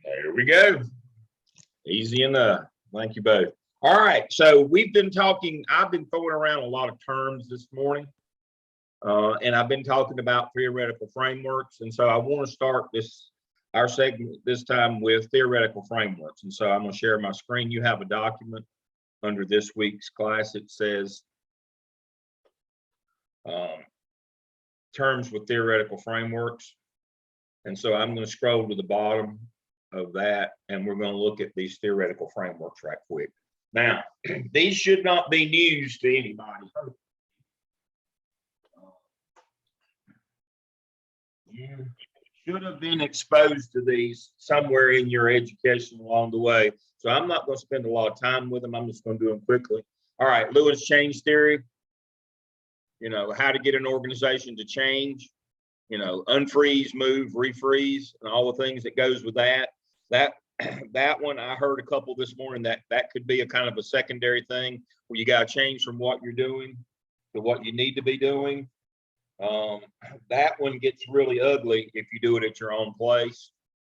There we go. Easy enough. Thank you both. All right. So we've been talking, I've been throwing around a lot of terms this morning. And I've been talking about theoretical frameworks. And so I want to start our segment this time with theoretical frameworks. And so I'm going to share my screen. You have a document under this week's class. It says terms with theoretical frameworks. And so I'm going to scroll to the bottom of that, and we're going to look at these theoretical frameworks right quick. Now, these should not be news to anybody. You should have been exposed to these somewhere in your education along the way. So I'm not going to spend a lot of time with them. I'm just going to do them quickly. All right, Lewis change theory. You know, how to get an organization to change. You know, unfreeze, move, refreeze, and all the things that goes with that. That one, I heard a couple this morning that could be a kind of a secondary thing where you got to change from what you're doing to what you need to be doing. That one gets really ugly if you do it at your own place.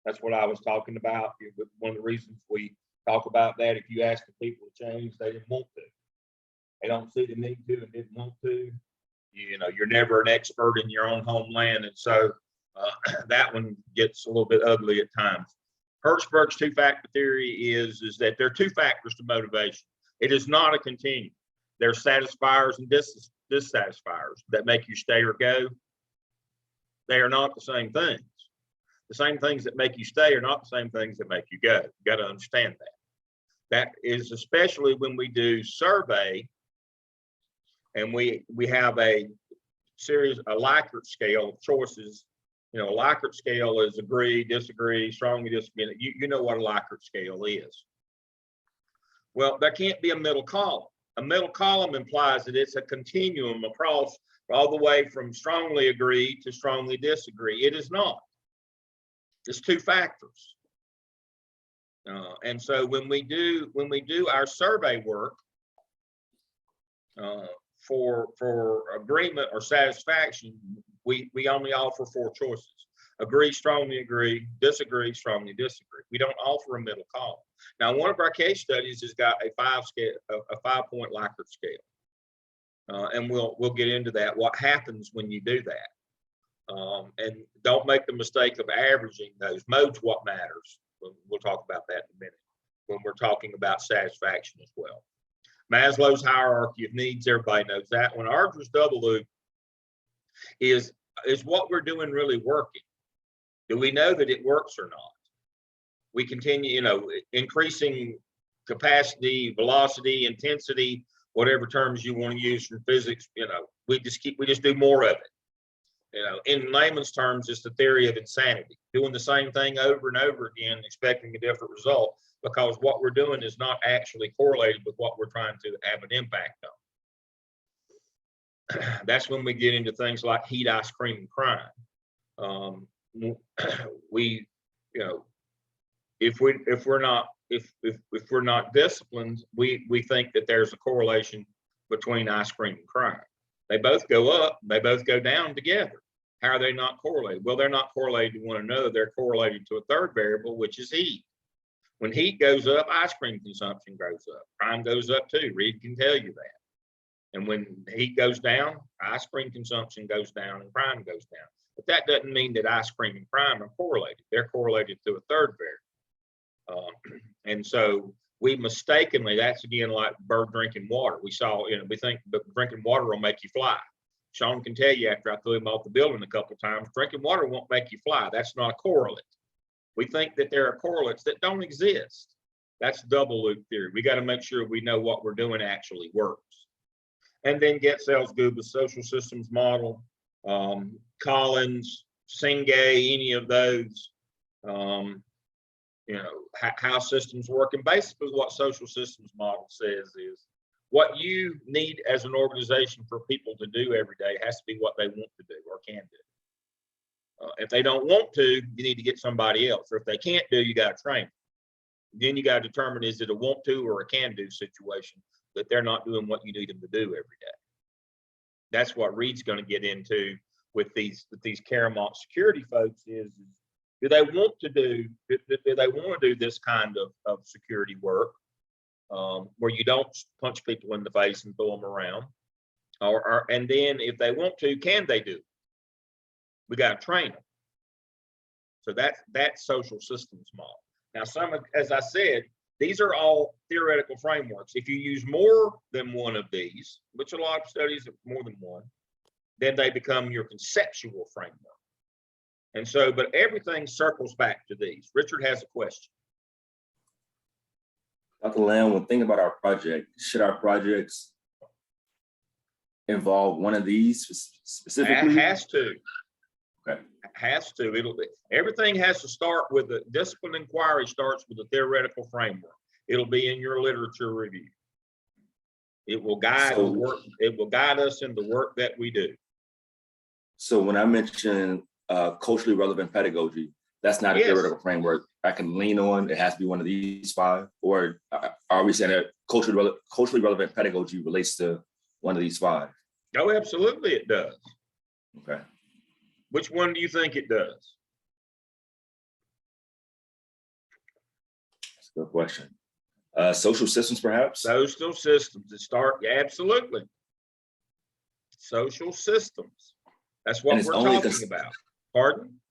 That's what I was talking about. One of the reasons we talk about that, if you ask the people to change, they didn't want to. They don't see the need to and didn't want to. You know, you're never an expert in your own homeland. And so that one gets a little bit ugly at times. Hertzberg's two-factor theory is that there are two factors to motivation. It is not a continuum. There are satisfiers and dissatisfiers that make you stay or go. They are not the same things. The same things that make you stay are not the same things that make you go. You got to understand that. That is especially when we do survey and we have a Likert scale of choices. You know, a Likert scale is agree, disagree, strongly disagree. You know what a Likert scale is. Well, there can't be a middle column. A middle column implies that it's a continuum across all the way from strongly agree to strongly disagree. It is not. It's two factors. And so when we do our survey work for agreement or satisfaction, we only offer four choices: agree, strongly agree, disagree, strongly disagree. We don't offer a middle column. Now, one of our case studies has got a 5-point Likert scale, and we'll get into that. What happens when you do that? And don't make the mistake of averaging those. Mode's what matters. We'll talk about that in a minute when we're talking about satisfaction as well. Maslow's hierarchy of needs, everybody knows that one. Arger's double loop is what we're doing really working? Do we know that it works or not? We continue, you know, increasing capacity, velocity, intensity, whatever terms you want to use from physics, you know, we just do more of it. You know, in layman's terms, it's the theory of insanity, doing the same thing over and over again, expecting a different result, because what we're doing is not actually correlated with what we're trying to have an impact on. That's when we get into things like heat, ice cream, and crime. We, you know, if we're not disciplined, we think that there's a correlation between ice cream and crime. They both go up, they both go down together. How are they not correlated? Well, they're not correlated to one another. They're correlated to a third variable, which is heat. When heat goes up, ice cream consumption goes up. Crime goes up too. Reed can tell you that. And when heat goes down, ice cream consumption goes down and crime goes down. But that doesn't mean that ice cream and crime are correlated. They're correlated to a third variable. And so we mistakenly, that's again like bird drinking water. We saw, you know, we think drinking water will make you fly. Sean can tell you after I threw him off the building a couple of times, drinking water won't make you fly. That's not a correlate. We think that there are correlates that don't exist. That's double loop theory. We got to make sure we know what we're doing actually works. And then Getzell's good with social systems model, Collins, Singay, any of those, you know, how systems work. And basically what social systems model says is what you need as an organization for people to do every day has to be what they want to do or can do. If they don't want to, you need to get somebody else. Or if they can't do, you got to train them. Then you got to determine, is it a want to or a can do situation that they're not doing what you need them to do every day. That's what Reed's going to get into with these Caramont security folks is Do they want to do this kind of security work, where you don't punch people in the face and throw them around? And then if they want to, can they do it? We got to train them. So that's social systems model. Now, as I said, these are all theoretical frameworks. If you use more than one of these, which a lot of studies have more than one, then they become your conceptual framework. And so, but everything circles back to these. Richard has a question. Dr. Lamb, when thinking about our project, should our projects involve one of these specifically? It has to. Okay. Has to. Everything has to start with the discipline inquiry starts with a theoretical framework. It'll be in your literature review. It will guide the work. It will guide us in the work that we do. So when I mention culturally relevant pedagogy, that's not a theoretical framework I can lean on. It has to be one of these 5, or are we saying that culturally relevant pedagogy relates to one of these 5? Oh, absolutely, it does. Okay. Which one do you think it does? That's a good question. Social systems, perhaps? Social systems that start, yeah, absolutely. Social systems. That's what we're talking about. Pardon?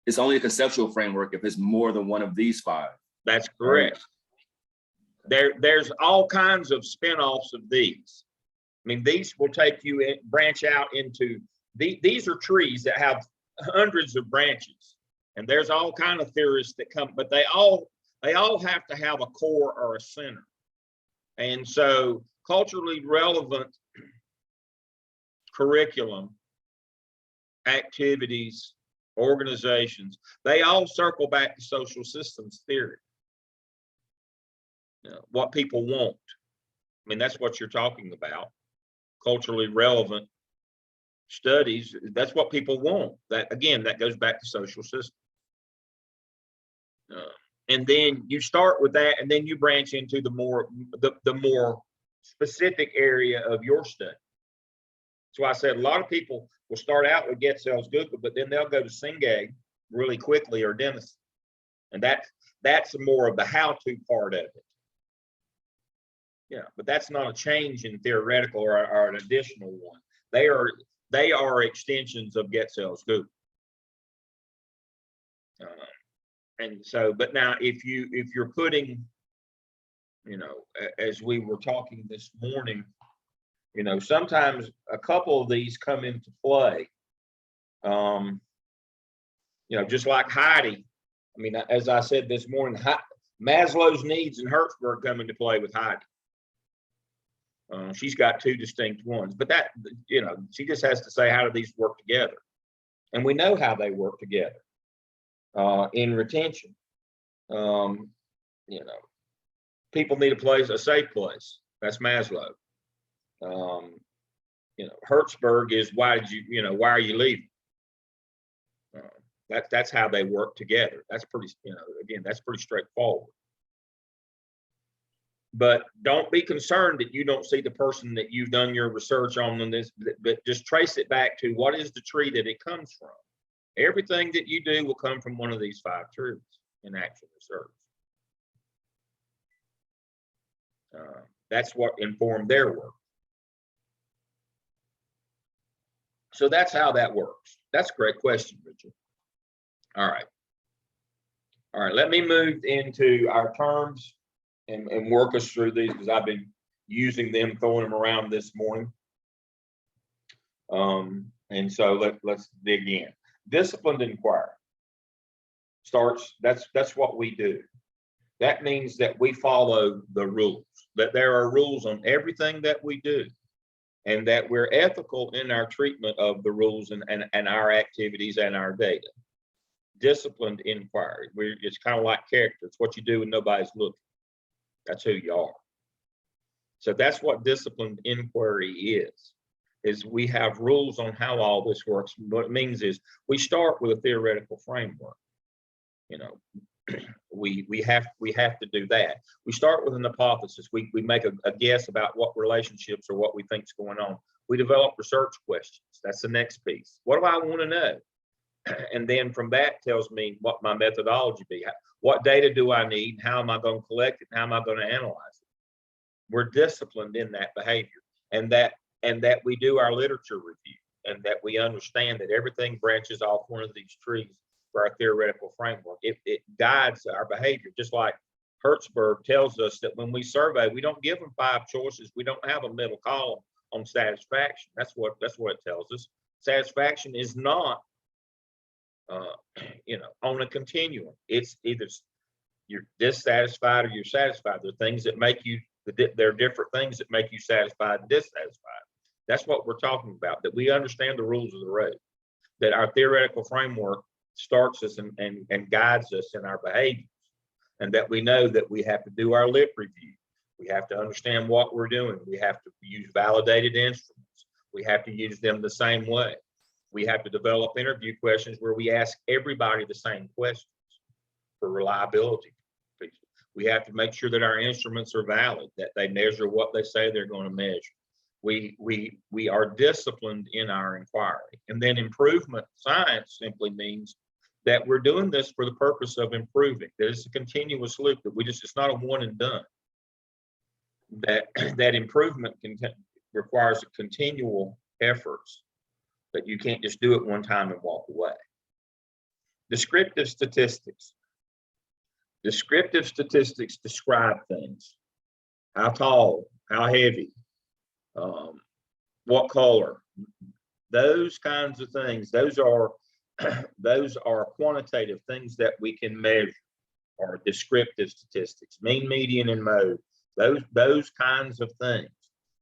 It's only a conceptual framework if it's more than one of these 5. That's correct. Right. There's all kinds of spin-offs of these. I mean, these will take you in, branch out into these are trees that have hundreds of branches, and there's all kind of theorists that come, but they all have to have a core or a center. And so culturally relevant curriculum, activities, organizations, they all circle back to social systems theory. You know, what people want. I mean, that's what you're talking about. Culturally relevant studies, that's what people want. That, again, that goes back to social systems. And then you start with that, and then you branch into the more specific area of your study. So I said a lot of people will start out with Get Cells Google, but then they'll go to Cengage really quickly, or Dennis, and that's more of the how-to part of it. Yeah, but that's not a change in theoretical or an additional one. They are extensions of Get Cells Google. And so, but now if you're putting, you know, as we were talking this morning, you know, sometimes a couple of these come into play. You know, just like Heidi. I mean, as I said this morning, Maslow's needs and Hertzberg come into play with Heidi. She's got 2 distinct ones, but that, you know, she just has to say, how do these work together? And we know how they work together in retention. You know, people need a safe place. That's Maslow. You know, Hertzberg is why are you leaving? That's how they work together. That's pretty, you know, again, that's pretty straightforward. But don't be concerned that you don't see the person that you've done your research on this, but just trace it back to what is the tree that it comes from. Everything that you do will come from one of these 5 trees in actual research. That's what informed their work. So that's how that works. That's a great question, Richard. All right. All right, let me move into our terms and work us through these, because I've been using them, throwing them around this morning. And so let's dig in. Disciplined inquiry starts, that's what we do. That means that we follow the rules, that there are rules on everything that we do, and that we're ethical in our treatment of the rules and our activities and our data. Disciplined inquiry, it's kind of like character. It's what you do when nobody's looking. That's who you are. So that's what disciplined inquiry is we have rules on how all this works. What it means is we start with a theoretical framework. You know, we have to do that. We start with an hypothesis. We make a guess about what relationships or what we think is going on. We develop research questions. That's the next piece. What do I want to know? And then from that tells me what my methodology be. What data do I need? How am I going to collect it? How am I going to analyze it? We're disciplined in that behavior, and that we do our literature review, and that we understand that everything branches off one of these trees for our theoretical framework. It guides our behavior, just like Hertzberg tells us that when we survey, we don't give them 5 choices. We don't have a middle column on satisfaction. That's what it tells us. Satisfaction is not, on a continuum. It's either you're dissatisfied or you're satisfied. There are things that make you, there are different things that make you satisfied and dissatisfied. That's what we're talking about, that we understand the rules of the road, that our theoretical framework starts us and guides us in our behaviors, and that we know that we have to do our lit review. We have to understand what we're doing. We have to use validated instruments. We have to use them the same way. We have to develop interview questions where we ask everybody the same questions for reliability. We have to make sure that our instruments are valid, that they measure what they say they're going to measure. We are disciplined in our inquiry. And then improvement science simply means that we're doing this for the purpose of improving, that it's a continuous loop, that it's not a one and done. That improvement requires a continual efforts, that you can't just do it one time and walk away. Descriptive statistics. Descriptive statistics describe things. How tall, how heavy, what color, those kinds of things. Those are quantitative things that we can measure, or descriptive statistics, mean, median, and mode. Those kinds of things.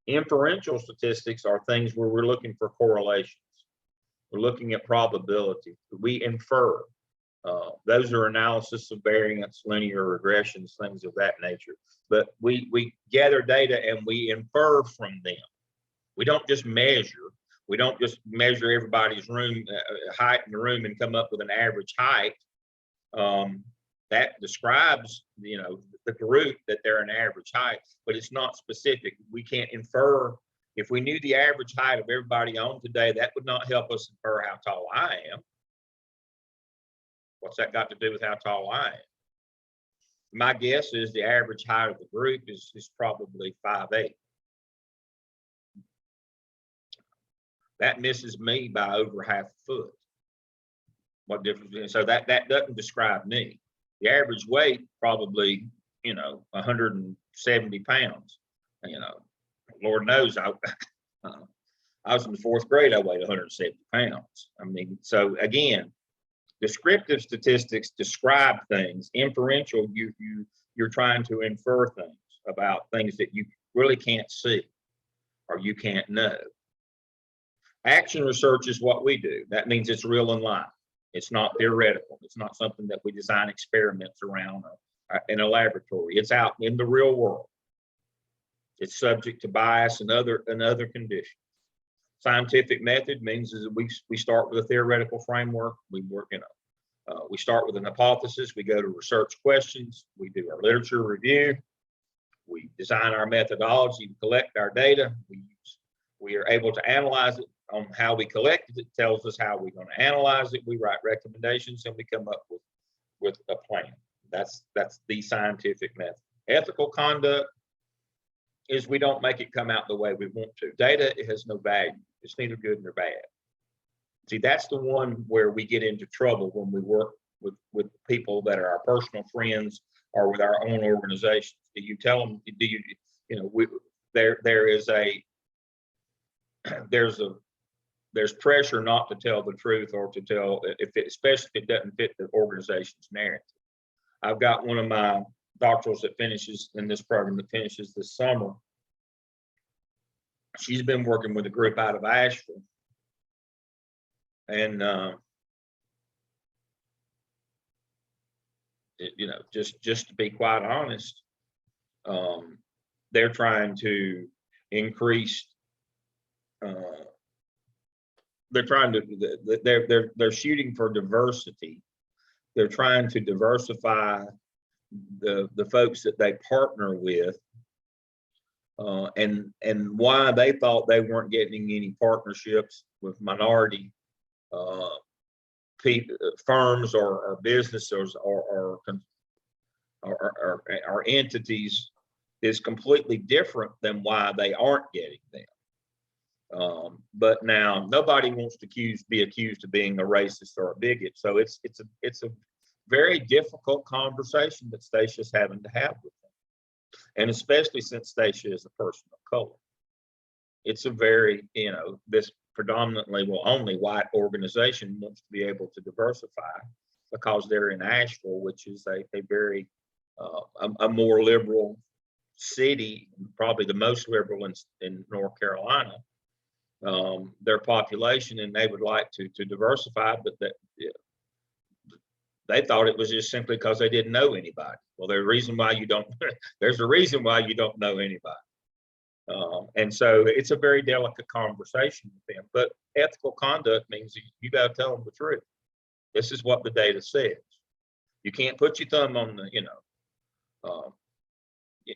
Inferential statistics are things where we're looking for correlations. We're looking at probability. We infer. Those are analysis of variance, linear regressions, things of that nature. But we gather data and we infer from them. We don't just measure. We don't just measure everybody's room height in the room and come up with an average height. That describes, the group, that they're an average height, but it's not specific. We can't infer. If we knew the average height of everybody on today, that would not help us infer how tall I am. What's that got to do with how tall I am? My guess is the average height of the group is probably 5'8". That misses me by over half a foot. What difference? So that doesn't describe me. The average weight probably, 170 pounds. Lord knows I was in the 4th grade. I weighed 170 pounds. So again, descriptive statistics describe things. Inferential, you're trying to infer things about things that you really can't see or you can't know. Action research is what we do. That means it's real and live. It's not theoretical. It's not something that we design experiments around in a laboratory. It's out in the real world. It's subject to bias and other conditions. Scientific method means is that we start with a theoretical framework. We work we start with an hypothesis. We go to research questions. We do our literature review. We design our methodology, we collect our data. We are able to analyze it. On how we collect it, it tells us how we're going to analyze it. We write recommendations and we come up with a plan. That's the scientific method. Ethical conduct is we don't make it come out the way we want to. Data, it has no value. It's neither good nor bad. See, that's the one where we get into trouble when we work with people that are our personal friends or with our own organizations. Do you tell them, there's pressure not to tell the truth or to tell, especially if it doesn't fit the organization's narrative. I've got one of my doctorals that finishes in this program that finishes this summer. She's been working with a group out of Asheville. And, just to be quite honest, they're trying to increase, they're shooting for diversity. They're trying to diversify the folks that they partner with, and why they thought they weren't getting any partnerships with minority firms or businesses or entities is completely different than why they aren't getting them. But now nobody wants to be accused of being a racist or a bigot. So it's a very difficult conversation that Stacia's having to have with them. And especially since Stacia is a person of color. It's a very, this predominantly, only white organization wants to be able to diversify because they're in Asheville, which is a very, a more liberal city, probably the most liberal in North Carolina, their population, and they would like to diversify, but they thought it was just simply because they didn't know anybody. Well, there's a reason why you don't know anybody. And so it's a very delicate conversation with them, but ethical conduct means you got to tell them the truth. This is what the data says. You can't put your thumb on the,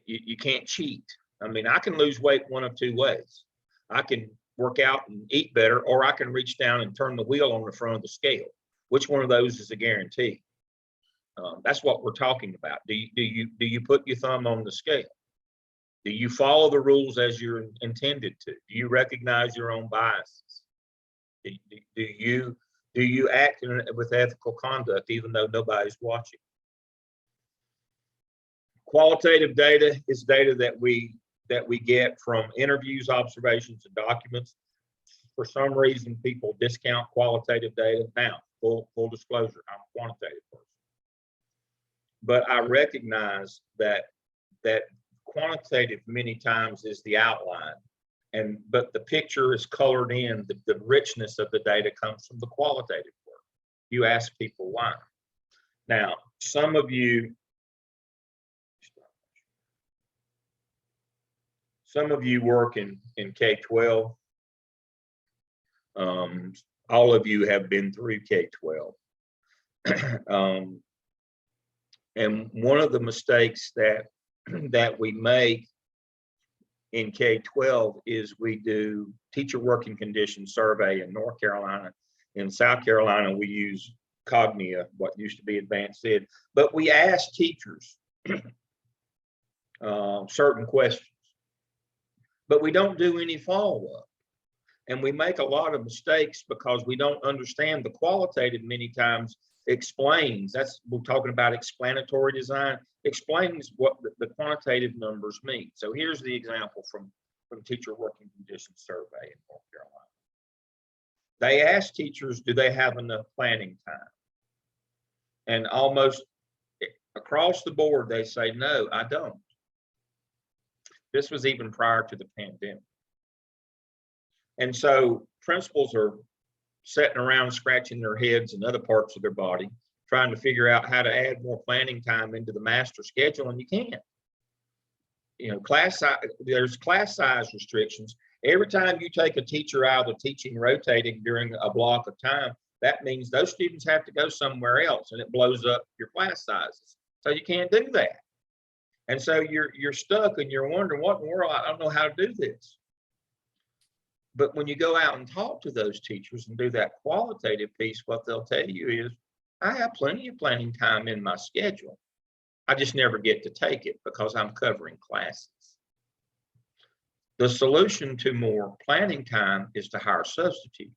you can't cheat. I mean, I can lose weight one of two ways. I can work out and eat better, or I can reach down and turn the wheel on the front of the scale. Which one of those is a guarantee? That's what we're talking about. Do you put your thumb on the scale? Do you follow the rules as you're intended to? Do you recognize your own biases? Do you act with ethical conduct even though nobody's watching? Qualitative data is data that we get from interviews, observations, and documents. For some reason, people discount qualitative data. Now, full disclosure, I'm a quantitative person. But I recognize that quantitative many times is the outline, but the picture is colored in. The richness of the data comes from the qualitative work. You ask people why. Now, some of you work in K-12. All of you have been through K-12. And one of the mistakes that we make in K-12 is we do teacher working conditions survey in North Carolina. In South Carolina, we use Cognia, what used to be Advanced Ed, but we ask teachers certain questions, but we don't do any follow-up. And we make a lot of mistakes because we don't understand the qualitative many times explains, we're talking about explanatory design, explains what the quantitative numbers mean. So here's the example from teacher working conditions survey in North Carolina. They asked teachers, do they have enough planning time? And almost across the board, they say, no, I don't. This was even prior to the pandemic. And so principals are sitting around scratching their heads and other parts of their body, trying to figure out how to add more planning time into the master schedule, and you can't. There's class size restrictions. Every time you take a teacher out of teaching rotating during a block of time, that means those students have to go somewhere else, and it blows up your class sizes. So you can't do that. And so you're stuck and you're wondering, what in the world, I don't know how to do this. But when you go out and talk to those teachers and do that qualitative piece, what they'll tell you is, I have plenty of planning time in my schedule. I just never get to take it because I'm covering classes. The solution to more planning time is to hire substitutes.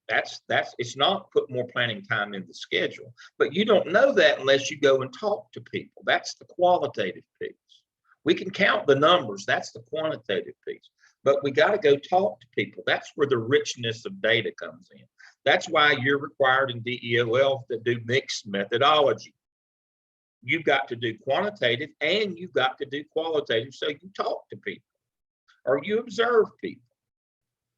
It's not put more planning time in the schedule, but you don't know that unless you go and talk to people. That's the qualitative piece. We can count the numbers, that's the quantitative piece, but we got to go talk to people. That's where the richness of data comes in. That's why you're required in DEOL to do mixed methodology. You've got to do quantitative and you've got to do qualitative, so you talk to people or you observe people,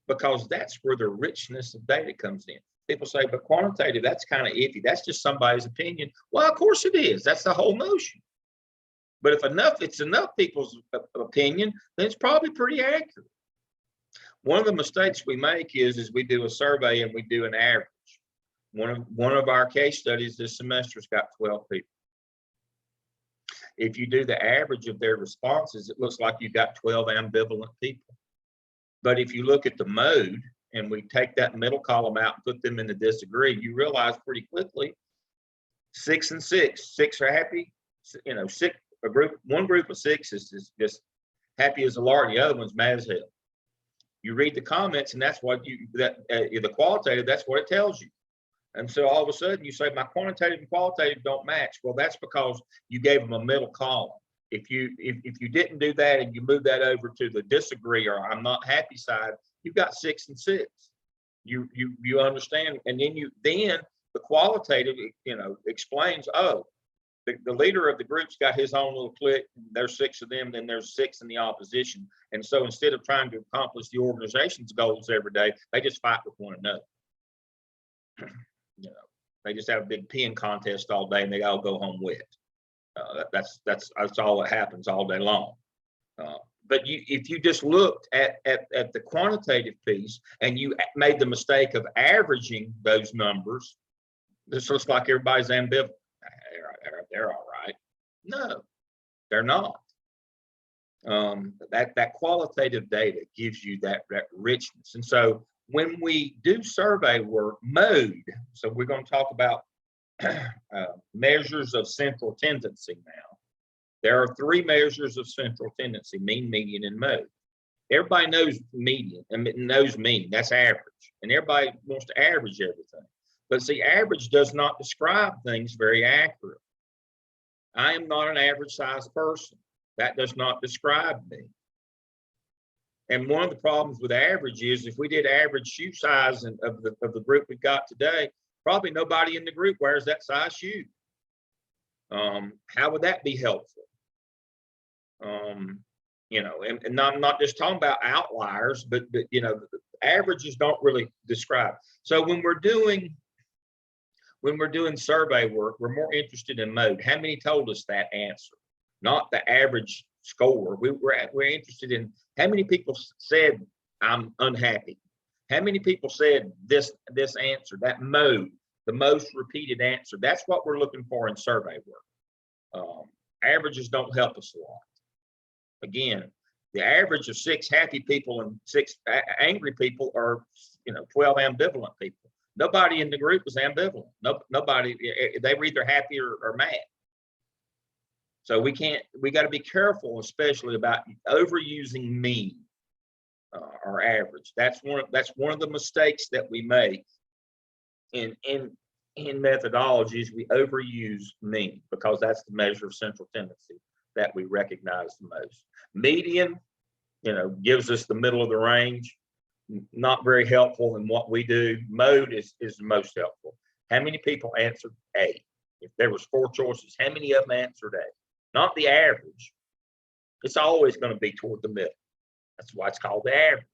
because that's where the richness of data comes in. People say, but quantitative, that's kind of iffy. That's just somebody's opinion. Well, of course it is. That's the whole notion. But if it's enough people's opinion, then it's probably pretty accurate. One of the mistakes we make is we do a survey and we do an average. One of our case studies this semester's got 12 people. If you do the average of their responses, it looks like you've got 12 ambivalent people. But if you look at the mode, and we take that middle column out and put them in the disagree, you realize pretty quickly 6 and 6. 6 are happy. You know, one group of 6 is just happy as a lark. The other one's mad as hell. You read the comments, and that's what the qualitative. That's what it tells you. And so all of a sudden you say my quantitative and qualitative don't match. Well, that's because you gave them a middle column. If you didn't do that and you move that over to the disagree or I'm not happy side, you've got 6 and 6. You understand, and then the qualitative, you know, explains, oh, the leader of the group's got his own little clique, and there's 6 of them, then there's 6 in the opposition. And so instead of trying to accomplish the organization's goals every day, they just fight with one another. You know, they just have a big peeing contest all day and they all go home wet. That's all that happens all day long. But if you just looked at the quantitative piece and you made the mistake of averaging those numbers, this looks like everybody's ambivalent. They're all right. No, they're not. That qualitative data gives you that richness. And so when we do survey work, mode, so we're going to talk about measures of central tendency now. There are 3 measures of central tendency: mean, median, and mode. Everybody knows median and knows mean, that's average. And everybody wants to average everything. But see, average does not describe things very accurately. I am not an average size person. That does not describe me. And one of the problems with average is if we did average shoe size of the group we've got today, probably nobody in the group wears that size shoe. How would that be helpful? You know, and I'm not just talking about outliers, but you know, averages don't really describe. So when we're doing survey work, we're more interested in mode. How many told us that answer? Not the average score. We're interested in how many people said I'm unhappy. How many people said this answer, that mode, the most repeated answer. That's what we're looking for in survey work. Averages don't help us a lot. Again, the average of 6 happy people and 6 angry people are, you know, 12 ambivalent people. Nobody in the group is ambivalent. Nobody, they were either happy or mad. So we got to be careful, especially about overusing mean or average. That's one of the mistakes that we make in methodologies. We overuse mean because that's the measure of central tendency that we recognize the most. Median, you know, gives us the middle of the range. Not very helpful in what we do. Mode is the most helpful. How many people answered A? If there was 4 choices, how many of them answered A? Not the average. It's always going to be toward the middle. That's why it's called the average.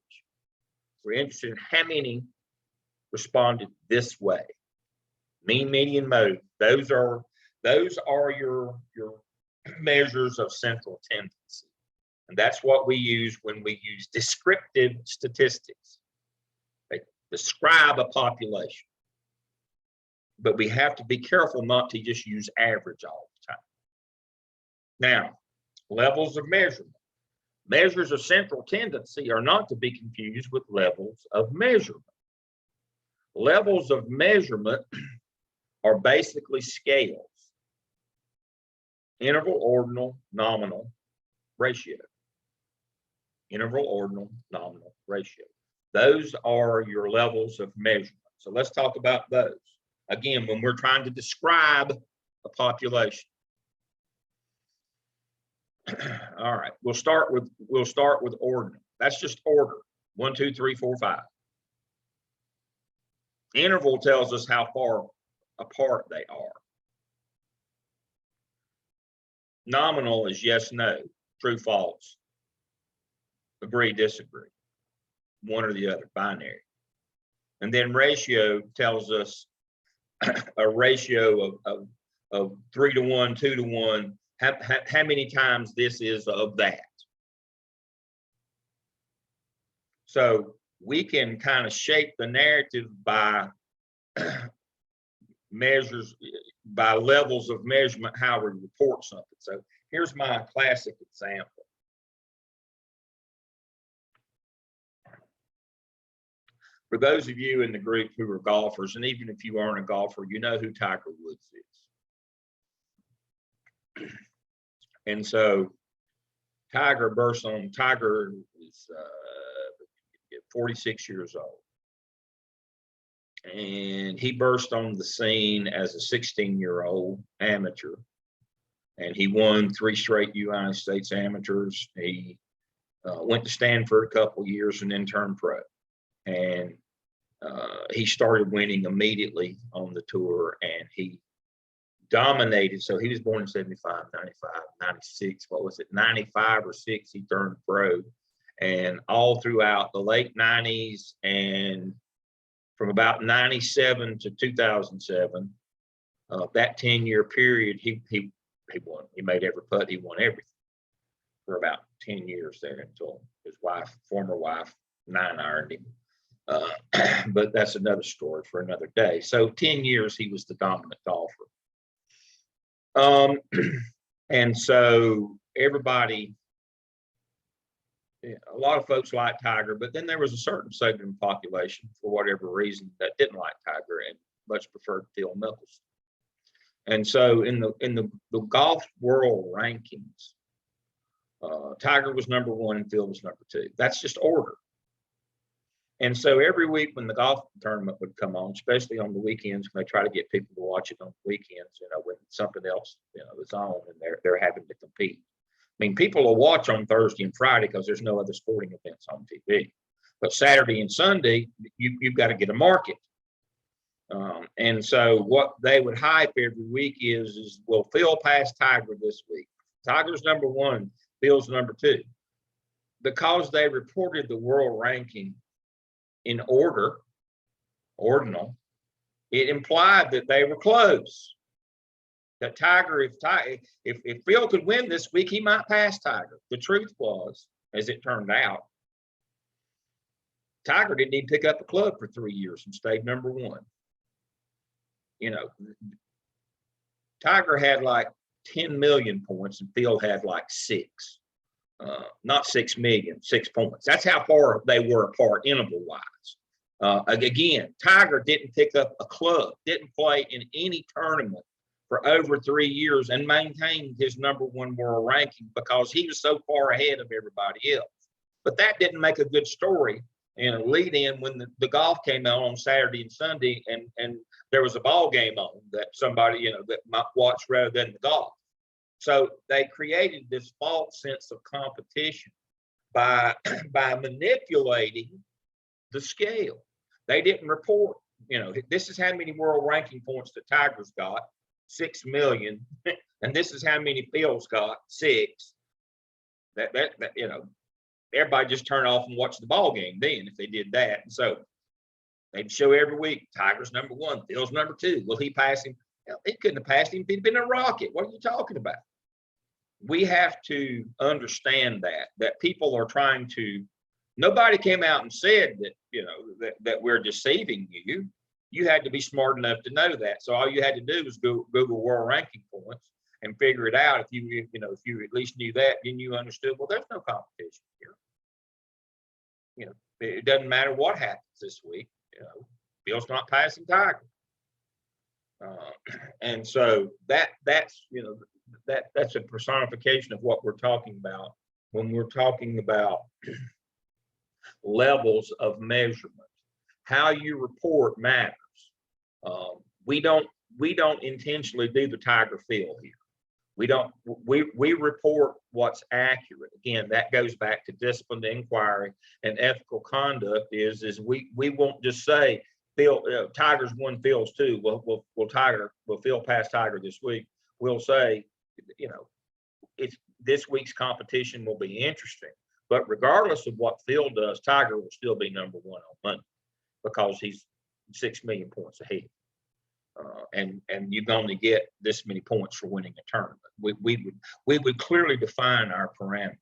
We're interested in how many responded this way. Mean, median, mode. Those are your measures of central tendency. And that's what we use when we use descriptive statistics. They describe a population. But we have to be careful not to just use average all the time. Now, levels of measurement. Measures of central tendency are not to be confused with levels of measurement. Levels of measurement are basically scales. Interval, ordinal, nominal, ratio. Interval, ordinal, nominal, ratio. Those are your levels of measurement. So let's talk about those. Again, when we're trying to describe a population. All right, we'll start with ordinal. That's just order. 1, 2, 3, 4, 5. Interval tells us how far apart they are. Nominal is yes, no, true, false, agree, disagree, one or the other, binary. And then ratio tells us a ratio of 3 to 1, 2 to 1, how many times this is of that. So we can kind of shape the narrative by measures, by levels of measurement, how we report something. So here's my classic example. For those of you in the group who are golfers, and even if you aren't a golfer, you know who Tiger Woods is. And so Tiger is 46 years old. And he burst on the scene as a 16-year-old amateur. And he won 3 straight United States amateurs. He went to Stanford a couple years and then turned pro. And he started winning immediately on the tour, and he dominated. So he was born in 75, 95, 96. What was it? 95 or 6, he turned pro. And all throughout the late 90s and from about 97 to 2007, that 10-year period, he won. He made every putt. He won everything for about 10 years there until his former wife, 9-ironed him. But that's another story for another day. So 10 years he was the dominant golfer. And so everybody, a lot of folks like Tiger, but then there was a certain segment of the population, for whatever reason, that didn't like Tiger and much preferred Phil Mickelson. And so in the golf world rankings, Tiger was number 1 and Phil was number 2. That's just order. And so every week when the golf tournament would come on, especially on the weekends, when they try to get people to watch it on the weekends, when something else, is on and they're having to compete. I mean, people will watch on Thursday and Friday because there's no other sporting events on TV. But Saturday and Sunday, you've got to get a market. And so what they would hype every week is will Phil pass Tiger this week? Tiger's number 1, Phil's number 2. Because they reported the world ranking in ordinal, it implied that they were close. That Tiger, if Phil could win this week, he might pass Tiger. The truth was, as it turned out, Tiger didn't even pick up a club for 3 years and stayed number 1. Tiger had like 10 million points and Phil had like 6. Not 6 million, 6 points. That's how far they were apart interval-wise. Again, Tiger didn't pick up a club, didn't play in any tournament for over 3 years and maintained his number 1 world ranking because he was so far ahead of everybody else. But that didn't make a good story and a lead in when the golf came out on Saturday and Sunday and there was a ball game on that somebody, that might watch rather than the golf. So they created this false sense of competition by manipulating the scale. They didn't report, this is how many world ranking points that Tiger's got, 6 million, and this is how many Phil's got, 6. That everybody just turn off and watch the ball game then if they did that. And so they'd show every week, Tiger's number 1, Phil's number 2. Will he pass him? He couldn't have passed him if he'd been a rocket. What are you talking about? We have to understand that people are trying to, nobody came out and said that, that we're deceiving you. You had to be smart enough to know that. So all you had to do was Google world ranking points and figure it out. If you at least knew that, then you understood, well, there's no competition here. It doesn't matter what happens this week. Phil's not passing Tiger. And so that's a personification of what we're talking about when we're talking about levels of measurement. How you report matters. We don't intentionally do the Tiger Phil here. We report what's accurate. Again, that goes back to disciplined inquiry and ethical conduct is we won't just say Phil, Tiger's 1, Phil's 2. Will Phil pass Tiger this week? We'll say, it's this week's competition will be interesting. But regardless of what Phil does, Tiger will still be number 1 on Monday because he's 6 million points ahead. And you can only get this many points for winning a tournament. We would clearly define our parameters.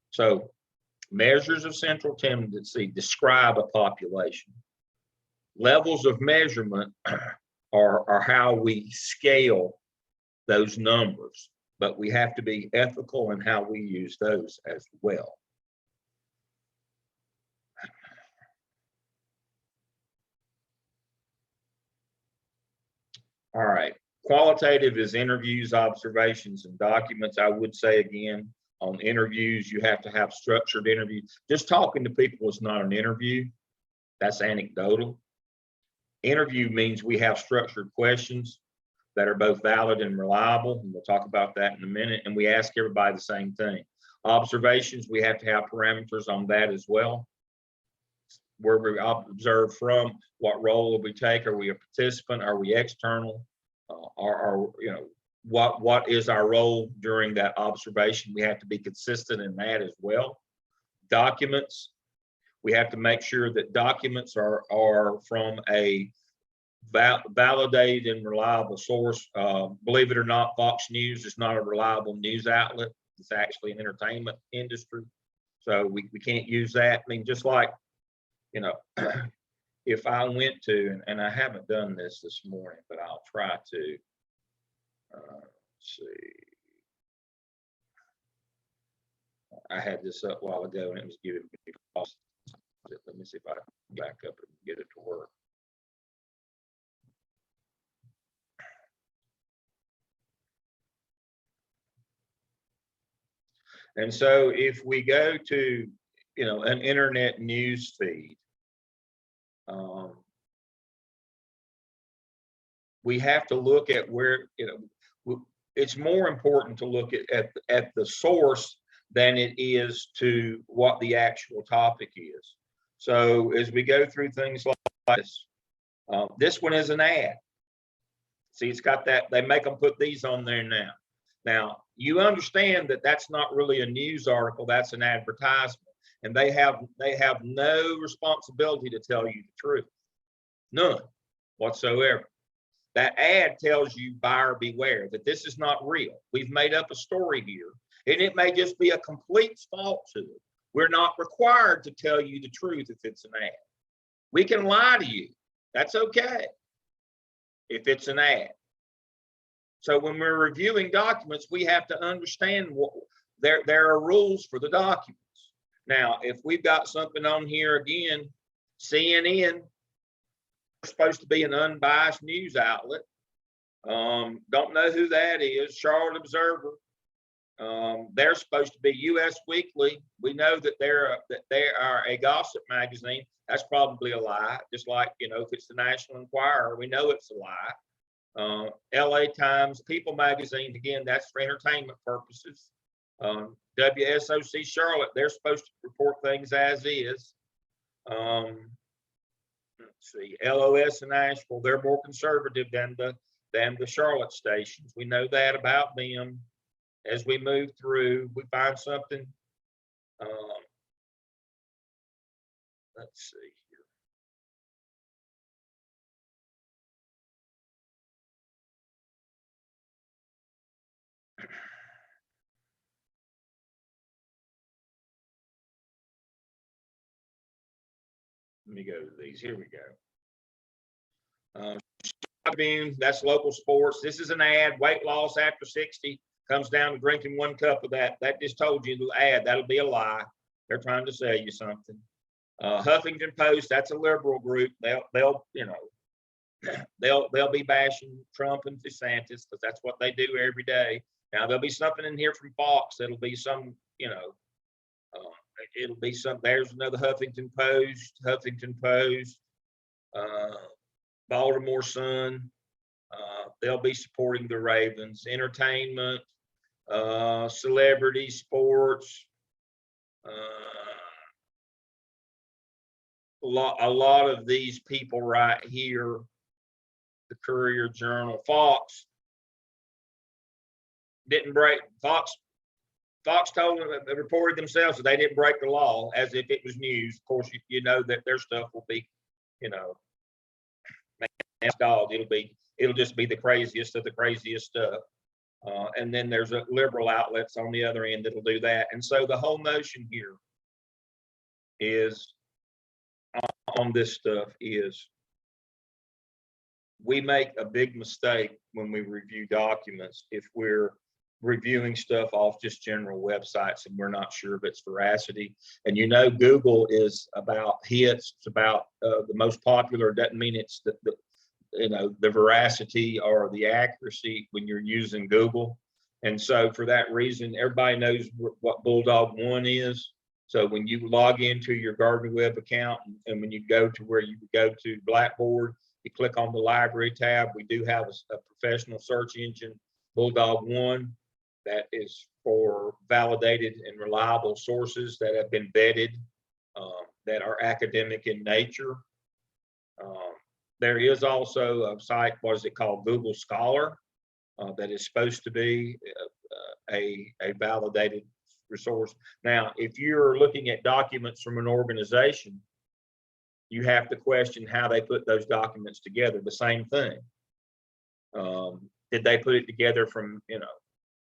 So measures of central tendency describe a population. Levels of measurement are how we scale those numbers, but we have to be ethical in how we use those as well. All right. Qualitative is interviews, observations, and documents. I would say again, on interviews, you have to have structured interviews. Just talking to people is not an interview. That's anecdotal. Interview means we have structured questions that are both valid and reliable, and we'll talk about that in a minute, and we ask everybody the same thing. Observations, we have to have parameters on that as well. Where we observe from, what role will we take? Are we a participant? Are we external? You know, what is our role during that observation? We have to be consistent in that as well. Documents, we have to make sure that documents are from a validated and reliable source. Believe it or not, Fox News is not a reliable news outlet. It's actually an entertainment industry. So we can't use that. I mean, just like, you know, if I went to, and I haven't done this morning, but I'll try to, let's see. I had this up a while ago and it was giving me, let me see if I can back up and get it to work. And so if we go to, you know, an internet news feed, we have to look at where, you know, it's more important to look at the source than it is to what the actual topic is. So as we go through things like this one is an ad. See, it's got that, they make them put these on there now. Now, you understand that that's not really a news article, that's an advertisement. And they have no responsibility to tell you the truth. None whatsoever. That ad tells you buyer beware, that this is not real. We've made up a story here, and it may just be a complete falsehood. We're not required to tell you the truth if it's an ad. We can lie to you. That's okay if it's an ad. So when we're reviewing documents, we have to understand what there are rules for the documents. Now, if we've got something on here again, CNN, supposed to be an unbiased news outlet. Don't know who that is. Charlotte Observer. They're supposed to be U.S. Weekly. We know that they are a gossip magazine. That's probably a lie. Just like, you know, if it's the National Enquirer, we know it's a lie. LA Times, People Magazine, again, that's for entertainment purposes. WSOC Charlotte, they're supposed to report things as is. Let's see, LOS in Asheville, they're more conservative than the Charlotte stations. We know that about them. As we move through, we find something. Let's see here. Let me go to these. Here we go. That's local sports. This is an ad. Weight loss after 60 comes down to drinking 1 cup of that. That just told you the ad. That'll be a lie. They're trying to sell you something. Huffington Post. That's a liberal group. They'll you know, they'll be bashing Trump and DeSantis because that's what they do every day. Now there'll be something in here from Fox. It'll be some, you know. It'll be some, there's another Huffington Post, Baltimore Sun. They'll be supporting the Ravens. Entertainment, celebrity, sports, a lot of these people right here, the Courier Journal, Fox didn't break, Fox told them, they reported themselves that they didn't break the law as if it was news. Of course, you know that their stuff will be, you know, dog. It'll just be the craziest of the craziest stuff. And then there's a liberal outlets on the other end that'll do that. And so the whole notion here is on this stuff is we make a big mistake when we review documents if we're reviewing stuff off just general websites and we're not sure of its veracity. And you know, Google is about hits. It's about the most popular. It doesn't mean it's the veracity or the accuracy when you're using Google. And so for that reason, everybody knows what Bulldog One is. So when you log into your Gardner Web account, and when you go to where you go to Blackboard, you click on the library tab. We do have a professional search engine, Bulldog One, that is for validated and reliable sources that have been vetted, that are academic in nature. There is also a site, what is it called, Google Scholar, that is supposed to be a validated resource. Now, if you're looking at documents from an organization, you have to question how they put those documents together. The same thing. Did they put it together from,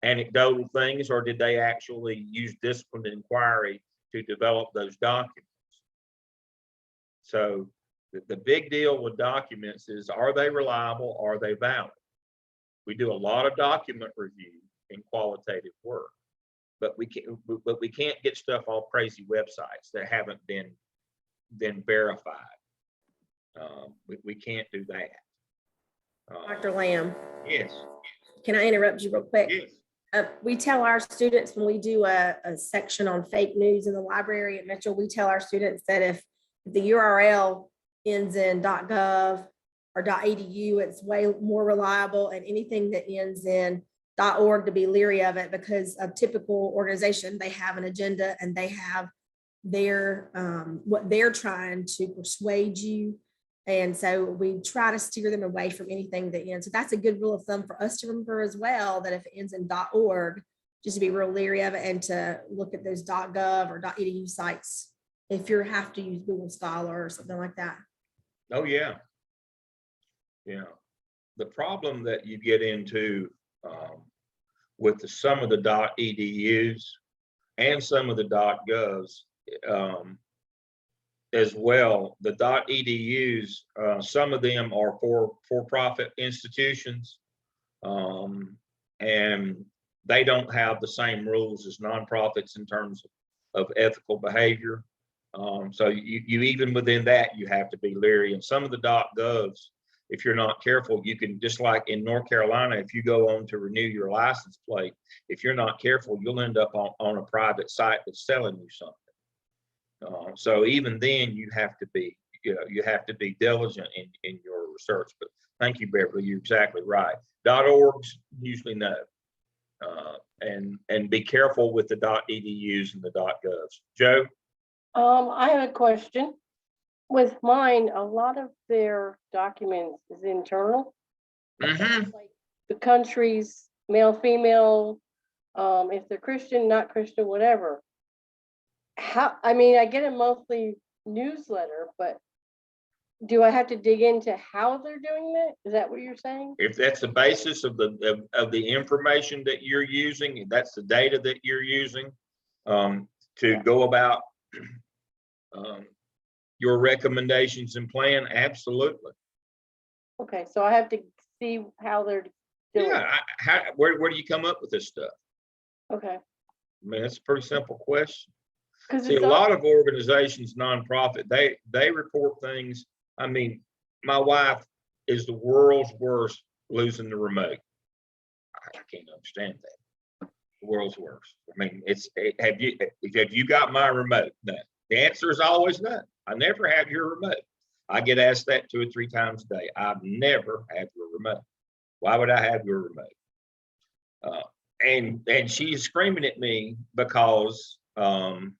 anecdotal things, or did they actually use disciplined inquiry to develop those documents? So the big deal with documents is, are they reliable? Are they valid? We do a lot of document review in qualitative work, but we can't get stuff off crazy websites that haven't been verified. We can't do that. Dr. Lamb, Yes. can I interrupt you real quick? Yes. We tell our students when we do a section on fake news in the library at Mitchell, we tell our students that if the URL ends in .gov or .edu, it's way more reliable, and anything that ends in .org to be leery of it, because a typical organization, they have an agenda and they have their what they're trying to persuade you. And so we try to steer them away from anything that ends. So that's a good rule of thumb for us to remember as well, that if it ends in .org, just to be real leery of it and to look at those .gov or .edu sites if you have to use Google Scholar or something like that. Oh, yeah. Yeah. The problem that you get into with some of the .edus and some of the .govs as well, the .edus, some of them are for-profit institutions, and they don't have the same rules as nonprofits in terms of ethical behavior. So you even within that, you have to be leery. And some of the .govs, if you're not careful, you can, just like in North Carolina, if you go on to renew your license plate, if you're not careful, you'll end up on a private site that's selling you something. So even then, you have to be diligent in your research. But thank you, Beverly. You're exactly right. .orgs usually no, and be careful with the .edus and the .govs. Joe. I have a question. With mine, a lot of their documents is internal. Mm-hmm. Like the countries, male, female, if they're Christian, not Christian, whatever. I get a monthly newsletter, but do I have to dig into how they're doing that? Is that what you're saying? If that's the basis of the information that you're using, if that's the data that you're using to go about your recommendations and plan, absolutely. Okay, so I have to see how they're doing. Yeah, where do you come up with this stuff? Okay. I mean, that's a pretty simple question. Because See, a lot of organizations, nonprofit, they report things. I mean, my wife is the world's worst losing the remote. I can't understand that. The world's worst. I mean, have you got my remote? No. The answer is always no. I never have your remote. I get asked that 2 or 3 times a day. I've never had your remote. Why would I have your remote? And she's screaming at me because of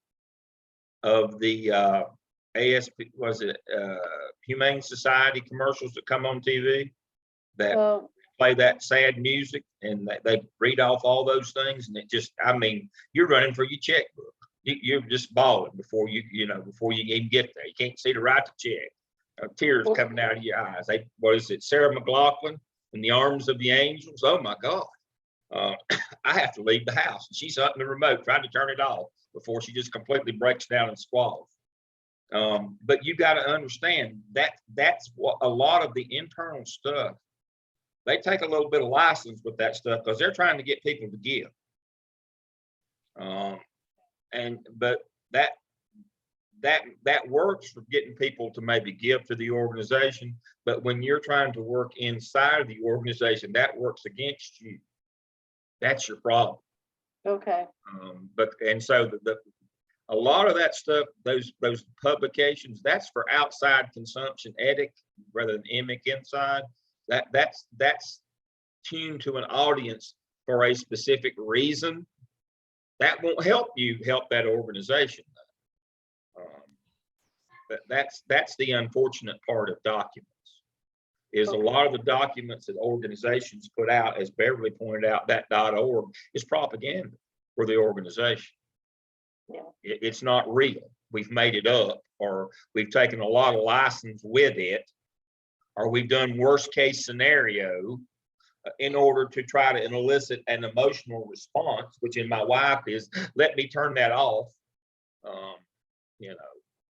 the ASP, Humane Society commercials that come on TV that play that sad music, and they read off all those things, and it just, I mean, you're running for your checkbook. You're just bawling before you even get there. You can't see to write the check. Tears coming out of your eyes. What is it, Sarah McLachlan, In the Arms of the Angels? Oh my God. I have to leave the house, and she's hunting the remote, trying to turn it off before she just completely breaks down and squalls. But you got to understand that's what a lot of the internal stuff, they take a little bit of license with that stuff because they're trying to get people to give. But that works for getting people to maybe give to the organization, but when you're trying to work inside of the organization, that works against you. That's your problem. Okay, And so a lot of that stuff, those publications, that's for outside consumption, EDIC rather than EMIC inside. That's tuned to an audience for a specific reason. That won't help you help that organization. But that's the unfortunate part of documents, is a lot of the documents that organizations put out, as Beverly pointed out, that .org is propaganda for the organization. Yeah. It's not real. We've made it up, or we've taken a lot of license with it, or we've done worst case scenario in order to try to elicit an emotional response, which in my wife is, let me turn that off.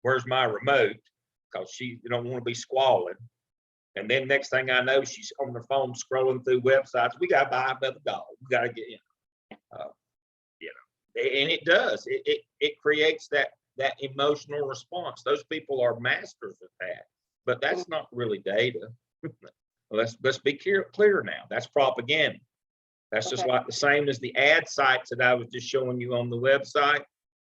Where's my remote? Because she don't want to be squalling. And then next thing I know, she's on the phone scrolling through websites. We got to buy another dog. We got to get, and it does. It creates that emotional response. Those people are masters of that, but that's not really data. Let's be clear now. That's propaganda. That's just like the same as the ad sites that I was just showing you on the website.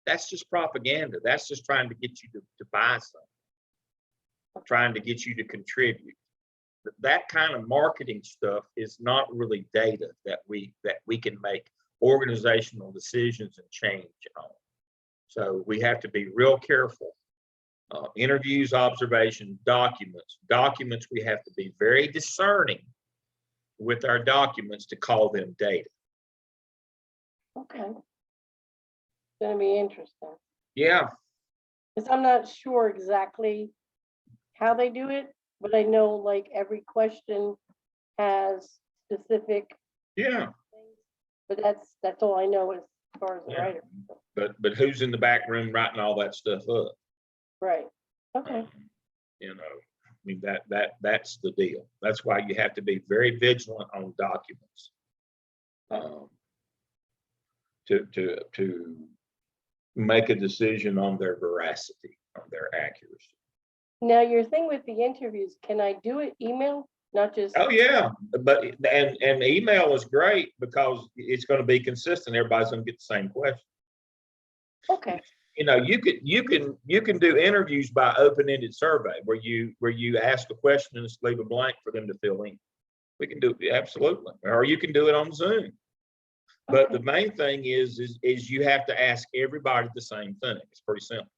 That's just propaganda. That's just trying to get you to buy something, trying to get you to contribute. That kind of marketing stuff is not really data that we can make organizational decisions and change on. So we have to be real careful. Interviews, observations, documents, we have to be very discerning with our documents to call them data. okay. Gonna be interesting, Yeah, because I'm not sure exactly how they do it, but I know like every question has specific yeah. things, but that's all I know as far as the Yeah. writer. But who's in the back room writing all that stuff up? Right, okay, I mean, that's the deal. That's why you have to be very vigilant on documents. To make a decision on their veracity, on their accuracy. now your thing with the interviews, can I do it email, not just? Oh yeah, but and email is great because it's going to be consistent. Everybody's going to get the same question. Okay, You can do interviews by open-ended survey where you ask a question and just leave a blank for them to fill in. We can do it absolutely, or you can do it on Zoom. But okay. the main thing is you have to ask everybody the same thing. It's pretty simple.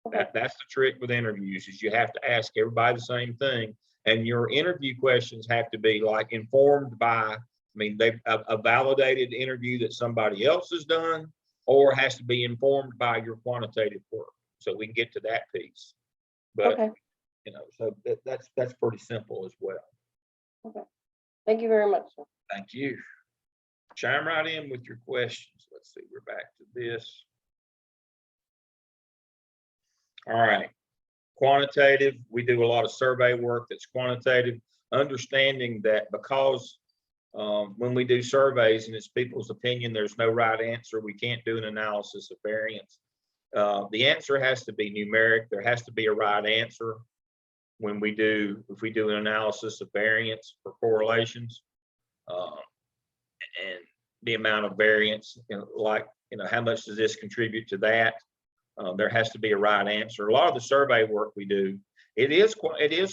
Okay. That's the trick with interviews, is you have to ask everybody the same thing. And your interview questions have to be like informed by, a validated interview that somebody else has done, or has to be informed by your quantitative work. So we can get to that piece. But, Okay, so that's pretty simple as well. thank you very much, sir. Thank you. Chime right in with your questions. Let's see, we're back to this. All right. Quantitative, we do a lot of survey work that's quantitative, understanding that because when we do surveys and it's people's opinion, there's no right answer. We can't do an analysis of variance. The answer has to be numeric. There has to be a right answer if we do an analysis of variance for correlations. And the amount of variance, how much does this contribute to that? There has to be a right answer. A lot of the survey work we do, it is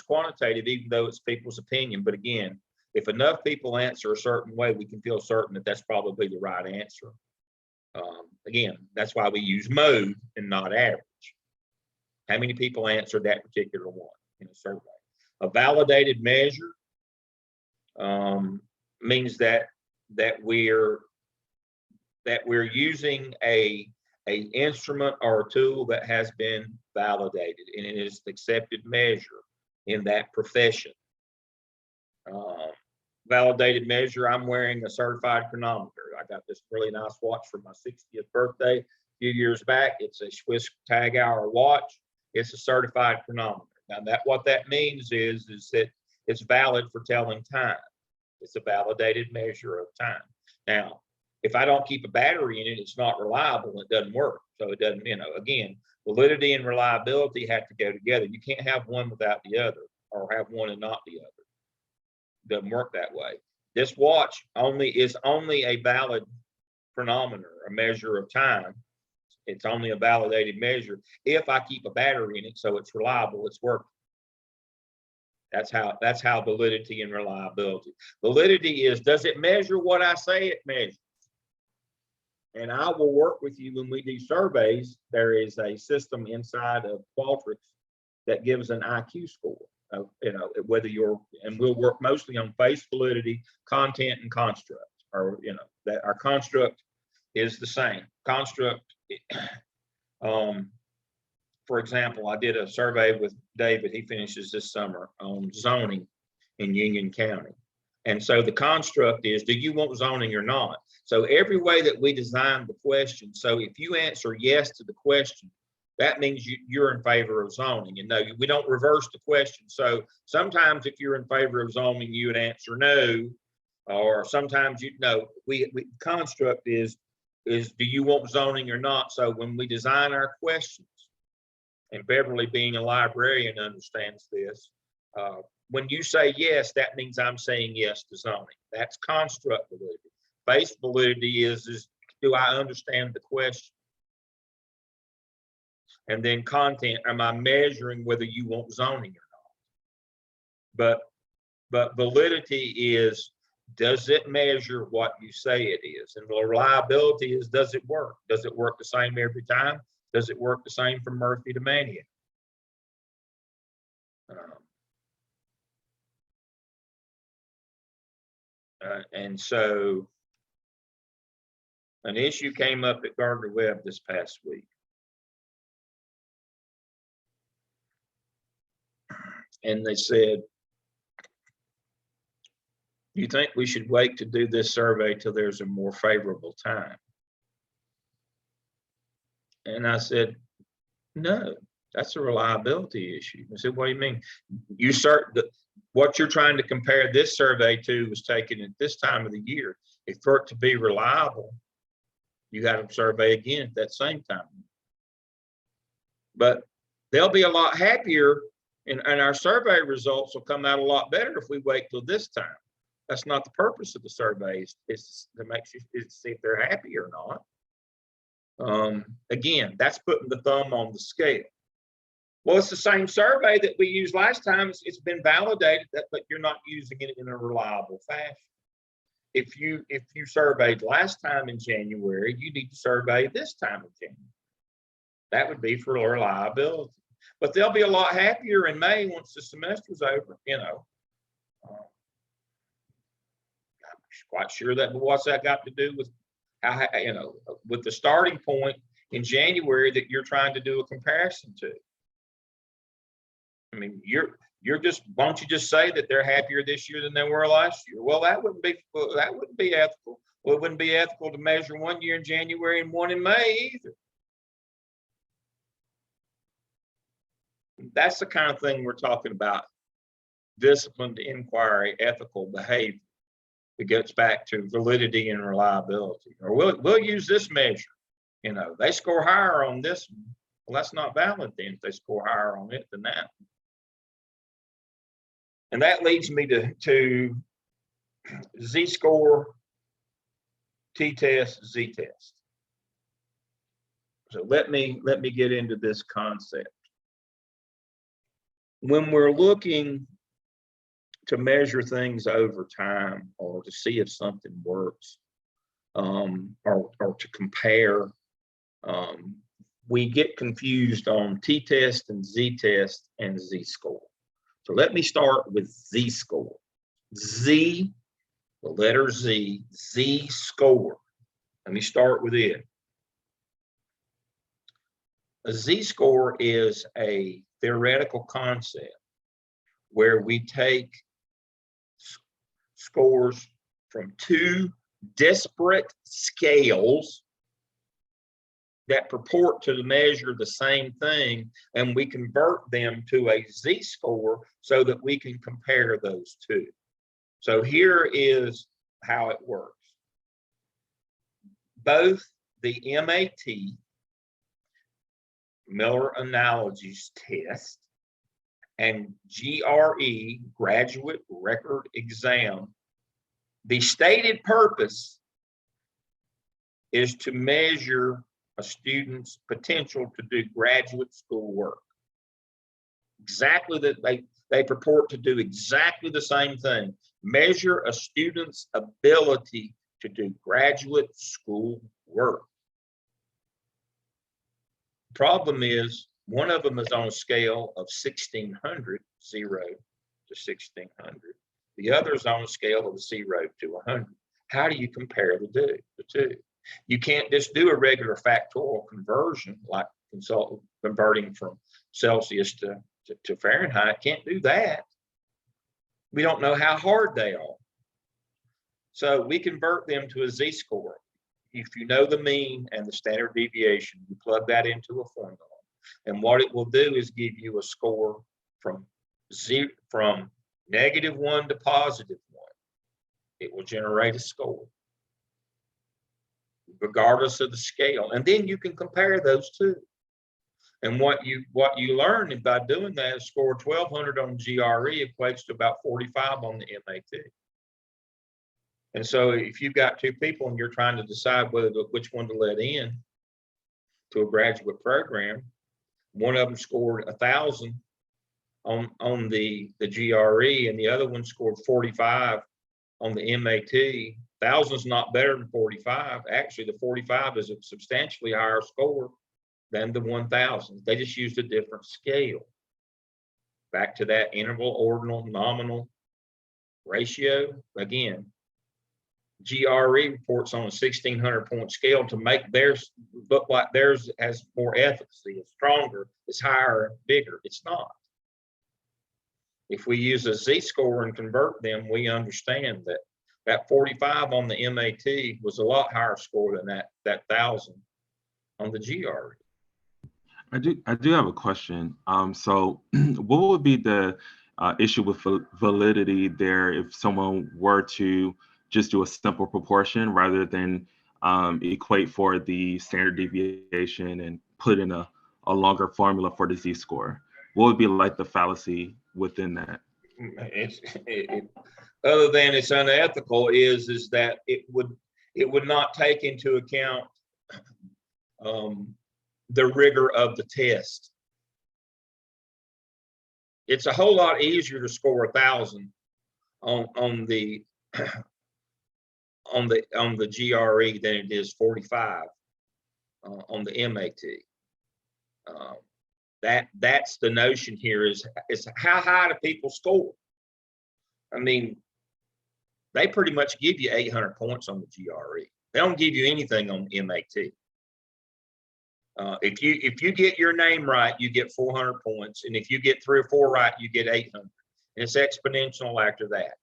quantitative, even though it's people's opinion. But again, if enough people answer a certain way, we can feel certain that that's probably the right answer. Again, that's why we use mode and not average. How many people answered that particular one in a survey? A validated measure means that we're using a instrument or a tool that has been validated, and it is an accepted measure in that profession. Validated measure, I'm wearing a certified chronometer. I got this really nice watch for my 60th birthday a few years back. It's a Swiss tag hour watch. It's a certified chronometer. Now what that means is that it's valid for telling time. It's a validated measure of time. Now, if I don't keep a battery in it, it's not reliable and it doesn't work. So it doesn't, again, Validity and reliability have to go together. You can't have one without the other, or have one and not the other. Doesn't work that way. This watch is only a valid chronometer, a measure of time. It's only a validated measure if I keep a battery in it, so it's reliable, it's working. That's how validity and reliability. Validity is, does it measure what I say it measures? And I will work with you when we do surveys. There is a system inside of Qualtrics that gives an IQ score of, whether and we'll work mostly on face validity, content, and construct, or, that our construct is the same. Construct, for example, I did a survey with David, he finishes this summer, on zoning in Union County. And so the construct is, do you want zoning or not? So every way that we design the question, so if you answer yes to the question, that means you're in favor of zoning. And no, we don't reverse the question. So sometimes if you're in favor of zoning, you would answer no, or sometimes we construct is do you want zoning or not? So when we design our questions, and Beverly, being a librarian, understands this, when you say yes, that means I'm saying yes to zoning. That's construct validity. Face validity is do I understand the question? And then content, am I measuring whether you want zoning or not? But validity is, does it measure what you say it is? And reliability is, does it work? Does it work the same every time? Does it work the same from Murphy to Mania? And so an issue came up at Gardner-Webb this past week. And they said, you think we should wait to do this survey till there's a more favorable time? And I said, no, that's a reliability issue. I said, what do you mean? What you're trying to compare this survey to was taken at this time of the year. If for it to be reliable, you got to survey again at that same time. But they'll be a lot happier, and our survey results will come out a lot better if we wait till this time. That's not the purpose of the surveys. It's to see if they're happy or not. Again, that's putting the thumb on the scale. Well, it's the same survey that we used last time. It's been validated, but you're not using it in a reliable fashion. If you surveyed last time in January, you need to survey this time in January. That would be for reliability. But they'll be a lot happier in May once the semester's over, I'm quite sure that, but what's that got to do with how, with the starting point in January that you're trying to do a comparison to? I mean, you're just, why don't you just say that they're happier this year than they were last year? Well, that wouldn't be ethical. Well, it wouldn't be ethical to measure one year in January and one in May either. That's the kind of thing we're talking about. Disciplined inquiry, ethical behavior. It gets back to validity and reliability. Or we'll use this measure. They score higher on this one. Well, that's not valid then if they score higher on it than that. And that leads me to Z-score, T-test, Z-test. So let me get into this concept. When we're looking to measure things over time, or to see if something works, or to compare, we get confused on T-test and Z-test and Z-score. So let me start with Z-score. Z, the letter Z, Z-score. Let me start with it. A Z-score is a theoretical concept where we take scores from two disparate scales that purport to measure the same thing, and we convert them to a Z-score so that we can compare those two. So here is how it works. Both the MAT, Miller Analogies Test, and GRE, Graduate Record Exam. The stated purpose is to measure a student's potential to do graduate school work. Exactly that they purport to do exactly the same thing. Measure a student's ability to do graduate school work. Problem is, one of them is on a scale of 1600, 0 to 1600. The other is on a scale of 0 to 100. How do you compare the two? You can't just do a regular factorial conversion like converting from Celsius to Fahrenheit. Can't do that. We don't know how hard they are. So we convert them to a z-score. If you know the mean and the standard deviation, you plug that into a formula. And what it will do is give you a score from -1 to +1. It will generate a score, regardless of the scale. And then you can compare those two. And what you learn by doing that is score 1200 on GRE equates to about 45 on the MAT. And so if you've got two people and you're trying to decide which one to let in to a graduate program, one of them scored 1,000 on the GRE and the other one scored 45 on the MAT. 1,000 is not better than 45. Actually, the 45 is a substantially higher score than the 1,000. They just used a different scale. Back to that interval, ordinal, nominal ratio. Again, GRE reports on a 1,600 point scale to make theirs look like theirs has more efficacy, it's stronger, it's higher, bigger. It's not. If we use a z-score and convert them, we understand that 45 on the MAT was a lot higher score than that 1,000 on the GRE. I do have a question. So what would be the issue with validity there if someone were to just do a simple proportion rather than equate for the standard deviation and put in a longer formula for the z-score? What would be like the fallacy within that? Other than it's unethical, is that it would not take into account the rigor of the test. It's a whole lot easier to score 1,000 on the GRE than it is 45 on the MAT. That's the notion here is how high do people score? I mean, they pretty much give you 800 points on the GRE. They don't give you anything on MAT. If you get your name right, you get 400 points, and if you get 3 or 4 right, you get 800. And it's exponential after that.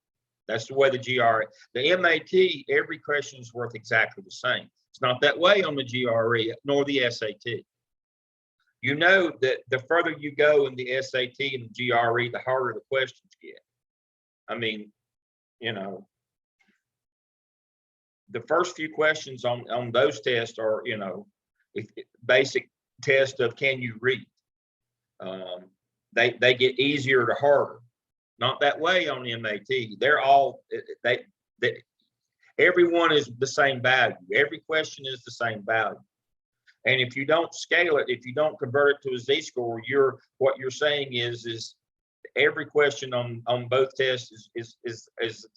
That's the way the GRE. The MAT, every question is worth exactly the same. It's not that way on the GRE nor the SAT. You know that the further you go in the SAT and the GRE, the harder the questions get. I mean, you know, the first few questions on those tests are, you know, basic test of can you read. They get easier to harder. Not that way on the MAT. They're all everyone is the same value. Every question is the same value. And if you don't scale it, if you don't convert it to a z-score, what you're saying is every question on both tests is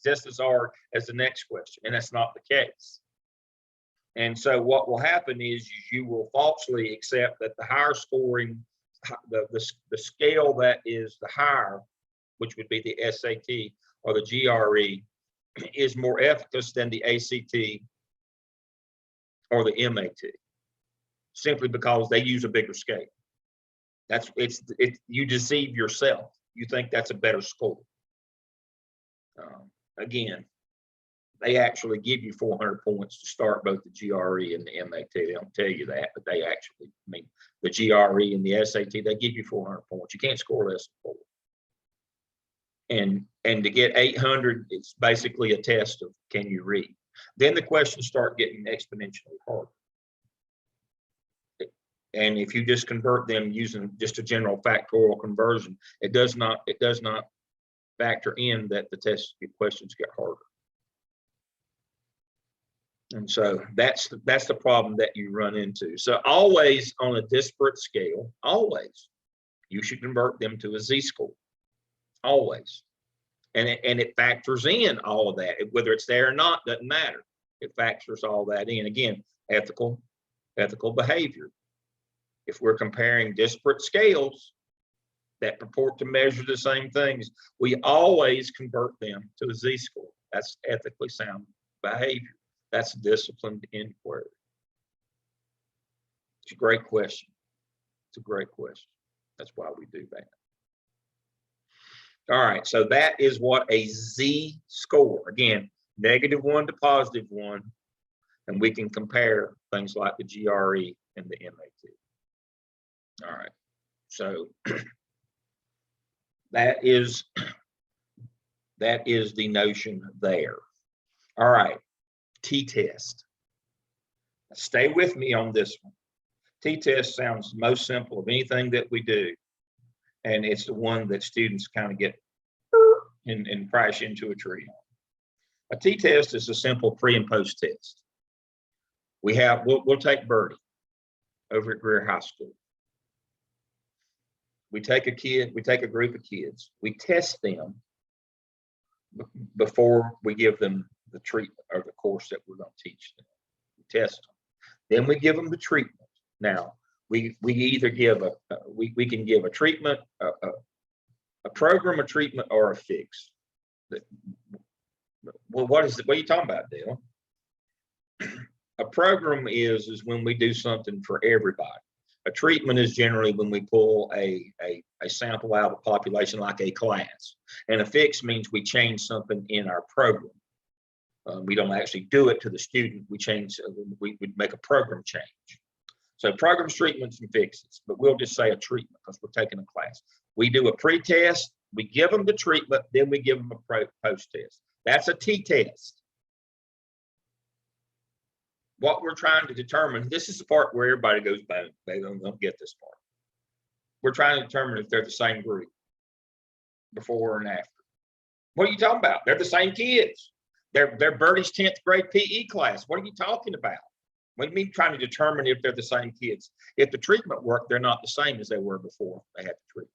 just as hard as the next question, and that's not the case. And so what will happen is you will falsely accept that the higher scoring, the scale that is the higher, which would be the SAT or the GRE, is more efficacious than the ACT or the MAT, simply because they use a bigger scale. You deceive yourself. You think that's a better score. Again, they actually give you 400 points to start both the GRE and the MAT. They don't tell you that, but they actually, I mean, the GRE and the SAT, they give you 400 points. You can't score less than 4. And to get 800, it's basically a test of can you read. Then the questions start getting exponentially harder. And if you just convert them using just a general factorial conversion, it does not factor in that the test questions get harder. And so that's the problem that you run into. So always on a disparate scale, always, you should convert them to a z-score, always. And it factors in all of that, whether it's there or not, doesn't matter. It factors all that in. Again, ethical behavior. If we're comparing disparate scales that purport to measure the same things, we always convert them to a z-score. That's ethically sound behavior. That's disciplined inquiry. It's a great question. It's a great question. That's why we do that. All right, so that is what a z-score. Again, -1 to +1, and we can compare things like the GRE and the MAT. All right, so that is the notion there. All right, t-test. Stay with me on this one. T-test sounds most simple of anything that we do, and it's the one that students kind of get and crash into a tree on. A t-test is a simple pre and post test. We'll take Birdie over at Greer High School. We take a group of kids, we test them before we give them the treatment or the course that we're going to teach them. We test them. Then we give them the treatment. Now, we either give we can give a treatment, a program, a treatment, or a fix. Well, what are you talking about, Dale? A program is when we do something for everybody. A treatment is generally when we pull a sample out of a population, like a class. And a fix means we change something in our program. We don't actually do it to the student. We make a program change. So programs, treatments, and fixes, but we'll just say a treatment because we're taking a class. We do a pre-test, we give them the treatment, then we give them a post-test. That's a t-test. What we're trying to determine, this is the part where everybody goes, they don't get this part. We're trying to determine if they're the same group before and after. What are you talking about? They're the same kids. They're Birdie's 10th grade PE class. What are you talking about? What do you mean trying to determine if they're the same kids? If the treatment worked, they're not the same as they were before they had the treatment.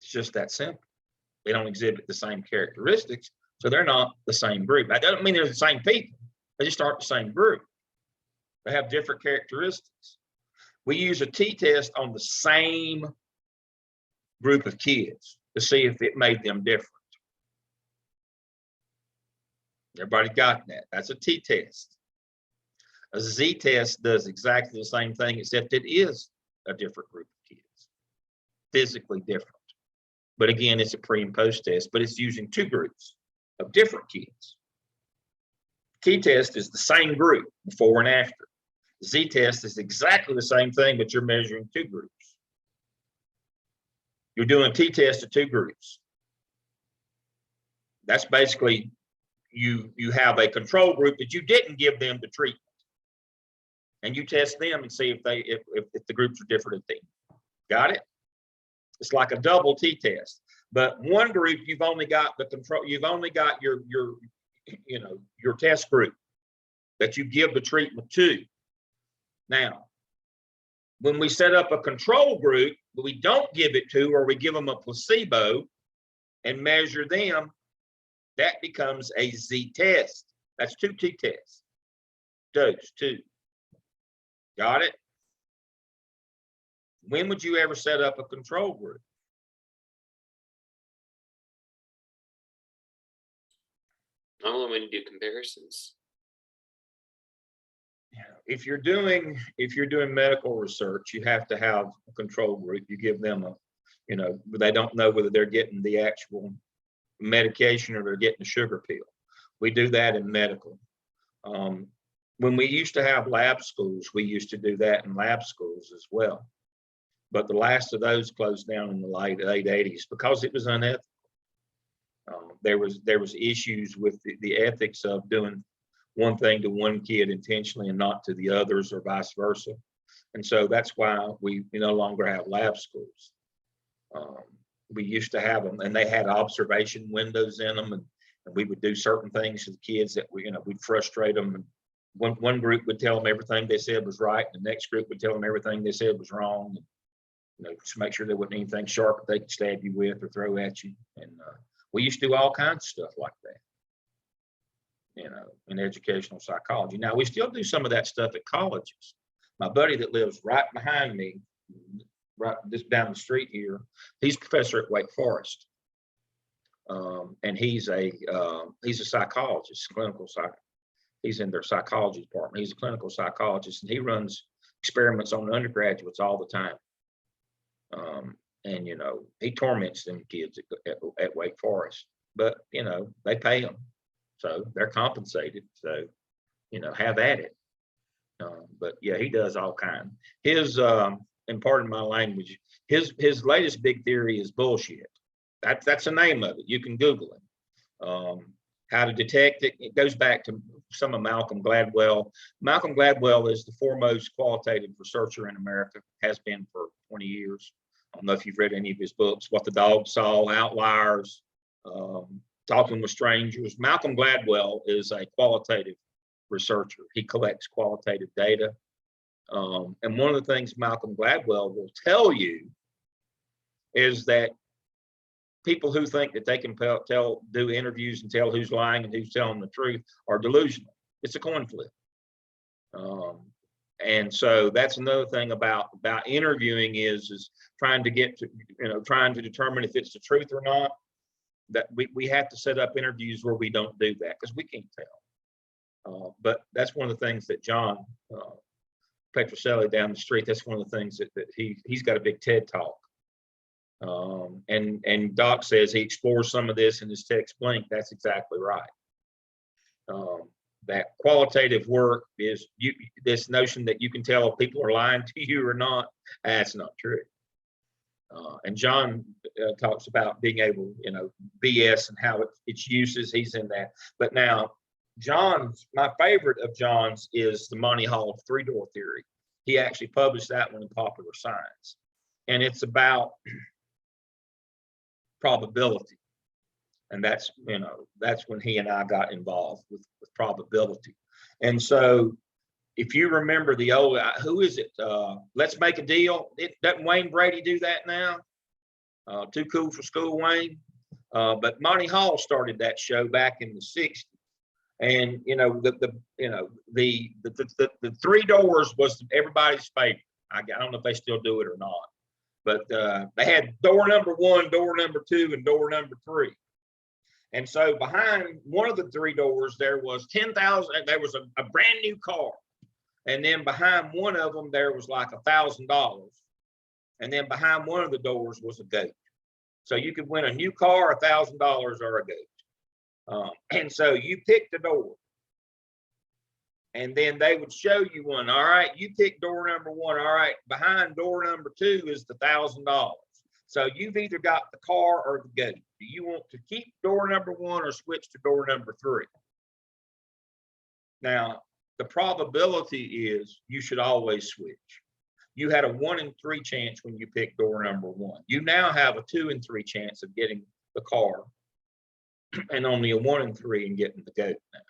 It's just that simple. They don't exhibit the same characteristics, so they're not the same group. That doesn't mean they're the same people. They just aren't the same group. They have different characteristics. We use a t-test on the same group of kids to see if it made them different. Everybody got that? That's a t-test. A z-test does exactly the same thing, except it is a different group of kids, physically different. But again, it's a pre and post test, but it's using two groups of different kids. T-test is the same group before and after. Z-test is exactly the same thing, but you're measuring two groups. You're doing a t-test of two groups. That's basically you have a control group that you didn't give them the treatment, and you test them and see if the groups are different at the end. Got it? It's like a double t-test, but one group you've only got the control. You've only got your test group that you give the treatment to. Now, when we set up a control group, but we don't give it to, or we give them a placebo and measure them, that becomes a z-test. That's two t-tests. Those two. Got it? When would you ever set up a control group? Normally when you do comparisons. If you're doing medical research, you have to have a control group. You give them they don't know whether they're getting the actual medication or they're getting a sugar pill. We do that in medical. When we used to have lab schools, we used to do that in lab schools as well. But the last of those closed down in the late 80s because it was unethical. There was issues with the ethics of doing one thing to one kid intentionally and not to the others, or vice versa. And so that's why we no longer have lab schools. We used to have them, and they had observation windows in them, and we would do certain things to the kids that we'd frustrate them. And one group would tell them everything they said was right, and the next group would tell them everything they said was wrong. And, just make sure there wasn't anything sharp that they could stab you with or throw at you. And we used to do all kinds of stuff like that, in educational psychology. Now, we still do some of that stuff at colleges. My buddy that lives right behind me, right just down the street here, he's a professor at Wake Forest. And he's a psychologist, he's in their psychology department. He's a clinical psychologist, and he runs experiments on undergraduates all the time. And he torments them kids at Wake Forest, but they pay them, so they're compensated. So have at it. But yeah, he does all kinds. His and pardon my language, his latest big theory is bullshit. That's the name of it. You can Google it. How to detect it. It goes back to some of Malcolm Gladwell. Malcolm Gladwell is the foremost qualitative researcher in America, has been for 20 years. I don't know if you've read any of his books, What the Dog Saw, Outliers, Talking with Strangers. Malcolm Gladwell is a qualitative researcher. He collects qualitative data. And one of the things Malcolm Gladwell will tell you is that people who think that they can do interviews and tell who's lying and who's telling the truth are delusional. It's a coin flip. And so that's another thing about interviewing is trying to get to, trying to determine if it's the truth or not. That we have to set up interviews where we don't do that, because we can't tell. But that's one of the things that John Petroselli down the street, that's one of the things that he's got a big TED talk. And Doc says he explores some of this in his text Blink. That's exactly right. That qualitative work is this notion that you can tell if people are lying to you or not. That's not true. And John talks about being able, BS and how its uses. He's in that. But now, my favorite of John's is the Monty Hall 3-door theory. He actually published that one in Popular Science, and it's about probability. And that's when he and I got involved with probability. And so if you remember the old, who is it? Let's Make a Deal. Doesn't Wayne Brady do that now? Too Cool for School, Wayne. But Monty Hall started that show back in the 60s. And the 3 doors was everybody's favorite. I don't know if they still do it or not. But they had door number 1, door number 2, and door number 3. And so behind one of the 3 doors, there was 10,000. There was a brand new car. And then behind one of them, there was like $1,000. And then behind one of the doors was a goat. So you could win a new car, $1,000, or a goat. And so you picked a door. And then they would show you one. All right, you pick door number 1. All right, behind door number 2 is the $1,000. So you've either got the car or the goat. Do you want to keep door number 1 or switch to door number 3? Now, the probability is you should always switch. You had a 1 in 3 chance when you picked door number 1. You now have a 2 in 3 chance of getting the car, and only a 1 in 3 in getting the goat now.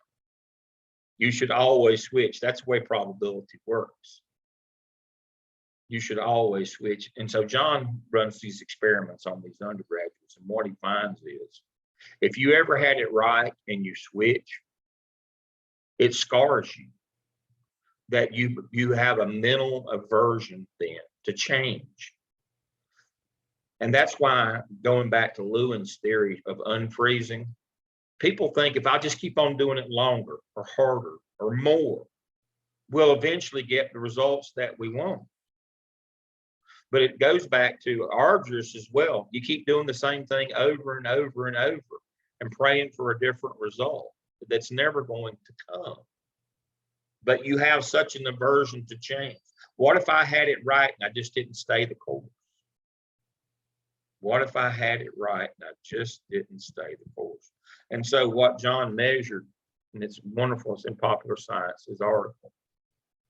You should always switch. That's the way probability works. You should always switch. And so John runs these experiments on these undergraduates, and what he finds is if you ever had it right and you switch, it scars you. That you have a mental aversion then to change. And that's why, going back to Lewin's theory of unfreezing, people think if I just keep on doing it longer or harder or more, we'll eventually get the results that we want. But it goes back to arduous as well. You keep doing the same thing over and over and over and praying for a different result that's never going to come. But you have such an aversion to change. What if I had it right and I just didn't stay the course? What if I had it right and I just didn't stay the course? And so what John measured and it's wonderful. It's in Popular Science, his article.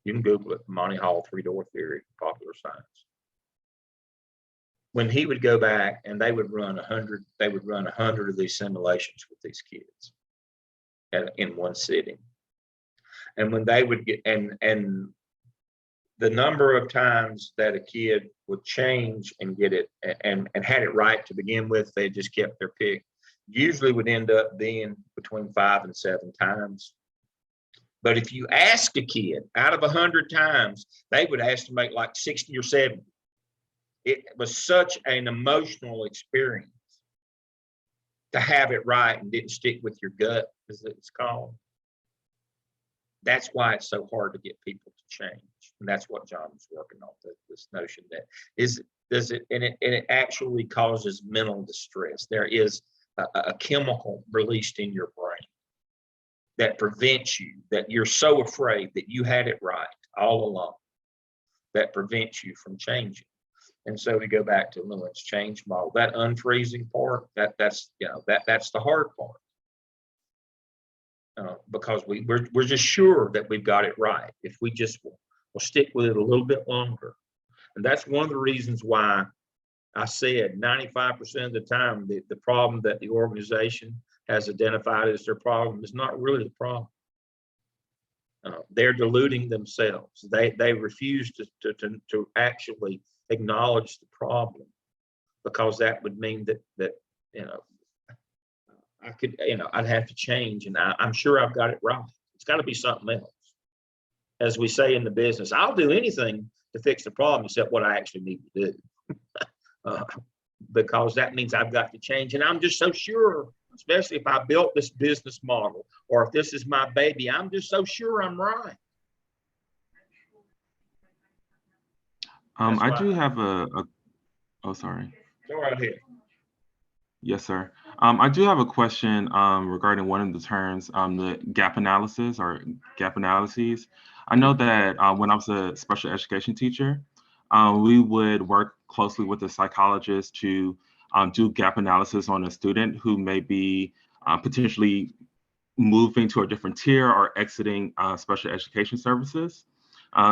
You can Google it, Monty Hall, three-door theory, Popular Science. When he would go back and they would run 100 of these simulations with these kids in one sitting. And when they would get, and the number of times that a kid would change and get it and had it right to begin with, they just kept their pick, usually would end up being between 5 and 7 times. But if you ask a kid out of 100 times, they would estimate like 60 or 70. It was such an emotional experience to have it right and didn't stick with your gut, as it's called. That's why it's so hard to get people to change. And that's what John was working on, this notion that it actually causes mental distress. There is a chemical released in your brain that prevents you, that you're so afraid that you had it right all along, that prevents you from changing. And so we go back to Lewin's change model. That unfreezing part, that's the hard part. Because we're just sure that we've got it right if we just will stick with it a little bit longer. And that's one of the reasons why I said 95% of the time the problem that the organization has identified as their problem is not really the problem. They're deluding themselves. They refuse to actually acknowledge the problem, because that would mean that I could, I'd have to change, and I'm sure I've got it right. It's got to be something else. As we say in the business, I'll do anything to fix the problem except what I actually need to do, because that means I've got to change. And I'm just so sure, especially if I built this business model or if this is my baby, I'm just so sure I'm right. I do have oh, sorry. Go right ahead. Yes, sir. I do have a question regarding one of the terms, the gap analysis or gap analyses. I know that when I was a special education teacher, we would work closely with a psychologist to do gap analysis on a student who may be potentially moving to a different tier or exiting special education services.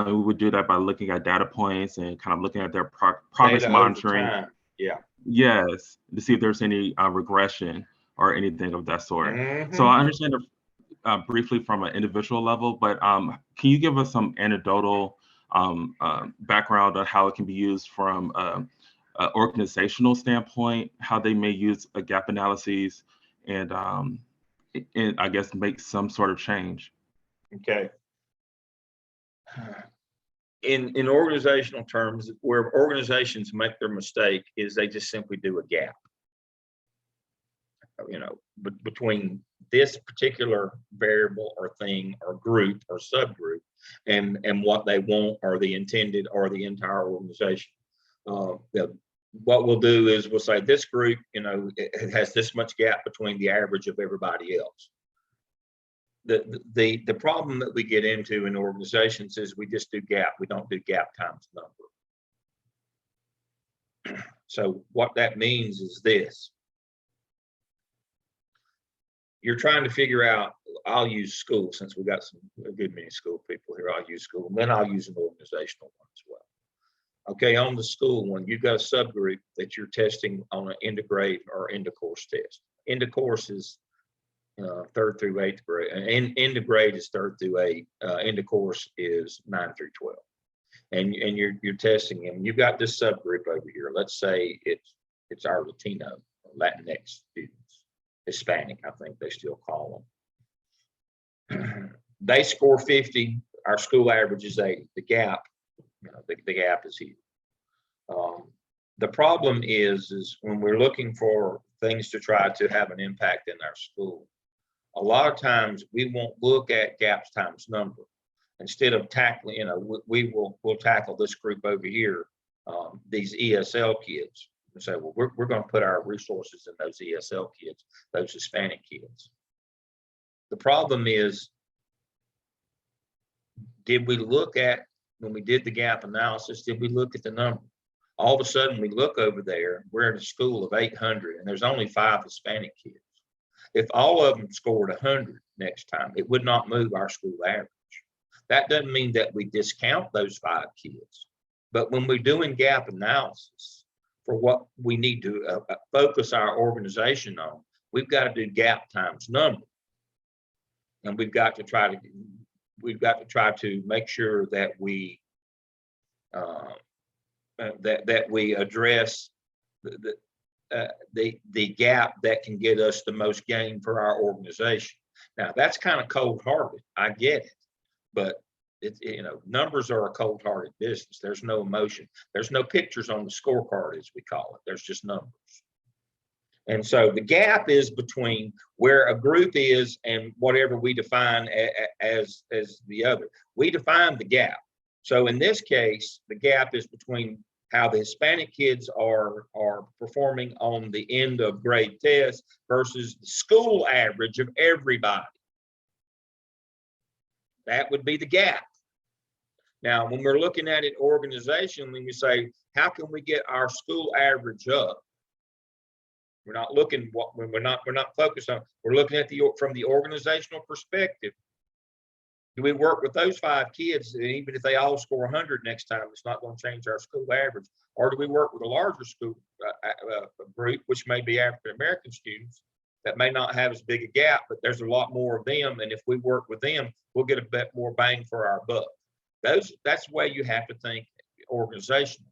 We would do that by looking at data points and kind of looking at their progress Data monitoring. over time. Yeah. Yes, to see if there's any regression or anything of that sort. Mhm. So I understand it briefly from an individual level, but can you give us some anecdotal background on how it can be used from an organizational standpoint, how they may use a gap analysis and I guess make some sort of change? Okay. In organizational terms, where organizations make their mistake is they just simply do a gap, between this particular variable or thing or group or subgroup and what they want or the intended or the entire organization. What we'll do is we'll say this group, it has this much gap between the average of everybody else. The problem that we get into in organizations is we just do gap. We don't do gap times number. So what that means is this. You're trying to figure out, I'll use school since we've got a good many school people here. I'll use school, and then I'll use an organizational one as well. Okay, on the school one, you've got a subgroup that you're testing on an end of grade or end of course test. End of course is 3rd through 8th grade, and end of grade is 3rd through 8th. End of course is 9 through 12, and you're testing them. You've got this subgroup over here. Let's say it's our Latino, Latinx students, Hispanic, I think they still call them. They score 50. Our school average is 80. The gap, the gap is here. The problem is when we're looking for things to try to have an impact in our school, a lot of times we won't look at gaps times number. Instead of tackling, we'll tackle this group over here, these ESL kids, and say, well, we're going to put our resources in those ESL kids, those Hispanic kids. The problem is, did we look at, when we did the gap analysis, did we look at the number? All of a sudden we look over there, we're in a school of 800 and there's only 5 Hispanic kids. If all of them scored 100 next time, it would not move our school average. That doesn't mean that we discount those 5 kids, but when we're doing gap analysis for what we need to focus our organization on, we've got to do gap times number, and we've got to try to make sure that we that we address the gap that can get us the most gain for our organization. Now that's kind of cold-hearted, I get it, but it's, you know, numbers are a cold-hearted business. There's no emotion. There's no pictures on the scorecard, as we call it. There's just numbers. And so the gap is between where a group is and whatever we define as the other. We define the gap. So in this case, the gap is between how the Hispanic kids are performing on the end of grade test versus the school average of everybody. That would be the gap. Now, when we're looking at it organizationally, we say, how can we get our school average up? We're not looking we're not focused on. We're looking at from the organizational perspective. Do we work with those 5 kids, and even if they all score 100 next time, it's not going to change our school average? Or do we work with a larger school group, which may be African American students, that may not have as big a gap, but there's a lot more of them, and if we work with them, we'll get a bit more bang for our buck. That's the way you have to think organizational.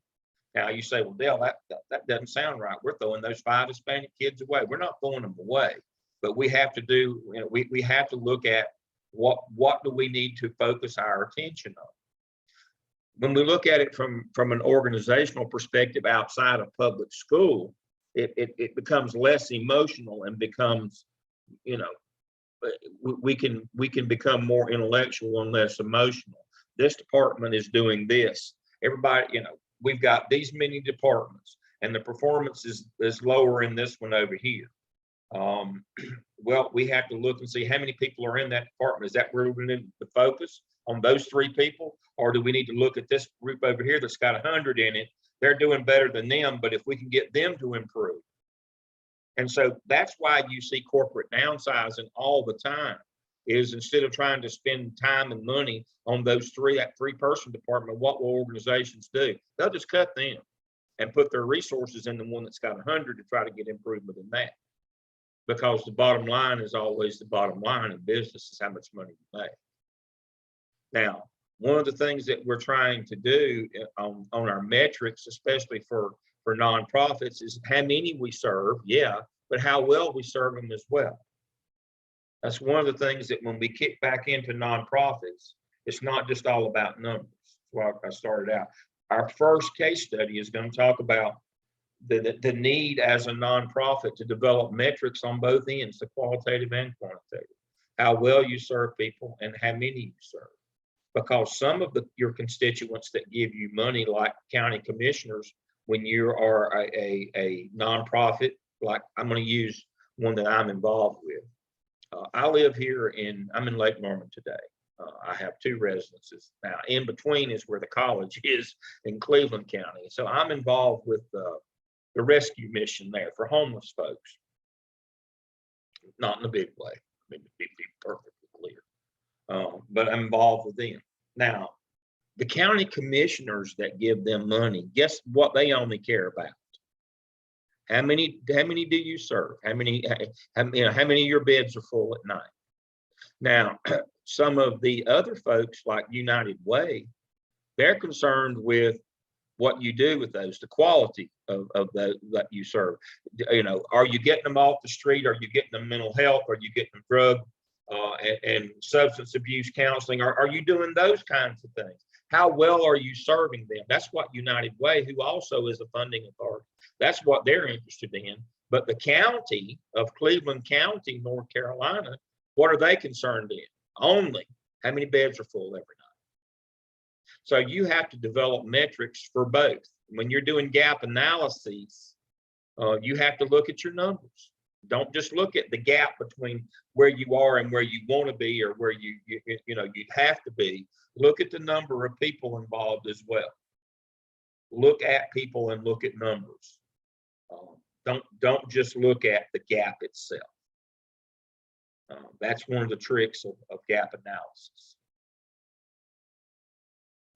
Now you say, well, Dale, that doesn't sound right. We're throwing those 5 Hispanic kids away. We're not throwing them away, but we have to do, you know, we have to look at what do we need to focus our attention on. When we look at it from an organizational perspective outside of public school, it becomes less emotional and becomes, you know, we can become more intellectual and less emotional. This department is doing this. Everybody, you know, we've got these many departments, and the performance is lower in this one over here. Well, we have to look and see how many people are in that department. Is that where we need to focus on those 3 people? Or do we need to look at this group over here that's got 100 in it? They're doing better than them, but if we can get them to improve. And so that's why you see corporate downsizing all the time, is instead of trying to spend time and money on those that 3-person department, what will organizations do? They'll just cut them and put their resources in the one that's got 100 to try to get improvement in that. Because the bottom line is always the bottom line in business, is how much money you make. Now, one of the things that we're trying to do on our metrics, especially for nonprofits, is how many we serve, yeah, but how well we serve them as well. That's one of the things that when we kick back into nonprofits, it's not just all about numbers. That's why I started out. Our first case study is going to talk about the need as a nonprofit to develop metrics on both ends, the qualitative and quantitative, how well you serve people and how many you serve. Because some of your constituents that give you money, like county commissioners, when you are a nonprofit, like I'm going to use one that I'm involved with. I live here I'm in Lake Norman today. I have 2 residences. Now, in between is where the college is in Cleveland County. So I'm involved with the rescue mission there for homeless folks. Not in a big way, I mean, to be perfectly clear. But I'm involved with them. Now, the county commissioners that give them money, guess what they only care about? How many do you serve? How many of your beds are full at night? Now, some of the other folks like United Way, they're concerned with what you do with those, the quality of those that you serve. You know, are you getting them off the street? Are you getting them mental health? Are you getting them drug and substance abuse counseling? Are you doing those kinds of things? How well are you serving them? That's what United Way, who also is a funding authority, that's what they're interested in. But the county of Cleveland County, North Carolina, what are they concerned in? Only how many beds are full every night. So you have to develop metrics for both. When you're doing gap analyses, you have to look at your numbers. Don't just look at the gap between where you are and where you want to be, or where you have to be. Look at the number of people involved as well. Look at people and look at numbers. Don't just look at the gap itself. That's one of the tricks of gap analysis.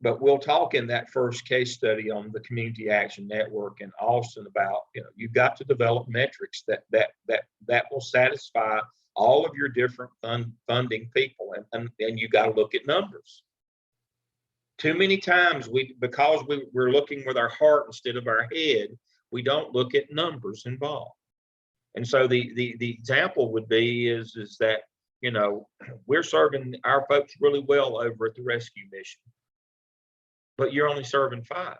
But we'll talk in that first case study on the Community Action Network in Austin about, you've got to develop metrics that will satisfy all of your different funding people, and you got to look at numbers. Too many times because we're looking with our heart instead of our head, we don't look at numbers involved. And so the example would be is that, we're serving our folks really well over at the rescue mission, but you're only serving 5.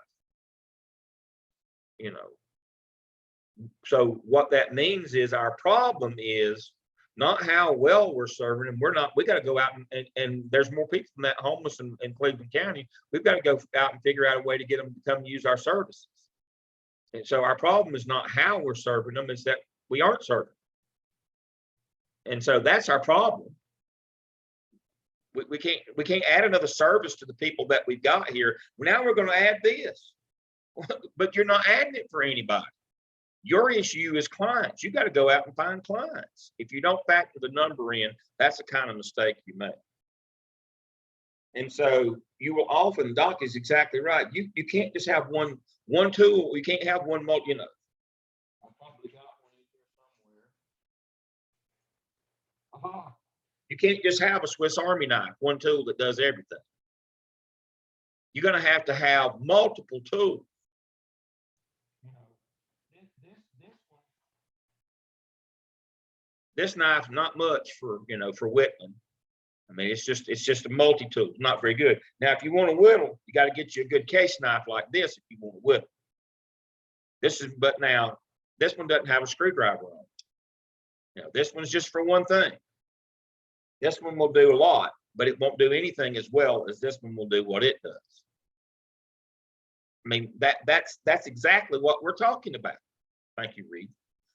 So what that means is our problem is not how well we're serving, and we got to go out and there's more people from that homeless in Cleveland County. We've got to go out and figure out a way to get them to come use our services. And so our problem is not how we're serving them, it's that we aren't serving. And so that's our problem. We can't add another service to the people that we've got here. Now we're going to add this, but you're not adding it for anybody. Your issue is clients. You got to go out and find clients. If you don't factor the number in, that's the kind of mistake you make. And so you will often, Doc is exactly right. You can't just have one tool. You can't have one multi, I probably got one in here somewhere. You can't just have a Swiss Army knife, one tool that does everything. You're going to have multiple tools. This knife, not much for whittling. I mean, it's just a multi-tool, not very good. Now, if you want to whittle, you got to get you a good case knife like this if you want to whittle. But now this one doesn't have a screwdriver on it. This one's just for one thing. This one will do a lot, but it won't do anything as well as this one will do what it does. I mean, that's exactly what we're talking about. Thank you, Reed.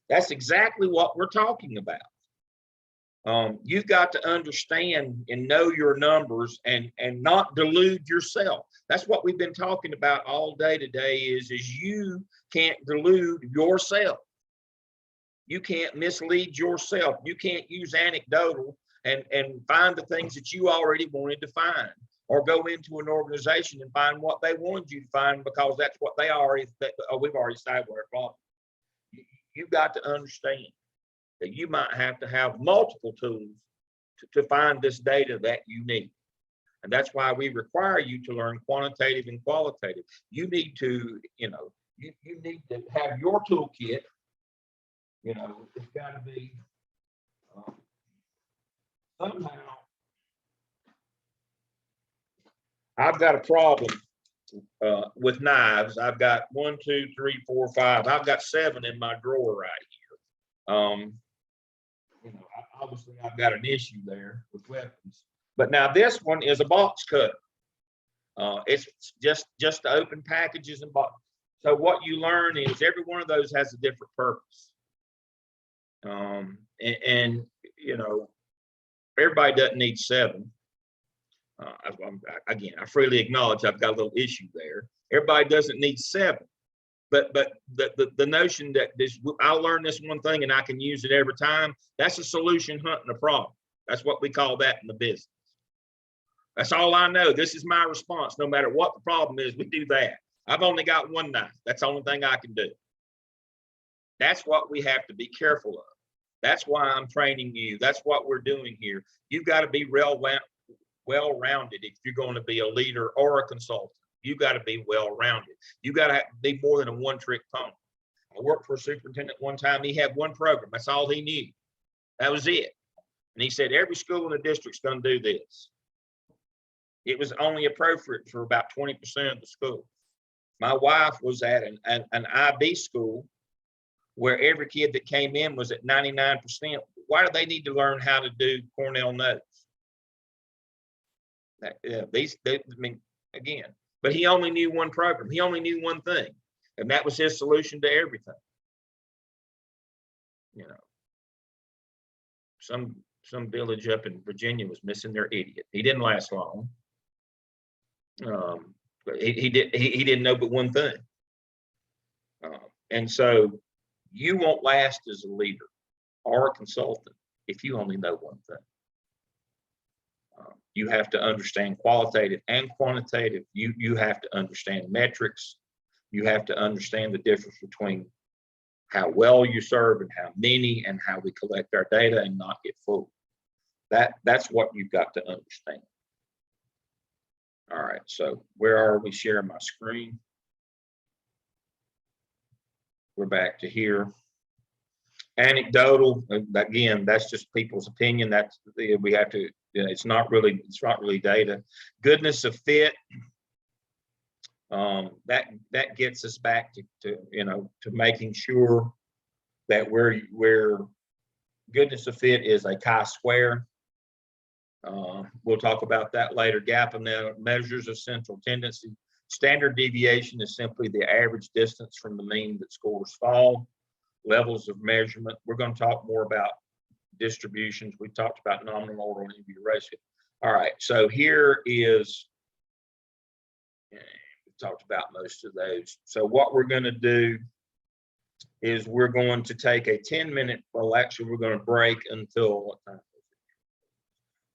That's exactly what we're talking about. You've got to understand and know your numbers and not delude yourself. That's what we've been talking about all day today is you can't delude yourself. You can't mislead yourself. You can't use anecdotal and find the things that you already wanted to find, or go into an organization and find what they wanted you to find because that's what we've already decided what our problem. You've got to understand that you might have to have multiple tools to find this data that you need. And that's why we require you to learn quantitative and qualitative. You need to, you need to have your toolkit. It's got to be somehow. I've got a problem with knives. I've got 1, 2, 3, 4, 5. I've got 7 in my drawer right here. Obviously I've got an issue there with weapons. But now this one is a box cut. It's just to open packages and box. So what you learn is every one of those has a different purpose. Everybody doesn't need 7. Again, I freely acknowledge I've got a little issue there. Everybody doesn't need 7, but the notion that I'll learn this one thing and I can use it every time, that's a solution hunting a problem. That's what we call that in the business. That's all I know. This is my response. No matter what the problem is, we do that. I've only got one knife. That's the only thing I can do. That's what we have to be careful of. That's why I'm training you. That's what we're doing here. You've got to be well-rounded if you're going to be a leader or a consultant. You got to be well-rounded. You got to be more than a one-trick pony. I worked for a superintendent one time. He had one program. That's all he knew. That was it. And he said, every school in the district's going to do this. It was only appropriate for about 20% of the schools. My wife was at an IB school where every kid that came in was at 99%. Why do they need to learn how to do Cornell notes? Again, but he only knew one program. He only knew one thing, and that was his solution to everything. Some village up in Virginia was missing their idiot. He didn't last long. But he didn't know but one thing. And so you won't last as a leader or a consultant if you only know one thing. You have to understand qualitative and quantitative. You have to understand metrics. You have to understand the difference between how well you serve and how many, and how we collect our data and not get fooled. That's what you've got to understand. All right, so where are we? Sharing my screen. We're back to here. Anecdotal, again, that's just people's opinion. That's, we have to, it's not really data. Goodness of fit. That gets us back to making sure that we're goodness of fit is a chi-square. We'll talk about that later. Gap and measures of central tendency. Standard deviation is simply the average distance from the mean that scores fall. Levels of measurement. We're going to talk more about distributions. We talked about nominal order and EV ratio. All right, so here is, we talked about most of those. So what we're going to do is we're going to take a 10-minute, well, actually, we're going to break until what time?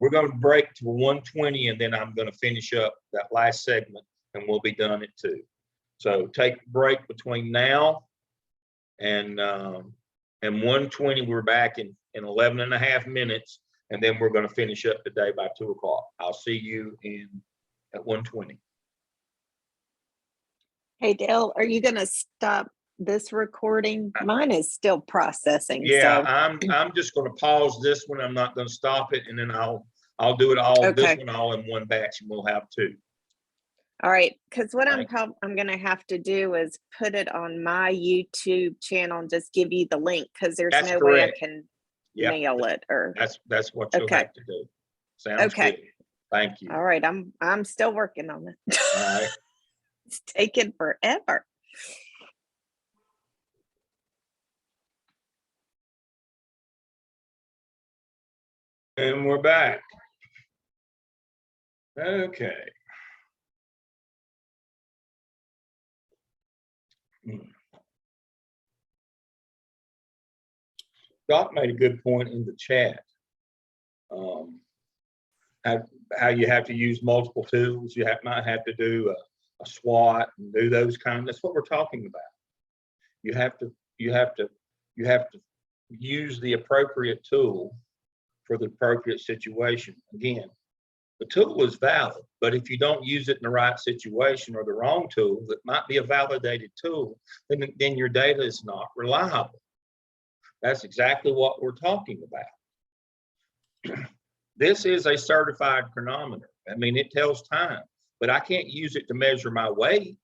We're going to break to 1:20, and then I'm going to finish up that last segment, and we'll be done at 2. So take a break between now and 1:20. We're back in 11.5 minutes, and then we're going to finish up the day by 2 o'clock. I'll see you at 1:20. Hey, Dale, are you going to stop this recording? Mine is still processing. Yeah, So. I'm just going to pause this one. I'm not going to stop it, and then I'll do it all. Okay. This one all in one batch, and we'll have 2. All right, because what I'm Thank I'm going to have to do is put it on my YouTube channel and just give you the link, because there's That's no way I correct. can Yep. mail it or. That's what you'll Okay. have to do. Sounds Okay. good. Thank you. All right, I'm still working on it. All right. It's taken forever. And we're back. Okay. Doc made a good point in the chat. How you have to use multiple tools. You might have to do a SWOT and do those kinds. That's what we're talking about. You have to use the appropriate tool for the appropriate situation. Again, the tool is valid, but if you don't use it in the right situation or the wrong tool that might be a validated tool, then your data is not reliable. That's exactly what we're talking about. This is a certified chronometer. I mean, it tells time, but I can't use it to measure my weight.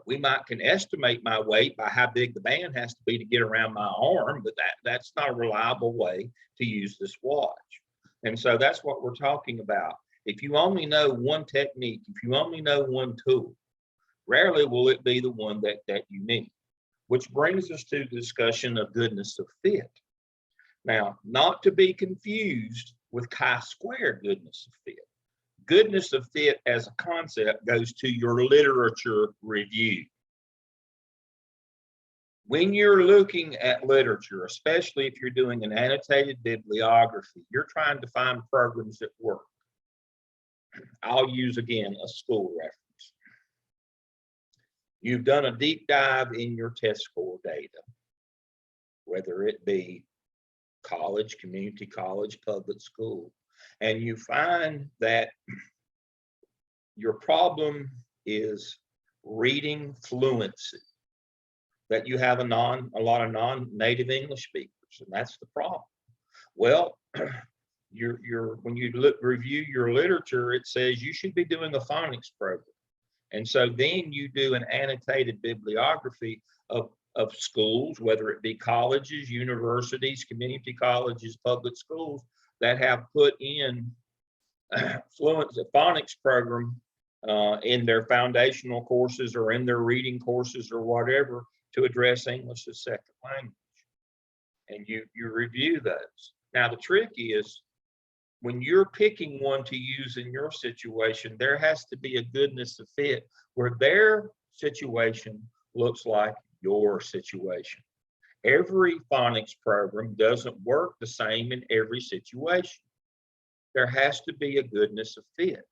We can estimate my weight by how big the band has to be to get around my arm, but that's not a reliable way to use this watch. And so that's what we're talking about. If you only know one technique, if you only know one tool, rarely will it be the one that you need. Which brings us to the discussion of goodness of fit. Now, not to be confused with chi-square goodness of fit. Goodness of fit as a concept goes to your literature review. When you're looking at literature, especially if you're doing an annotated bibliography, you're trying to find programs that work. I'll use, again, a school reference. You've done a deep dive in your test score data, whether it be college, community college, public school, and you find that your problem is reading fluency, that you have a lot of non-native English speakers, and that's the problem. Well, when you review your literature, it says you should be doing a phonics program. And so then you do an annotated bibliography of schools, whether it be colleges, universities, community colleges, public schools that have put in fluency phonics program in their foundational courses or in their reading courses or whatever to address English as second language. And you review those. Now, the trick is, when you're picking one to use in your situation, there has to be a goodness of fit where their situation looks like your situation. Every phonics program doesn't work the same in every situation. There has to be a goodness of fit.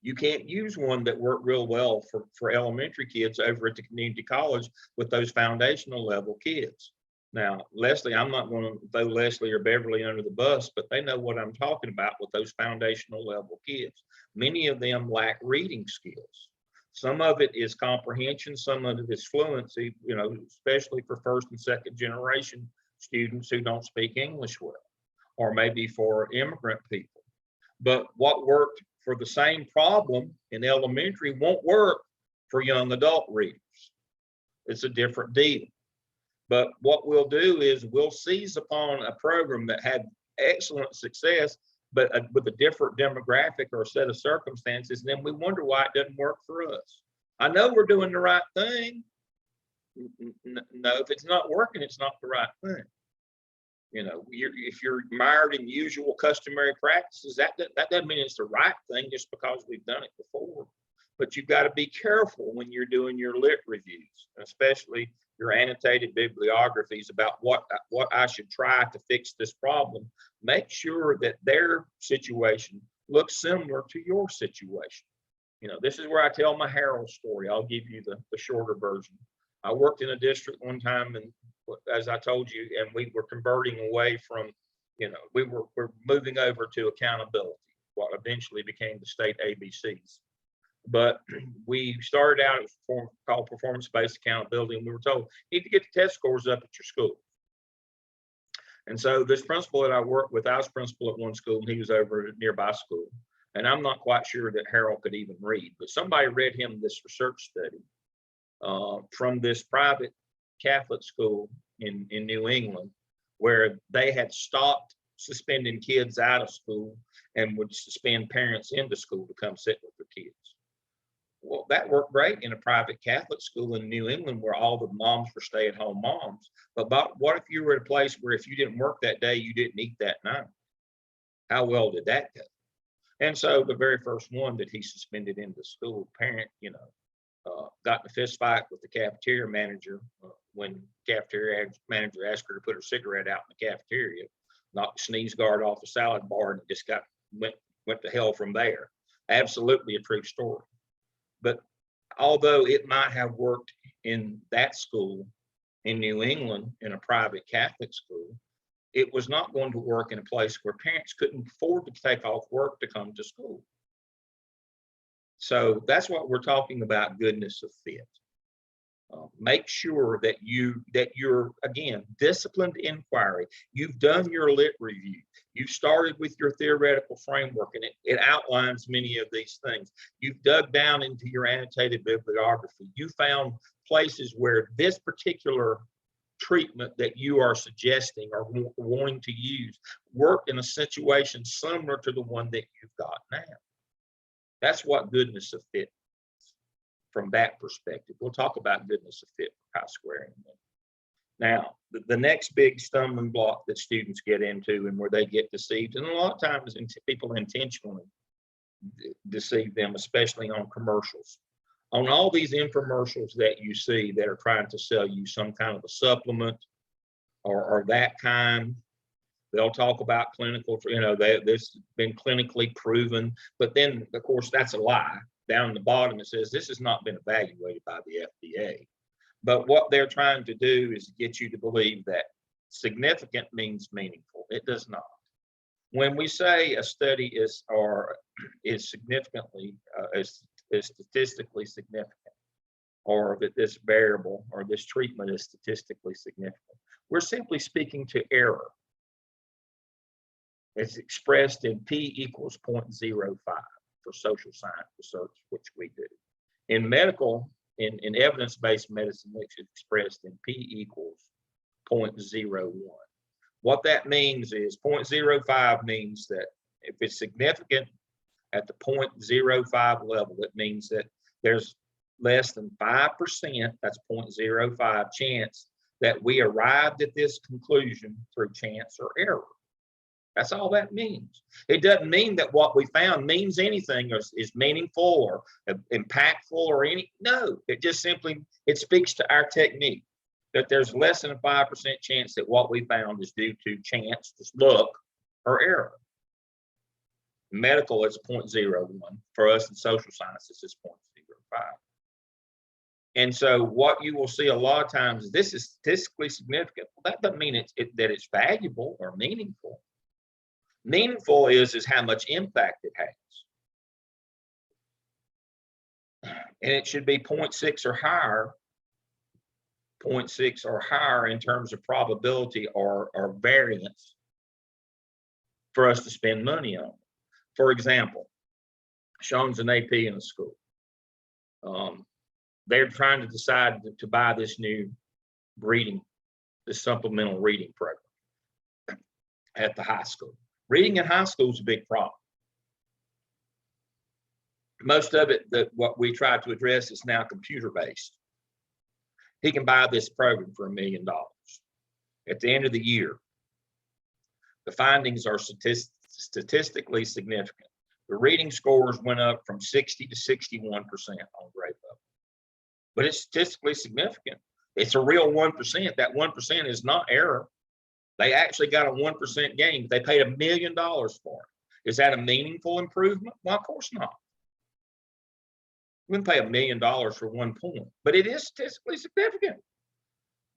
You can't use one that worked real well for elementary kids over at the community college with those foundational level kids. Now, Leslie, I'm not going to throw Leslie or Beverly under the bus, but they know what I'm talking about with those foundational level kids. Many of them lack reading skills. Some of it is comprehension, some of it is fluency, you know, especially for first and second generation students who don't speak English well, or maybe for immigrant people. But what worked for the same problem in elementary won't work for young adult readers. It's a different deal. But what we'll do is we'll seize upon a program that had excellent success, but with a different demographic or a set of circumstances, and then we wonder why it doesn't work for us. I know we're doing the right thing. No, if it's not working, it's not the right thing. You know, if you're mired in usual customary practices, that doesn't mean it's the right thing just because we've done it before. But you've got to be careful when you're doing your lit reviews, especially your annotated bibliographies about what I should try to fix this problem. Make sure that their situation looks similar to your situation. You know, this is where I tell my Harold story. I'll give you the shorter version. I worked in a district one time, and as I told you, and we were converting away from, you know, we're moving over to accountability, what eventually became the state ABCs. But we started out as called performance-based accountability, and we were told you need to get the test scores up at your school. And so this principal that I worked with, I was principal at one school, and he was over at a nearby school. And I'm not quite sure that Harold could even read, but somebody read him this research study from this private Catholic school in New England, where they had stopped suspending kids out of school and would suspend parents into school to come sit with their kids. Well, that worked great in a private Catholic school in New England where all the moms were stay-at-home moms. But what if you were at a place where if you didn't work that day, you didn't eat that night? How well did that go? And so the very first one that he suspended into school, parent, you know, got in a fist fight with the cafeteria manager when the cafeteria manager asked her to put her cigarette out in the cafeteria, knocked the sneeze guard off the salad bar, and just went to hell from there. Absolutely a true story. But although it might have worked in that school in New England in a private Catholic school, it was not going to work in a place where parents couldn't afford to take off work to come to school. So that's what we're talking about, goodness of fit. Make sure that you're again disciplined inquiry. You've done your lit review. You've started with your theoretical framework, and it outlines many of these things. You've dug down into your annotated bibliography. You found places where this particular treatment that you are suggesting or wanting to use work in a situation similar to the one that you've got now. That's what goodness of fit is from that perspective. We'll talk about goodness of fit for chi-square in a minute. Now, the next big stumbling block that students get into and where they get deceived, and a lot of times people intentionally deceive them, especially on commercials. On all these infomercials that you see that are trying to sell you some kind of a supplement or that kind, they'll talk about clinical, you know, this has been clinically proven, but then of course that's a lie. Down in the bottom it says this has not been evaluated by the FDA. But what they're trying to do is get you to believe that significant means meaningful. It does not. When we say a study is significantly is statistically significant, or that this variable or this treatment is statistically significant, we're simply speaking to error. It's expressed in P equals 0.05 for social science research, which we do. In medical, in evidence-based medicine, it's expressed in P equals 0.01. What that means is 0.05 means that if it's significant at the 0.05 level, it means that there's less than 5%, that's 0.05 chance that we arrived at this conclusion through chance or error. That's all that means. It doesn't mean that what we found means anything or is meaningful or impactful or any, no, it just simply, it speaks to our technique. that there's less than a 5% chance that what we found is due to chance, just luck, or error. Medical is 0.01. For us in social sciences, it's 0.05. And so what you will see a lot of times is this is statistically significant. Well, that doesn't mean that it's valuable or meaningful. Meaningful is how much impact it has. And it should be 0.6 or higher, 0.6 or higher in terms of probability or variance for us to spend money on. For example, Sean's an AP in a school. They're trying to decide to buy this new this supplemental reading program at the high school. Reading in high school is a big problem. Most of it, what we try to address, is now computer-based. He can buy this program for $1 million. At the end of the year, the findings are statistically significant. The reading scores went up from 60 to 61% on grade level. But it's statistically significant. It's a real 1%. That 1% is not error. They actually got a 1% gain. They paid $1 million for it. Is that a meaningful improvement? Well, of course not. We wouldn't pay $1 million for 1 point, but it is statistically significant.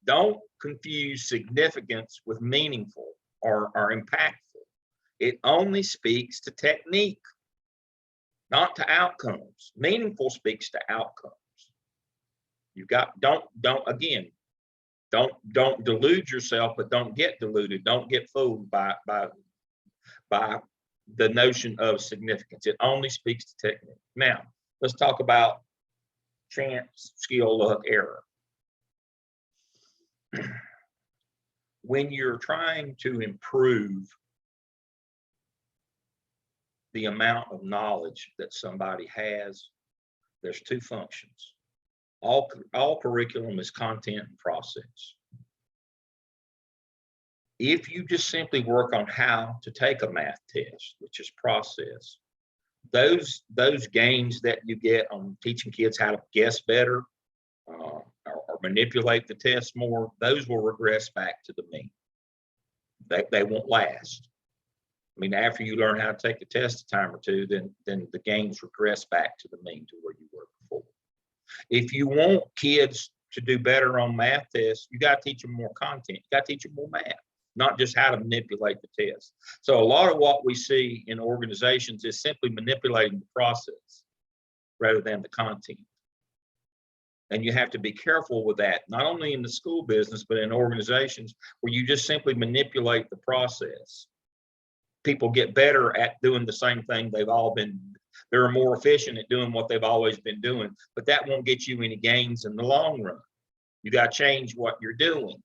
Don't confuse significance with meaningful or impactful. It only speaks to technique, not to outcomes. Meaningful speaks to outcomes. You've got, don't delude yourself, but don't get deluded. Don't get fooled by the notion of significance. It only speaks to technique. Now, let's talk about chance, skill, luck, error. When you're trying to improve the amount of knowledge that somebody has, there's two functions. All curriculum is content and process. If you just simply work on how to take a math test, which is process, those gains that you get on teaching kids how to guess better or manipulate the test more, those will regress back to the mean. They won't last. I mean, after you learn how to take the test a time or two, then the gains regress back to the mean, to where you were before. If you want kids to do better on math tests, you got to teach them more content. You got to teach them more math, not just how to manipulate the test. So a lot of what we see in organizations is simply manipulating the process rather than the content. And you have to be careful with that, not only in the school business, but in organizations where you just simply manipulate the process. People get better at doing the same thing they're more efficient at doing what they've always been doing, but that won't get you any gains in the long run. You got to change what you're doing.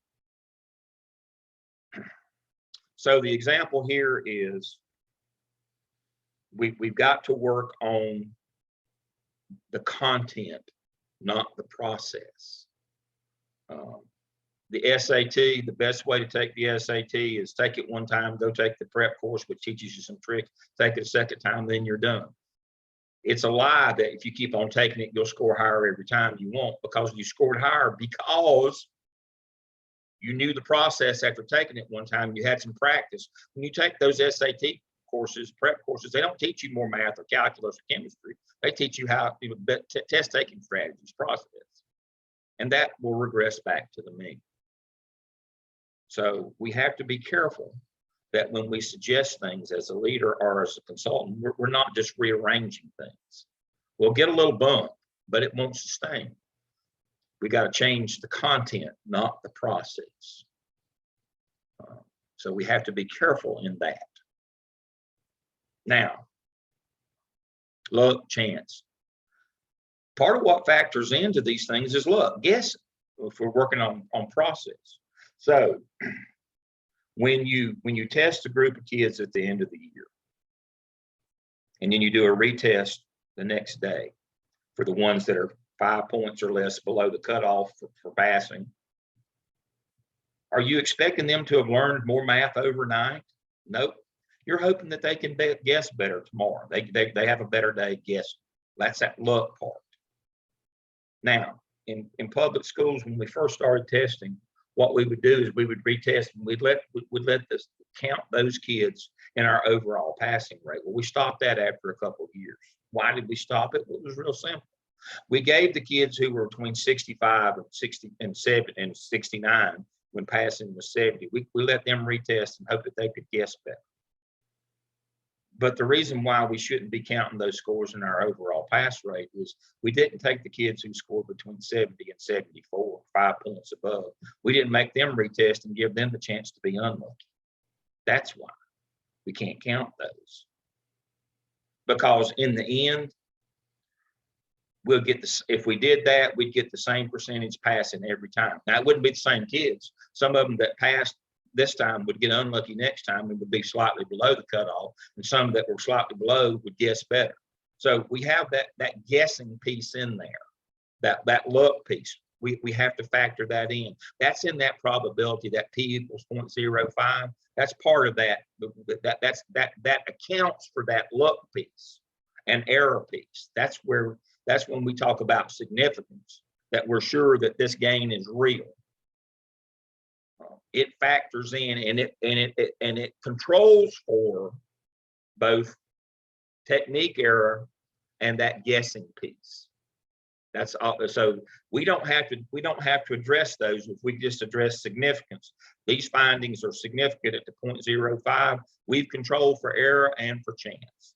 So the example here is we've got to work on the content, not the process. The SAT, the best way to take the SAT is take it one time, go take the prep course, which teaches you some tricks, take it a second time, then you're done. It's a lie that if you keep on taking it, you'll score higher every time. You won't, because you scored higher because you knew the process after taking it one time. You had some practice. When you take those SAT courses, prep courses, they don't teach you more math or calculus or chemistry. They teach you how test taking strategies, process, and that will regress back to the mean. So we have to be careful that when we suggest things as a leader or as a consultant, we're not just rearranging things. We'll get a little bump, but it won't sustain. We got to change the content, not the process. So we have to be careful in that. Now, luck, chance. Part of what factors into these things is luck, guessing, if we're working on process. So when you test a group of kids at the end of the year, and then you do a retest the next day for the ones that are 5 points or less below the cutoff for passing, are you expecting them to have learned more math overnight? Nope. You're hoping that they can guess better tomorrow. They have a better day guessing. That's that luck part. Now, in public schools, when we first started testing, what we would do is we would retest and we'd let this count those kids in our overall passing rate. Well, we stopped that after a couple of years. Why did we stop it? Well, it was real simple. We gave the kids who were between 65 and 60 and 70 and 69 when passing was 70. We let them retest and hope that they could guess better. But the reason why we shouldn't be counting those scores in our overall pass rate is we didn't take the kids who scored between 70 and 74, 5 points above. We didn't make them retest and give them the chance to be unlucky. That's why we can't count those. Because in the end, we'll get this. If we did that, we'd get the same percentage passing every time. Now, it wouldn't be the same kids. Some of them that passed this time would get unlucky next time and would be slightly below the cutoff, and some that were slightly below would guess better. So we have that guessing piece in there, that luck piece. We have to factor that in. That's in that probability, that P equals 0.05. That's part of that. That accounts for that luck piece and error piece. That's when we talk about significance, that we're sure that this gain is real. It factors in and it controls for both technique error and that guessing piece. That's all. So we don't have to address those if we just address significance. These findings are significant at the 0.05. We've controlled for error and for chance.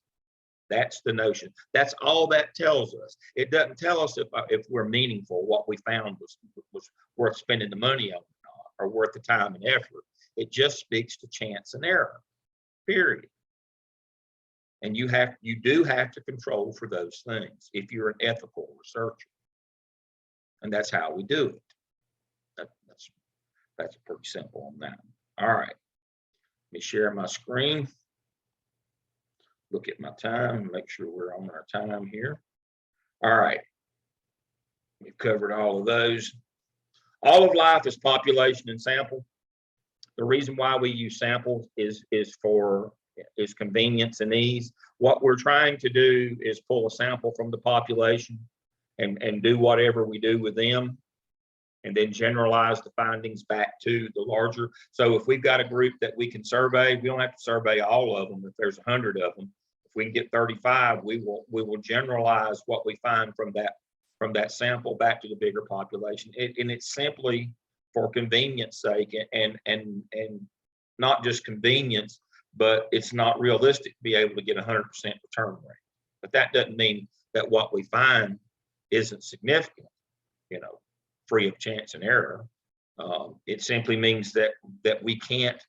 That's the notion. That's all that tells us. It doesn't tell us if we're meaningful, what we found was worth spending the money on or worth the time and effort. It just speaks to chance and error, period. And you do have to control for those things if you're an ethical researcher. And that's how we do it. That's pretty simple on that. All right. Let me share my screen. Look at my time, make sure we're on our time here. All right. We've covered all of those. All of life is population and sample. The reason why we use samples is convenience and ease. What we're trying to do is pull a sample from the population and do whatever we do with them, and then generalize the findings back to the larger. So if we've got a group that we can survey, we don't have to survey all of them. If there's 100 of them, if we can get 35, we will generalize what we find from that sample back to the bigger population. And it's simply for convenience sake, and not just convenience, but it's not realistic to be able to get 100% return rate. But that doesn't mean that what we find isn't significant, free of chance and error. It simply means that we can't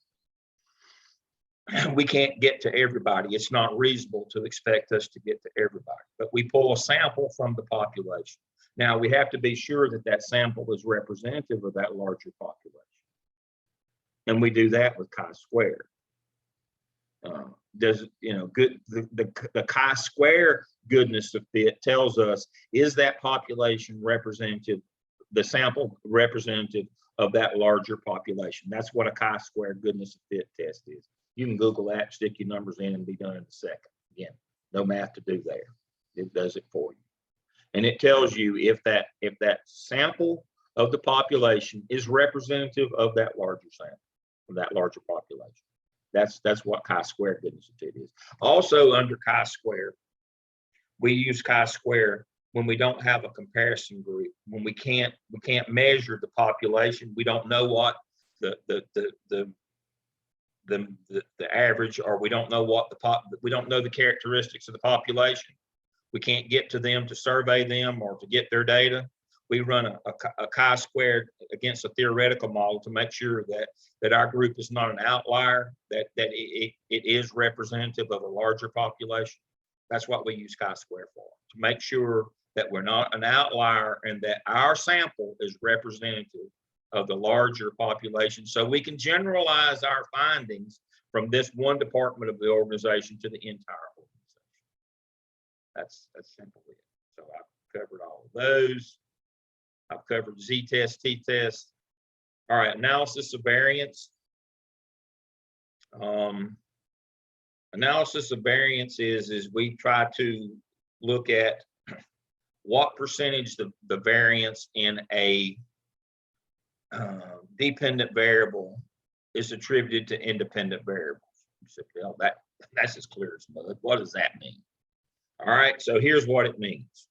get to everybody. It's not reasonable to expect us to get to everybody, but we pull a sample from the population. Now we have to be sure that that sample is representative of that larger population. And we do that with chi-square. The chi-square goodness of fit tells us, is that population representative, the sample representative of that larger population? That's what a chi-square goodness of fit test is. You can Google that, stick your numbers in, and be done in a second. Again, no math to do there. It does it for you. And it tells you if that sample of the population is representative of that larger sample, of that larger population. That's what chi-square goodness of fit is. Also under chi-square, we use chi-square when we don't have a comparison group, when we can't measure the population. We don't know what the average, or we don't know what we don't know the characteristics of the population. We can't get to them to survey them or to get their data. We run a chi-square against a theoretical model to make sure that our group is not an outlier, that it is representative of a larger population. That's what we use chi-square for, to make sure that we're not an outlier and that our sample is representative of the larger population, so we can generalize our findings from this one department of the organization to the entire organization. That's simply it. So I've covered all of those. I've covered Z-test, T-test. All right, analysis of variance. Analysis of variance is we try to look at what percentage the variance in a dependent variable is attributed to independent variables. You said, well, that's as clear as mud. What does that mean? All right, so here's what it means.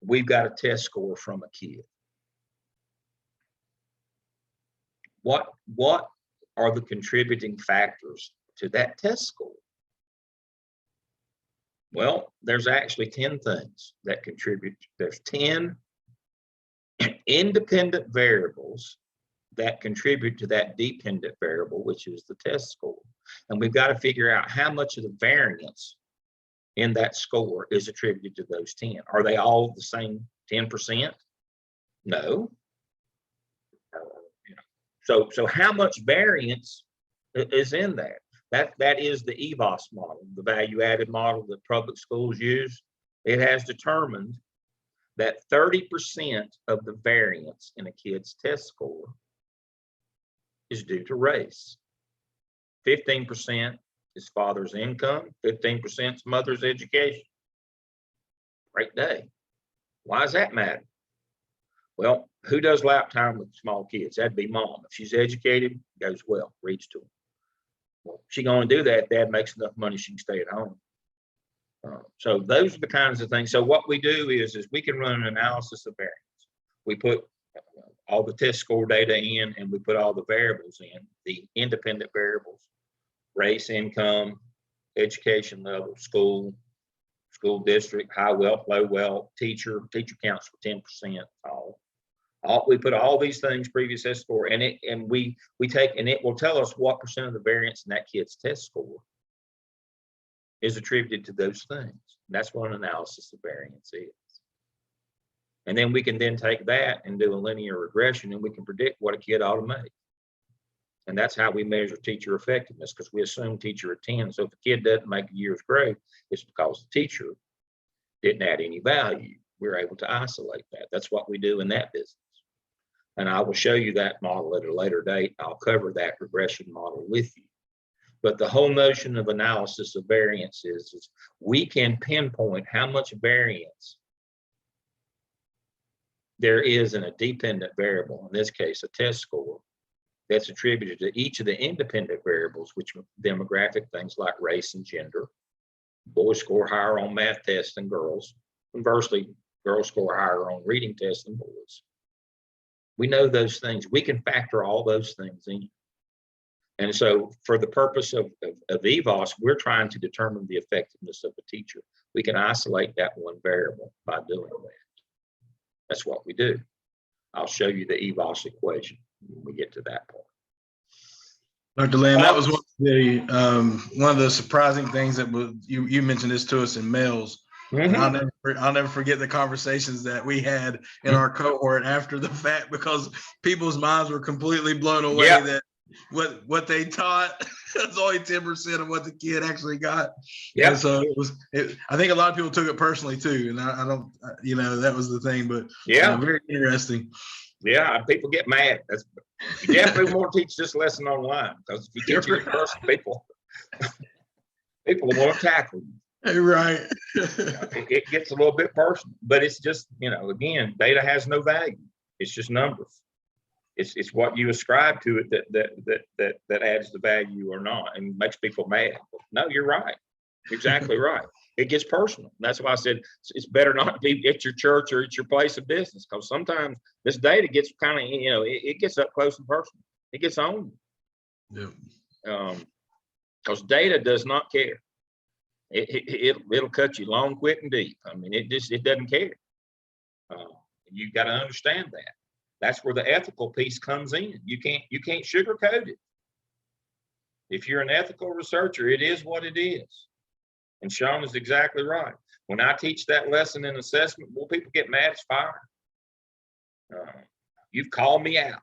We've got a test score from a kid. What are the contributing factors to that test score? Well, there's actually 10 things that contribute. There's 10 independent variables that contribute to that dependent variable, which is the test score. And we've got to figure out how much of the variance in that score is attributed to those 10. Are they all the same 10%? No. So how much variance is in there? That is the EVOS model, the value added model that public schools use. It has determined that 30% of the variance in a kid's test score is due to race. 15% is father's income, 15% is mother's education. Great day. Why does that matter? Well, who does lap time with small kids? That'd be mom. If she's educated, goes well, reads to them. Well, she gonna do that. Dad makes enough money, she can stay at home. So those are the kinds of things. So what we do is we can run an analysis of variance. We put all the test score data in, and we put all the variables in, the independent variables, race, income, education level, school district, high wealth, low wealth, teacher counts for 10%. We put all these things, previous test score, and we take, and it will tell us what percent of the variance in that kid's test score is attributed to those things. That's what an analysis of variance is. And then we can then take that and do a linear regression, and we can predict what a kid ought to make. And that's how we measure teacher effectiveness, because we assume teacher attends. So if a kid doesn't make a year's grade, it's because the teacher didn't add any value. We're able to isolate that. That's what we do in that business. And I will show you that model at a later date. I'll cover that regression model with you. But the whole notion of analysis of variance is we can pinpoint how much variance there is in a dependent variable, in this case, a test score, that's attributed to each of the independent variables, which are demographic things like race and gender. Boys score higher on math tests than girls. Conversely, girls score higher on reading tests than boys. We know those things. We can factor all those things in. And so for the purpose of EVOS, we're trying to determine the effectiveness of a teacher. We can isolate that one variable by doing that. That's what we do. I'll show you the EVOS equation when we get to that point. Dr. Lamb, that was one of the surprising things that was, you mentioned this to us in mails. And I'll never forget the conversations that we had in our cohort after the fact, because people's minds were completely blown away that what they taught was only 10% of what the kid actually got. Yeah. So I think a lot of people took it personally too. And I don't, that was the thing, but very interesting. Yeah, people get mad. You definitely want to teach this lesson online, because if you teach it in person, people want to tackle you. Right. It gets a little bit personal, but it's just, again, data has no value. It's just numbers. It's what you ascribe to it that adds the value or not, and makes people mad. No, you're right. Exactly right. It gets personal. That's why I said it's better not to be at your church or at your place of business, because sometimes this data gets kind of, it gets up close and personal. It gets on you. Yeah. Because data does not care. It'll cut you long, quick, and deep. I mean, it doesn't care. You got to understand that. That's where the ethical piece comes in. You can't sugarcoat it. If you're an ethical researcher, it is what it is. And Sean is exactly right. When I teach that lesson in assessment, well, people get mad as fire. You've called me out.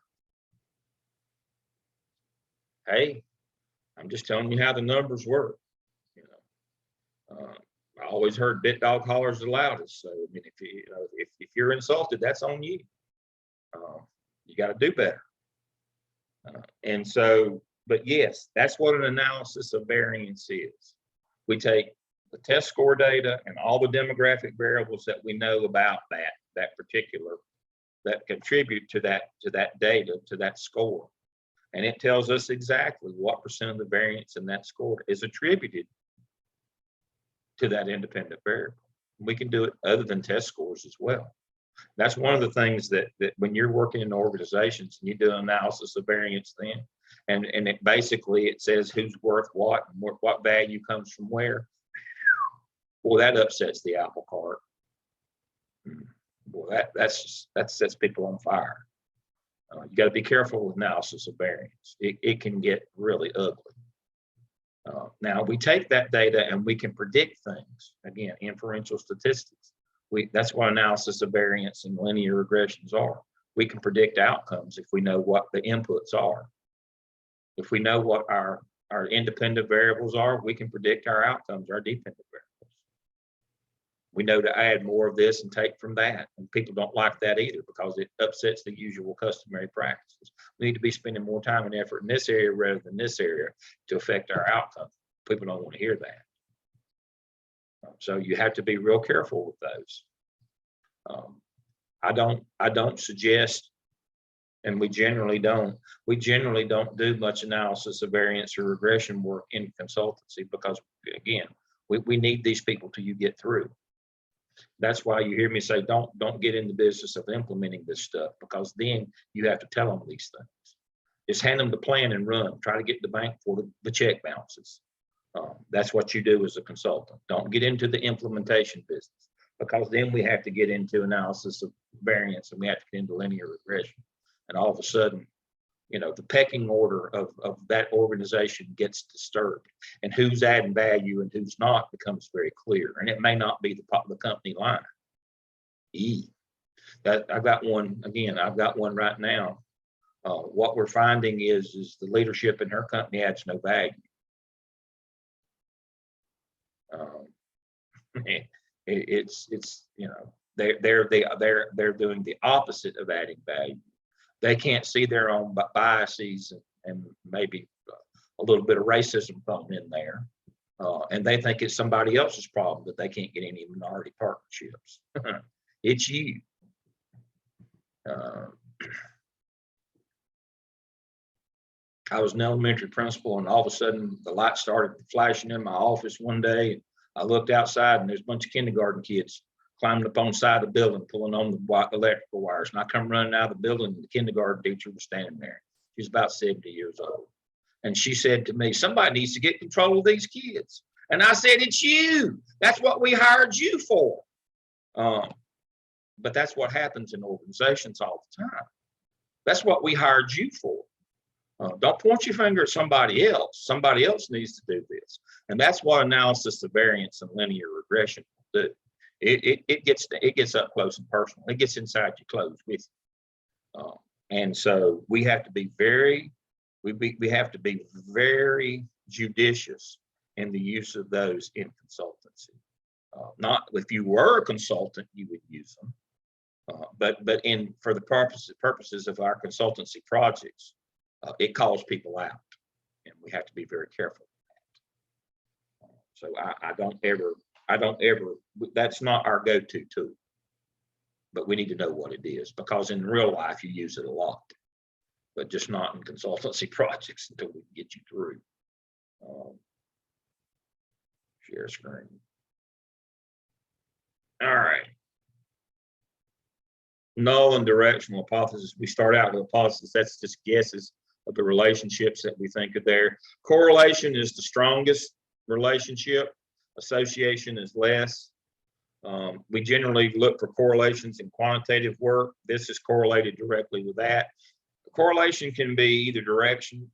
Hey, I'm just telling you how the numbers work. I always heard bit dog hollers the loudest. So I mean, if you're insulted, that's on you. You got to do better. And so, but yes, that's what an analysis of variance is. We take the test score data and all the demographic variables that we know about that particular, that contribute to that data, to that score. And it tells us exactly what percent of the variance in that score is attributed to that independent variable. We can do it other than test scores as well. That's one of the things that when you're working in organizations and you do an analysis of variance then, and it basically it says who's worth what and what value comes from where. Well, that upsets the apple cart. Well, that sets people on fire. You got to be careful with analysis of variance. It can get really ugly. Now we take that data and we can predict things. Again, inferential statistics. That's what analysis of variance and linear regressions are. We can predict outcomes if we know what the inputs are. If we know what our independent variables are, we can predict our outcomes, our dependent variables. We know to add more of this and take from that. And people don't like that either because it upsets the usual customary practices. We need to be spending more time and effort in this area rather than this area to affect our outcome. People don't want to hear that. So you have to be real careful with those. I don't suggest, and we generally don't do much analysis of variance or regression work in consultancy because, again, we need these people till you get through. That's why you hear me say, don't get in the business of implementing this stuff, because then you have to tell them these things. Just hand them the plan and run. Try to get the bank for the check bounces. That's what you do as a consultant. Don't get into the implementation business, because then we have to get into analysis of variance and we have to get into linear regression. And all of a sudden, you know, the pecking order of that organization gets disturbed, and who's adding value and who's not becomes very clear. And it may not be the company line. I've got one right now. What we're finding is the leadership in her company adds no value. It's you know, they're doing the opposite of adding value. They can't see their own biases and maybe a little bit of racism thrown in there, and they think it's somebody else's problem that they can't get any minority partnerships. It's you. I was an elementary principal, and all of a sudden the light started flashing in my office one day. And I looked outside, and there's a bunch of kindergarten kids climbing up on the side of the building, pulling on the electrical wires. And I come running out of the building, and the kindergarten teacher was standing there. She's about 70 years old. And she said to me, somebody needs to get control of these kids. And I said, it's you. That's what we hired you for. But that's what happens in organizations all the time. That's what we hired you for. Don't point your finger at somebody else. Somebody else needs to do this. And that's what analysis of variance and linear regression will do. It gets up close and personal. It gets inside your clothes with you. And so we have to be very judicious in the use of those in consultancy. Not if you were a consultant, you would use them. But for the purposes of our consultancy projects, it calls people out, and we have to be very careful with that. So I don't ever, that's not our go-to tool, but we need to know what it is, because in real life you use it a lot, but just not in consultancy projects until we get you through. Share screen. All right. Null and directional hypothesis. We start out with hypothesis. That's just guesses of the relationships that we think are there. Correlation is the strongest relationship. Association is less. We generally look for correlations in quantitative work. This is correlated directly with that. The correlation can be either direction.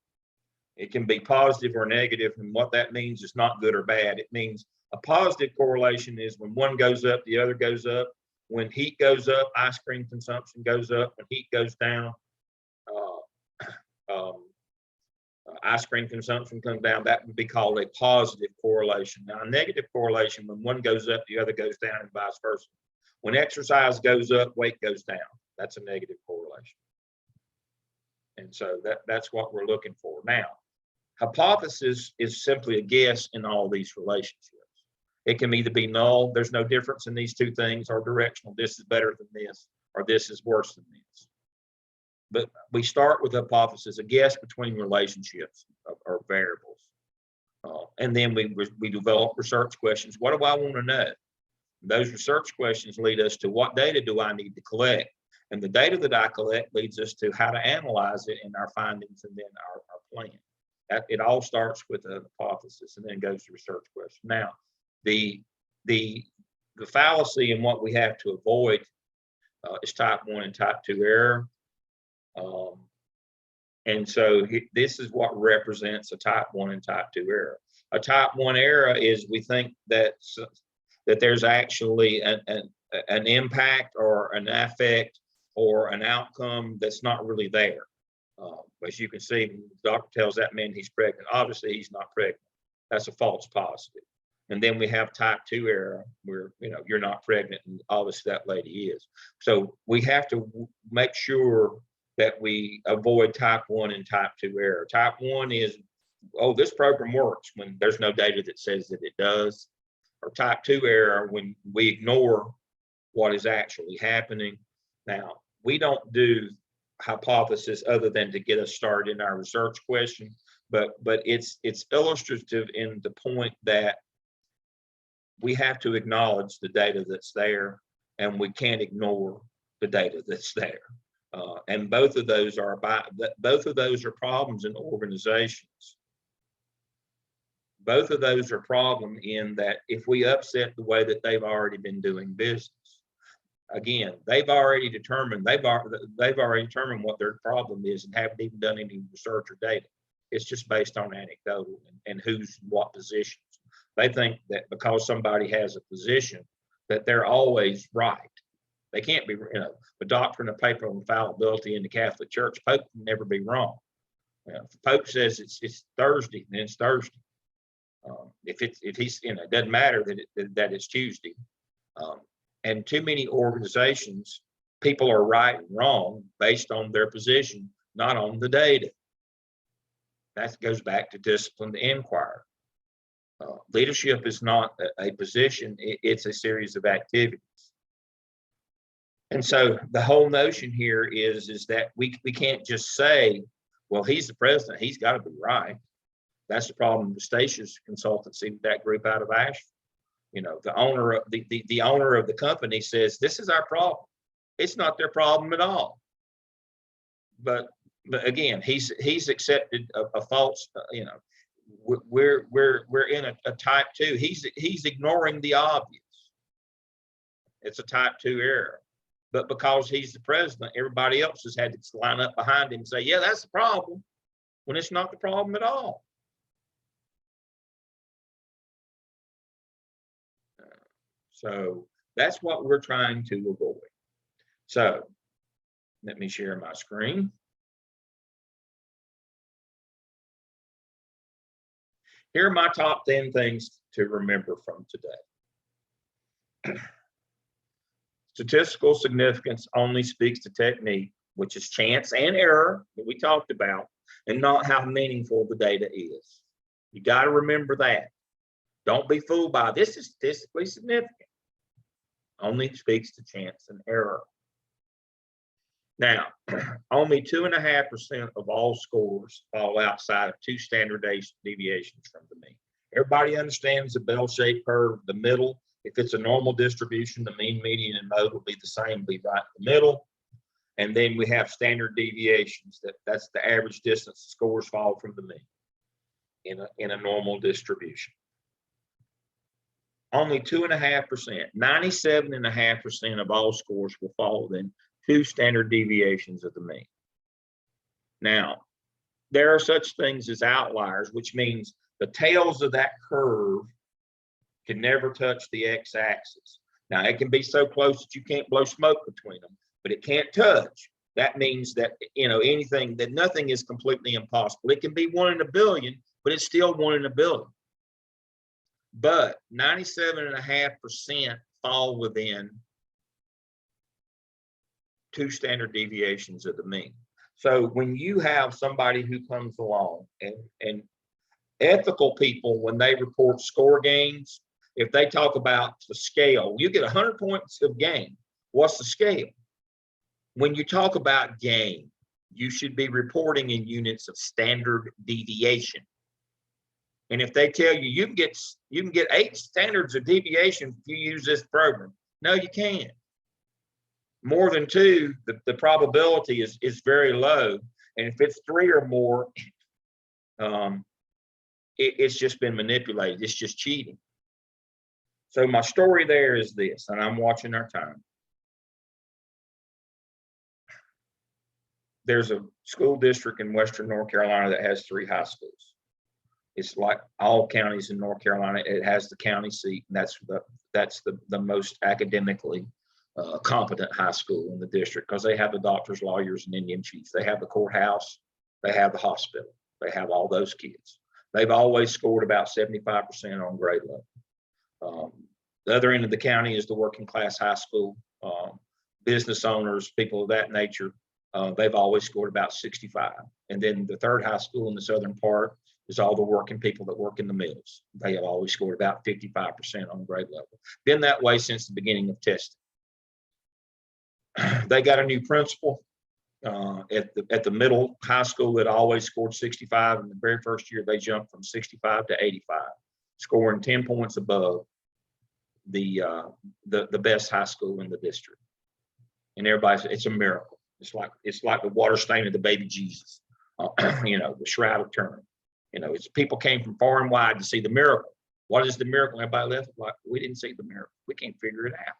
It can be positive or negative, and what that means is not good or bad. It means a positive correlation is when one goes up, the other goes up. When heat goes up, ice cream consumption goes up. When heat goes down, ice cream consumption comes down. That would be called a positive correlation. Now, a negative correlation, when one goes up, the other goes down, and vice versa. When exercise goes up, weight goes down. That's a negative correlation. And so that's what we're looking for. Now, hypothesis is simply a guess in all these relationships. It can either be null, there's no difference in these two things, or directional, this is better than this, or this is worse than this. But we start with hypothesis, a guess between relationships or variables. And then we develop research questions. What do I want to know? Those research questions lead us to what data do I need to collect? And the data that I collect leads us to how to analyze it in our findings and then our plan. It all starts with a hypothesis and then goes to research question. Now, the fallacy and what we have to avoid is type 1 and type 2 error. And so this is what represents a type 1 and type 2 error. A type 1 error is we think that there's actually an impact or an effect or an outcome that's not really there. As you can see, the doctor tells that man he's pregnant. Obviously, he's not pregnant. That's a false positive. And then we have type 2 error where, you're not pregnant and obviously that lady is. So we have to make sure that we avoid type 1 and type 2 error. Type 1 is, oh, this program works, when there's no data that says that it does. Or type 2 error when we ignore what is actually happening. Now, we don't do hypothesis other than to get us started in our research question, but it's illustrative in the point that we have to acknowledge the data that's there, and we can't ignore the data that's there. And both of those are problems in organizations. Both of those are problem in that if we upset the way that they've already been doing business, again, they've already determined what their problem is and haven't even done any research or data. It's just based on anecdotal and who's in what positions. They think that because somebody has a position that they're always right. They can't be, the doctrine of papal infallibility in the Catholic Church, Pope can never be wrong. If the Pope says it's Thursday, then it's Thursday. If he's, it doesn't matter that it's Tuesday. And too many organizations, people are right and wrong based on their position, not on the data. That goes back to disciplined inquiry. Leadership is not a position, it's a series of activities. And so the whole notion here is that we can't just say, well, he's the president, he's got to be right. That's the problem with Stacey's consultancy, that group out of Asheville. The owner of the owner of the company says, this is our problem. It's not their problem at all. But again, he's accepted a false, we're in a type 2. He's ignoring the obvious. It's a type 2 error. But because he's the president, everybody else has had to line up behind him and say, yeah, that's the problem, when it's not the problem at all. So that's what we're trying to avoid. So let me share my screen. Here are my top 10 things to remember from today. Statistical significance only speaks to technique, which is chance and error that we talked about, and not how meaningful the data is. You got to remember that. Don't be fooled by this is statistically significant. Only speaks to chance and error. Now, only 2.5% of all scores fall outside of 2 standard deviations from the mean. Everybody understands the bell-shaped curve, the middle. If it's a normal distribution, the mean, median, and mode will be the same, be right in the middle. And then we have standard deviations. That's the average distance scores fall from the mean in a normal distribution. Only 2.5%, 97.5% of all scores will fall within 2 standard deviations of the mean. Now, there are such things as outliers, which means the tails of that curve can never touch the x-axis. Now, it can be so close that you can't blow smoke between them, but it can't touch. That means that, nothing is completely impossible. It can be 1 in a billion, but it's still 1 in a billion. But 97.5% fall within 2 standard deviations of the mean. So when you have somebody who comes along and ethical people, when they report score gains, if they talk about the scale, you get 100 points of gain. What's the scale? When you talk about gain, you should be reporting in units of standard deviation. And if they tell you you can get 8 standards of deviation if you use this program, no, you can't. More than 2, the probability is very low. And if it's 3 or more, it's just been manipulated. It's just cheating. So my story there is this, and I'm watching our time. There's a school district in Western North Carolina that has 3 high schools. It's like all counties in North Carolina. It has the county seat, and that's the most academically competent high school in the district, because they have the doctors, lawyers, and Indian chiefs. They have the courthouse. They have the hospital. They have all those kids. They've always scored about 75% on grade level. The other end of the county is the working class high school. Business owners, people of that nature, they've always scored about 65. And then the third high school in the southern part is all the working people that work in the mills. They have always scored about 55% on grade level. Been that way since the beginning of testing. They got a new principal at the middle high school that always scored 65. In the very first year, they jumped from 65 to 85, scoring 10 points above the best high school in the district. And everybody's, it's a miracle. It's like the water stain of the baby Jesus, the shroud of Turin. It's people came from far and wide to see the miracle. What is the miracle? Everybody left like, we didn't see the miracle. We can't figure it out.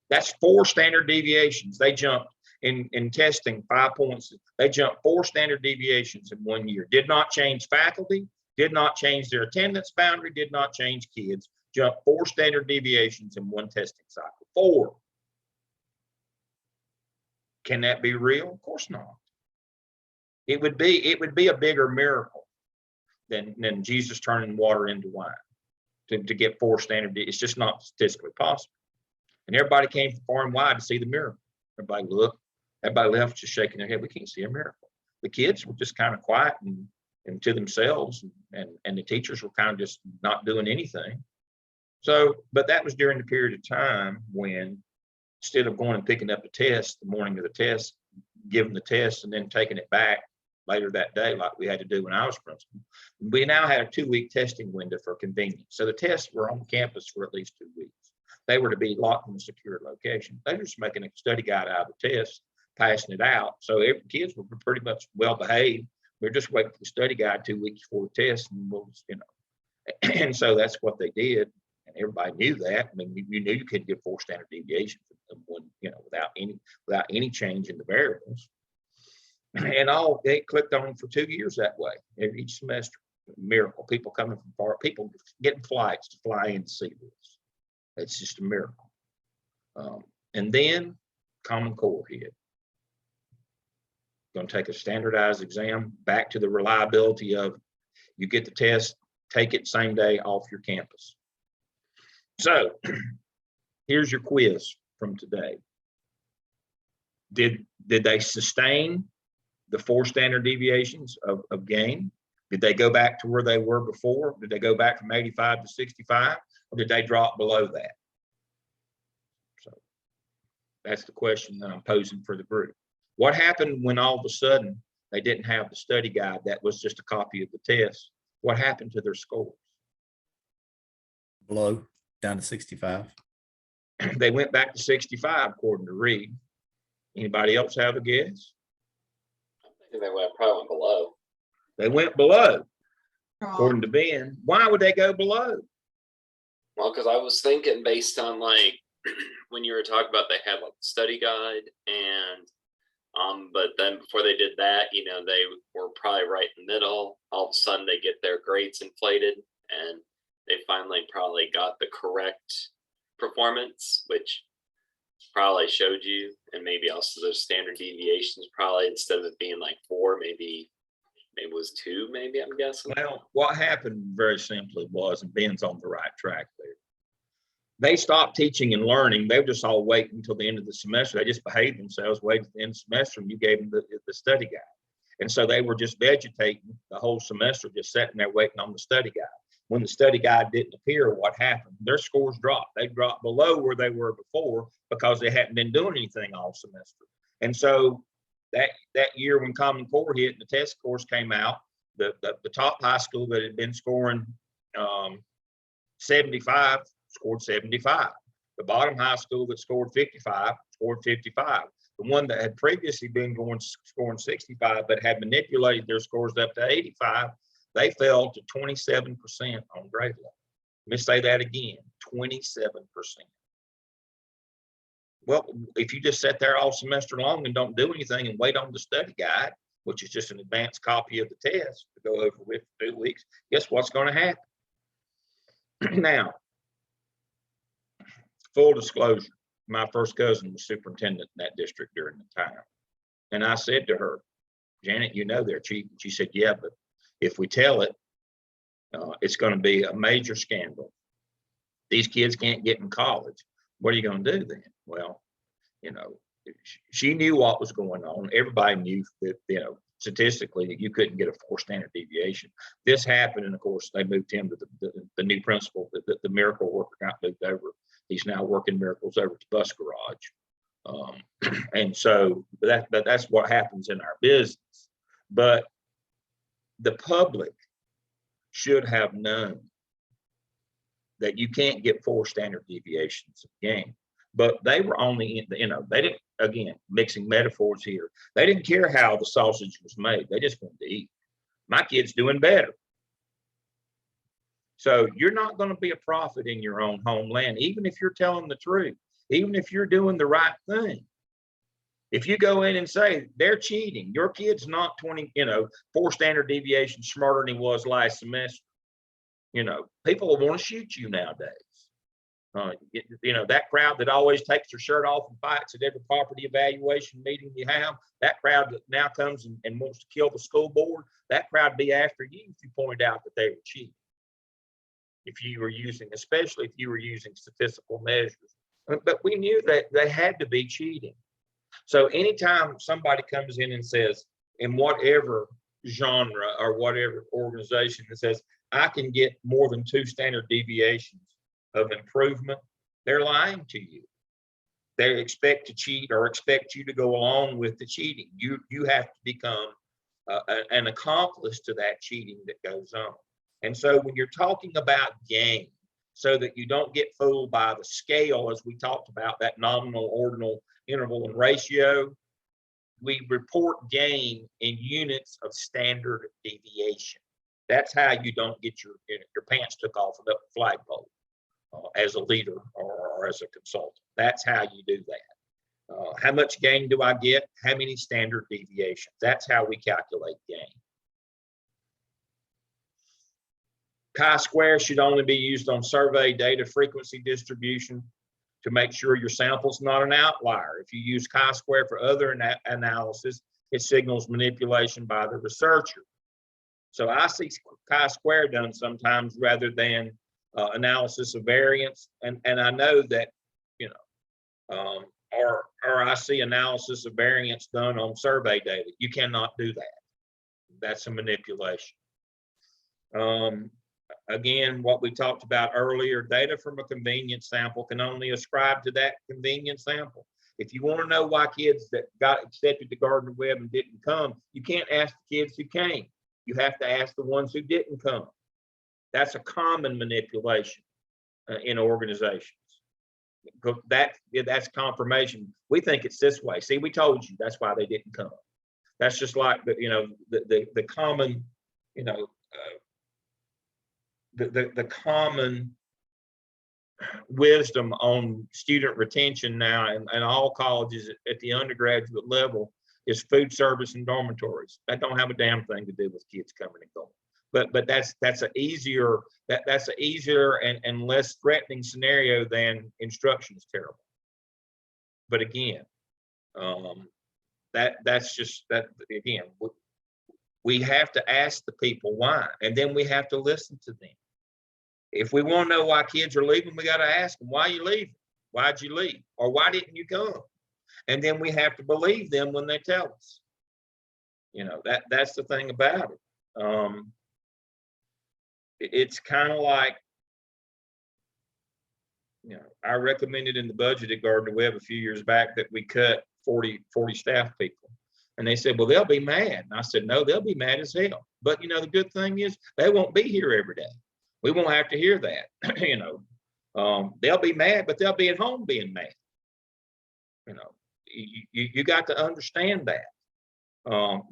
That's 4 standard deviations. They jumped in testing 5 points. They jumped 4 standard deviations in 1 year. Did not change faculty, did not change their attendance boundary, did not change kids. Jumped 4 standard deviations in 1 testing cycle. 4. Can that be real? Of course not. It would be a bigger miracle than Jesus turning water into wine to get 4 standard. It's just not statistically possible. And everybody came from far and wide to see the miracle. Everybody looked. Everybody left just shaking their head. We can't see a miracle. The kids were just kind of quiet and to themselves, and the teachers were kind of just not doing anything. So, but that was during the period of time when, instead of going and picking up the test the morning of the test, giving the test and then taking it back later that day, like we had to do when I was principal, we now had a 2-week testing window for convenience. So the tests were on campus for at least 2 weeks. They were to be locked in a secure location. They were just making a study guide out of the test, passing it out. So every kids were pretty much well behaved. We were just waiting for the study guide 2 weeks before the test, and and so that's what they did. And everybody knew that. I mean, you knew you couldn't get 4 standard deviations in one, without any change in the variables. And all they clicked on for 2 years that way. Each semester, miracle. People coming from far, people getting flights to fly in to see this. It's just a miracle. And then Common Core hit. Going to take a standardized exam, back to the reliability of you get the test, take it same day off your campus. So here's your quiz from today. Did they sustain the 4 standard deviations of gain? Did they go back to where they were before? Did they go back from 85 to 65? Or did they drop below that? So that's the question that I'm posing for the group. What happened when all of a sudden they didn't have the study guide that was just a copy of the test? What happened to their scores? Below, down to 65. They went back to 65 according to Reed. Anybody else have a guess? I think they probably went below. They went below according to Ben. Why would they go below? Well, because I was thinking based on like when you were talking about they had like the study guide and but then before they did that, they were probably right in the middle. All of a sudden they get their grades inflated and they finally probably got the correct performance, which probably showed you, and maybe also those standard deviations probably instead of it being like 4, maybe it was 2, maybe I'm guessing. Well, what happened very simply was, and Ben's on the right track there, they stopped teaching and learning. They were just all waiting until the end of the semester. They just behaved themselves, waited at the end of the semester, and you gave them the study guide. And so they were just vegetating the whole semester, just sitting there waiting on the study guide. when the study guide didn't appear, what happened? Their scores dropped. They dropped below where they were before because they hadn't been doing anything all semester. And so that year when Common Core hit and the test scores came out, the top high school that had been scoring 75 scored 75. The bottom high school that scored 55 scored 55. The one that had previously been scoring 65 but had manipulated their scores up to 85, they fell to 27% on grade level. Let me say that again, 27%. Well, if you just sit there all semester long and don't do anything and wait on the study guide, which is just an advanced copy of the test to go over with for 2 weeks, guess what's going to happen? Now, full disclosure, my first cousin was superintendent in that district during the time. And I said to her, Janet, you know they're cheating. She said, yeah, but if we tell it, it's going to be a major scandal. These kids can't get in college. What are you going to do then? Well, you know, she knew what was going on. Everybody knew that, you know, statistically that you couldn't get a 4 standard deviation. This happened, and of course they moved him to the new principal. The miracle worker got moved over. He's now working miracles over at the bus garage. And so that's what happens in our business. But the public should have known that you can't get 4 standard deviations a game. But they were only in the, you know, they didn't, again, mixing metaphors here. They didn't care how the sausage was made. They just wanted to eat. My kid's doing better. So you're not going to be a prophet in your own homeland, even if you're telling the truth, even if you're doing the right thing. If you go in and say they're cheating, your kid's not 4 standard deviations smarter than he was last semester, you know, people will want to shoot you nowadays. You know, that crowd that always takes their shirt off and fights at every property evaluation meeting you have, that crowd that now comes and wants to kill the school board, that crowd be after you if you point out that they were cheating. If you were using, especially if you were using statistical measures. But we knew that they had to be cheating. So anytime somebody comes in and says, in whatever genre or whatever organization that says, I can get more than 2 standard deviations of improvement, they're lying to you. They expect to cheat or expect you to go along with the cheating. You have to become an accomplice to that cheating that goes on. And so when you're talking about gain, so that you don't get fooled by the scale, as we talked about, that nominal, ordinal, interval, and ratio, we report gain in units of standard deviation. That's how you don't get your pants took off of the flagpole as a leader or as a consultant. That's how you do that. How much gain do I get? How many standard deviations? That's how we calculate gain. Chi-square should only be used on survey data frequency distribution to make sure your sample's not an outlier. If you use chi-square for other analysis, it signals manipulation by the researcher. So I see chi-square done sometimes rather than analysis of variance, and I know that, you know, or I see analysis of variance done on survey data. You cannot do that. That's a manipulation. Again, what we talked about earlier, data from a convenience sample can only ascribe to that convenience sample. If you want to know why kids that got accepted to Gardner Webb and didn't come, you can't ask the kids who came. You have to ask the ones who didn't come. That's a common manipulation in organizations. That's confirmation. We think it's this way. See, we told you that's why they didn't come. That's just like the common, you know, the common wisdom on student retention now and all colleges at the undergraduate level is food service and dormitories. That don't have a damn thing to do with kids coming and going. But that's an easier and less threatening scenario than instruction is terrible. But again, that's just that again. We have to ask the people why, and then we have to listen to them. If we want to know why kids are leaving, we got to ask them, why are you leaving? Why'd you leave? Or why didn't you come? And then we have to believe them when they tell us. You know, that's the thing about it. it's kind of like, you know, I recommended in the budget at Gardner Webb a few years back that we cut 40 staff people. And they said, well, they'll be mad. And I said, no, they'll be mad as hell. But, you know, the good thing is they won't be here every day. We won't have to hear that. You know, they'll be mad, but they'll be at home being mad. You know, you got to understand that.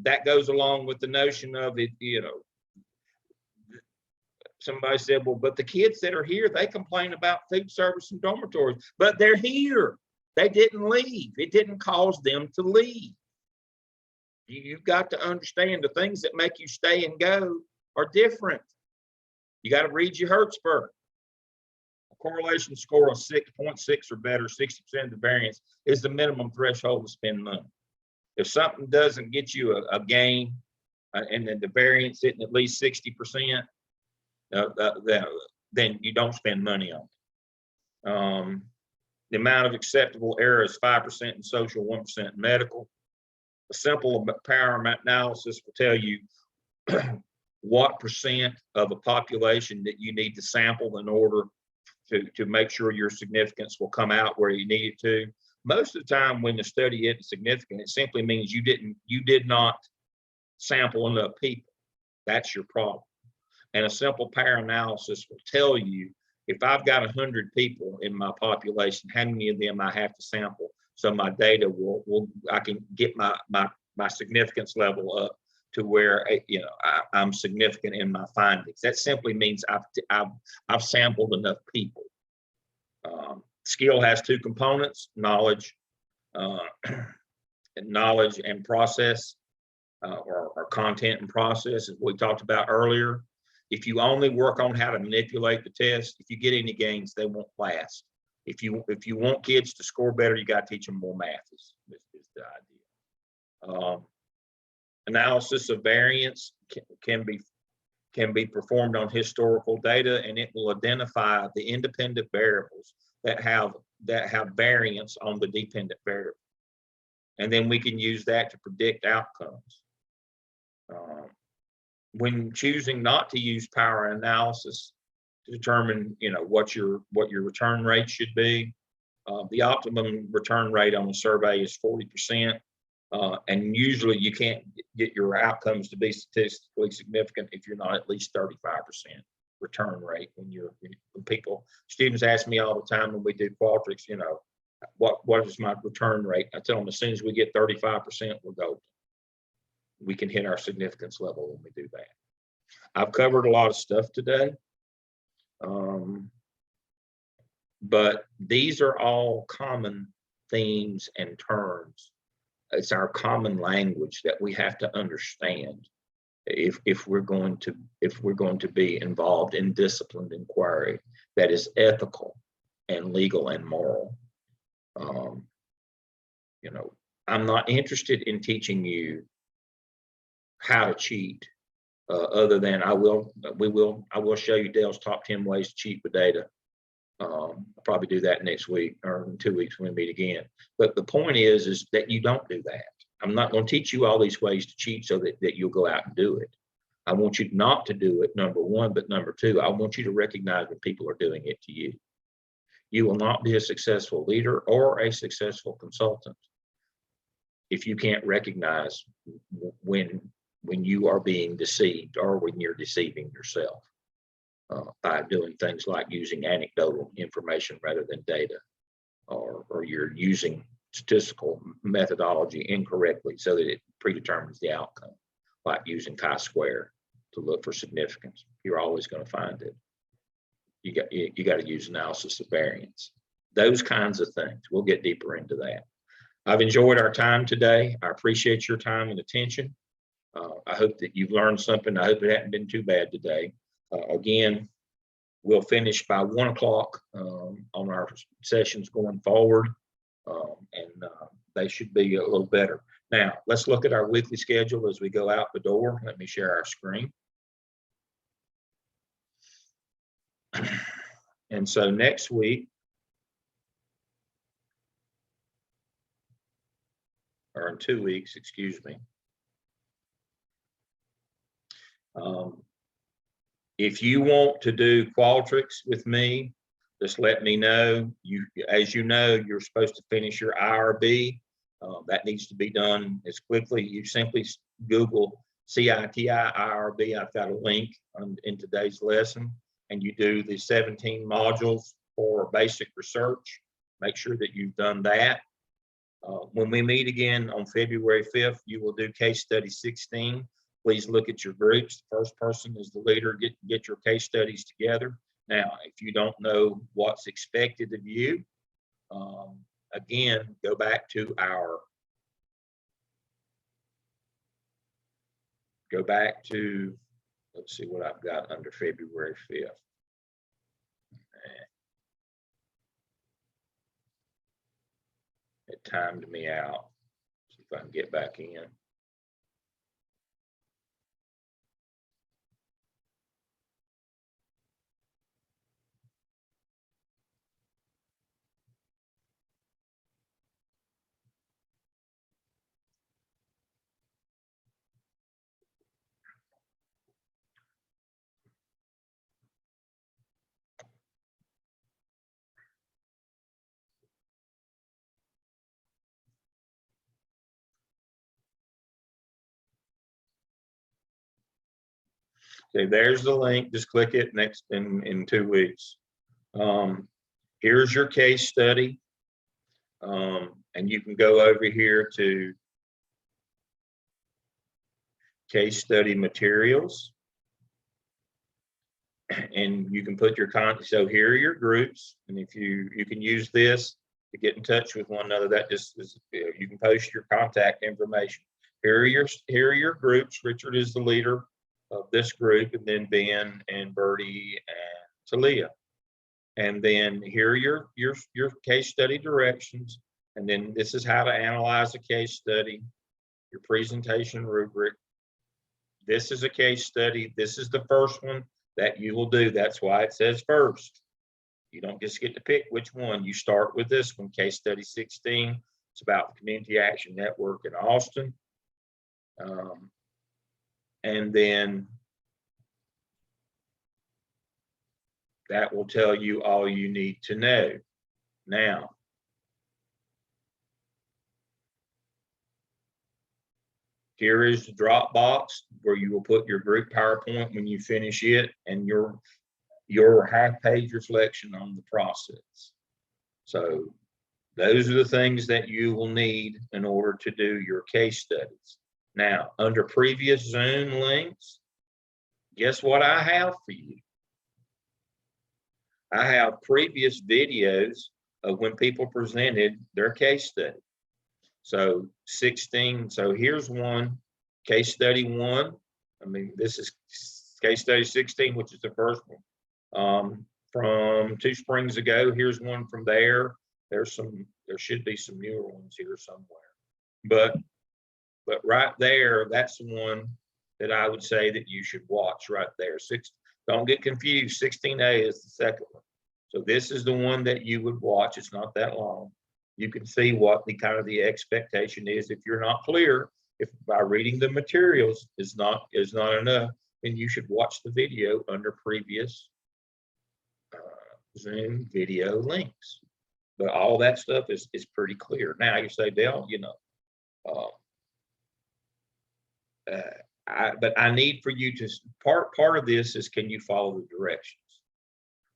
That goes along with the notion of it, you know, somebody said, well, but the kids that are here, they complain about food service and dormitories, but they're here. They didn't leave. It didn't cause them to leave. You've got to understand the things that make you stay and go are different. You got to read your Hertzberg. A correlation score of 6.6 or better, 60% of the variance is the minimum threshold to spend money. If something doesn't get you a gain, and then the variance hitting at least 60%, then you don't spend money on it. The amount of acceptable error is 5% in social, 1% in medical. A simple power analysis will tell you what percent of a population that you need to sample in order to make sure your significance will come out where you need it to. Most of the time when the study isn't significant, it simply means you did not sample enough people. That's your problem. And a simple pair analysis will tell you, if I've got 100 people in my population, how many of them I have to sample, so my data I can get my significance level up to where, you know, I'm significant in my findings. That simply means I've sampled enough people. Skill has two components: knowledge and process, or content and process, as we talked about earlier. If you only work on how to manipulate the test, if you get any gains, they won't last. If you want kids to score better, you got to teach them more math. Is the idea. Analysis of variance can be performed on historical data, and it will identify the independent variables that have variance on the dependent variable, and then we can use that to predict outcomes. When choosing not to use power analysis to determine, you know, what your return rate should be, the optimum return rate on a survey is 40%, and usually you can't get your outcomes to be statistically significant if you're not at least 35% return rate. Students ask me all the time when we do Qualtrics, you know, what is my return rate? I tell them, as soon as we get 35%, we're golden. We can hit our significance level when we do that. I've covered a lot of stuff today, but these are all common themes and terms. It's our common language that we have to understand if we're going to be involved in disciplined inquiry that is ethical and legal and moral. You know, I'm not interested in teaching you how to cheat, other than I will show you Dale's top 10 ways to cheat with data. I'll probably do that next week or in 2 weeks when we meet again. But the point is that you don't do that. I'm not going to teach you all these ways to cheat so that you'll go out and do it. I want you not to do it, number one, but number two, I want you to recognize when people are doing it to you. You will not be a successful leader or a successful consultant if you can't recognize when you are being deceived or when you're deceiving yourself by doing things like using anecdotal information rather than data, or you're using statistical methodology incorrectly so that it predetermines the outcome, like using chi-square to look for significance. You're always going to find it. You got to use analysis of variance. Those kinds of things. We'll get deeper into that. I've enjoyed our time today. I appreciate your time and attention. I hope that you've learned something. I hope it hadn't been too bad today. Again, we'll finish by 1 o'clock on our sessions going forward, and they should be a little better. Now, let's look at our weekly schedule as we go out the door. Let me share our screen. And so next week, or in 2 weeks, excuse me, If you want to do Qualtrics with me, just let me know. As you know, you're supposed to finish your IRB. That needs to be done as quickly. You simply Google CITI IRB. I've got a link in today's lesson, and you do the 17 modules for basic research. Make sure that you've done that. When we meet again on February 5th, you will do case study 16. Please look at your groups. The first person is the leader. Get your case studies together. Now, if you don't know what's expected of you, again, go back to let's see what I've got under February 5th. It timed me out. See if I can get back in. Okay, there's the link. Just click it next in 2 weeks. Here's your case study. And you can go over here to case study materials. And you can put your content. So here are your groups. And if you can use this to get in touch with one another, that just is, you can post your contact information. Here are your groups. Richard is the leader of this group, and then Ben and Bertie and Talia. And then here are your case study directions. And then this is how to analyze a case study, your presentation rubric. This is a case study. This is the first one that you will do. That's why it says first. You don't just get to pick which one. You start with this one, case study 16. It's about the Community Action Network in Austin. And then that will tell you all you need to know. Now, here is the Dropbox where you will put your group PowerPoint when you finish it, and your half-page reflection on the process. So those are the things that you will need in order to do your case studies. Now, under previous Zoom links, guess what I have for you? I have previous videos of when people presented their case study. So 16, so here's one, case study 1. I mean, this is case study 16, which is the first one. From 2 springs ago, here's one from there. There should be some newer ones here somewhere. But right there, that's the one that I would say that you should watch right there. Don't get confused, 16A is the second one. So this is the one that you would watch. It's not that long. You can see what the kind of the expectation is. If you're not clear, if by reading the materials is not enough, then you should watch the video under previous Zoom video links. But all that stuff is pretty clear. Now you say, Dale, you know, but I need for you to, part of this is, can you follow the directions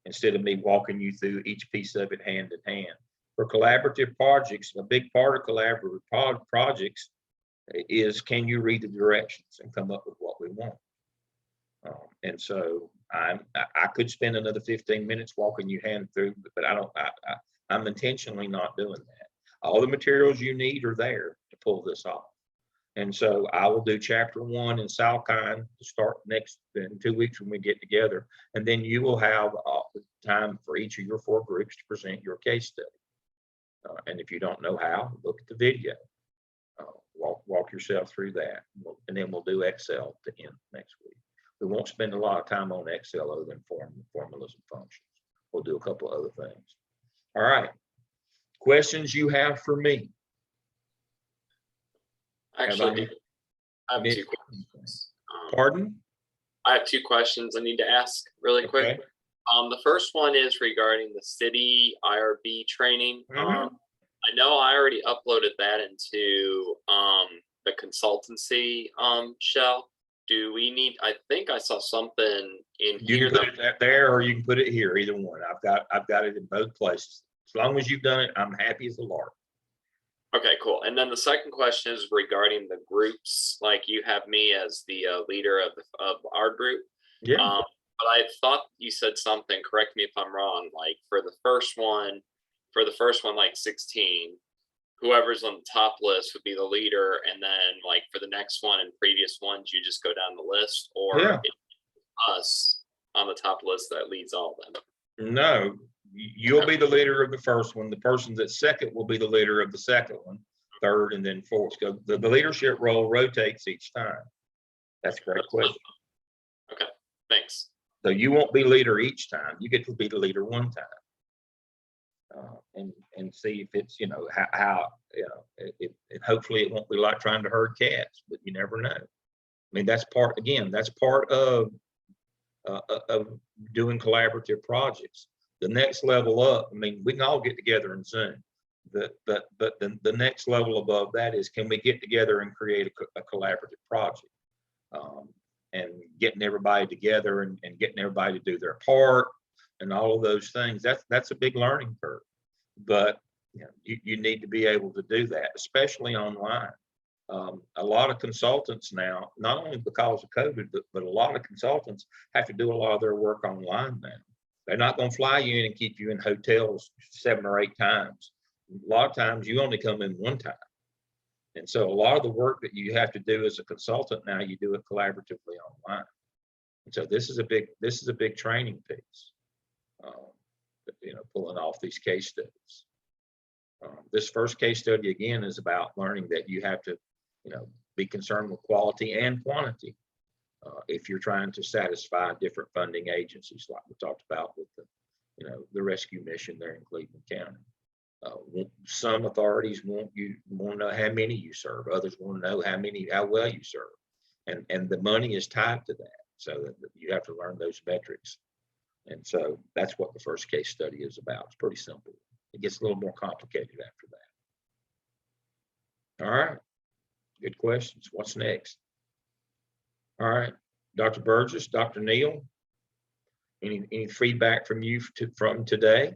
instead of me walking you through each piece of it hand in hand. For collaborative projects, a big part of collaborative projects is, can you read the directions and come up with what we want? And so I could spend another 15 minutes walking you hand through, but I'm intentionally not doing that. All the materials you need are there to pull this off. And so I will do chapter 1 in Salkine to start next in 2 weeks when we get together. And then you will have time for each of your 4 groups to present your case study. And if you don't know how, look at the video. Walk yourself through that. And then we'll do Excel to end next week. We won't spend a lot of time on Excel other than formulas and functions. We'll do a couple of other things. All right. Questions you have for me? Actually, I have 2 questions. Pardon? I have two questions I need to ask really quick. Okay. The first one is regarding the city IRB training. Mhm. I know I already uploaded that into the consultancy shell. Do we need, I think I saw something in You here can put it there or you can put it here, either one. I've got it in both places. As long as you've done it, I'm happy as a lark. Okay, cool. And then the second question is regarding the groups. Like you have me as the leader of our group. Yeah. But I thought you said something, correct me if I'm wrong, like for the first one, like 16, whoever's on the top list would be the leader. And then like for the next one and previous ones, you just go down the list, or Yeah. it's us on the top list that leads all of them. No, you'll be the leader of the first one. The person that's second will be the leader of the second one, third, and then fourth. So the leadership role rotates each time. That's a great question. Okay, thanks. So you won't be leader each time. You get to be the leader one time. And see if it's, you know, how you know, it hopefully it won't be like trying to herd cats, but you never know. I mean, that's part of doing collaborative projects. The next level up, I mean, we can all get together in Zoom. But the next level above that is, can we get together and create a collaborative project? And getting everybody together and getting everybody to do their part and all of those things. That's a big learning curve. But you know, you need to be able to do that, especially online. A lot of consultants now, not only because of COVID, but a lot of consultants have to do a lot of their work online now. They're not going to fly you in and keep you in hotels 7 or 8 times. A lot of times you only come in one time. And so a lot of the work that you have to do as a consultant now, you do it collaboratively online. And so this is a big training piece, you know, pulling off these case studies. This first case study again is about learning that you have to, you know, be concerned with quality and quantity if you're trying to satisfy different funding agencies, like we talked about with the, you know, the rescue mission there in Cleveland County. Some authorities want to know how many you serve. Others want to know how well you serve, and the money is tied to that. So that you have to learn those metrics. And so that's what the first case study is about. It's pretty simple. It gets a little more complicated after that. All right. Good questions. What's next? All right. Dr. Burgess, Dr. Neal, any feedback from you from today?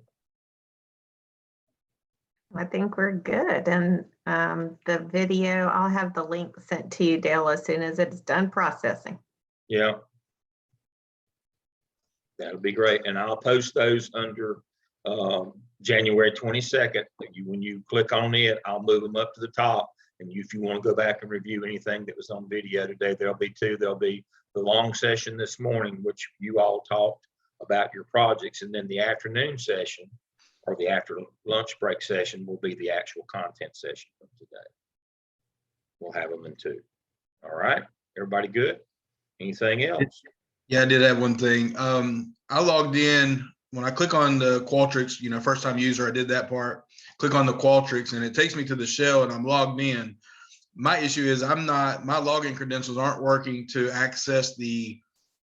I think we're good. And the video, I'll have the link sent to you, Dale, as soon as it's done processing. Yeah. That'll be great. And I'll post those under January 22nd. When you click on it, I'll move them up to the top. And if you want to go back and review anything that was on video today, there'll be 2. There'll be the long session this morning, which you all talked about your projects. And then the afternoon session, or the after lunch break session, will be the actual content session of today. We'll have them in 2. All right. Everybody good? Anything else? Yeah, I did have one thing. I logged in. When I click on the Qualtrics, you know, first time user, I did that part. Click on the Qualtrics and it takes me to the shell and I'm logged in. My issue is my login credentials aren't working to access the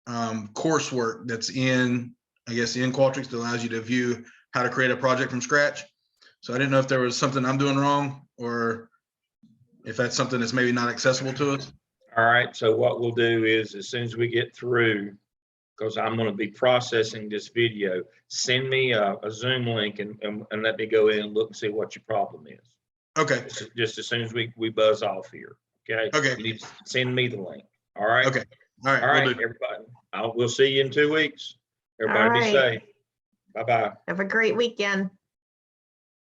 coursework that's in, I guess, in Qualtrics that allows you to view how to create a project from scratch. So I didn't know if there was something I'm doing wrong or if that's something that's maybe not accessible to us. All right. So what we'll do is, as soon as we get through, because I'm going to be processing this video, send me a Zoom link and let me go in and look and see what your problem is. Okay. Just as soon as we buzz off here. Okay. Okay. You need to send me the link. All right. Okay. All right. All right, Will do. everybody. We'll see you in 2 weeks. Everybody All be right. safe. Bye-bye. Have a great weekend.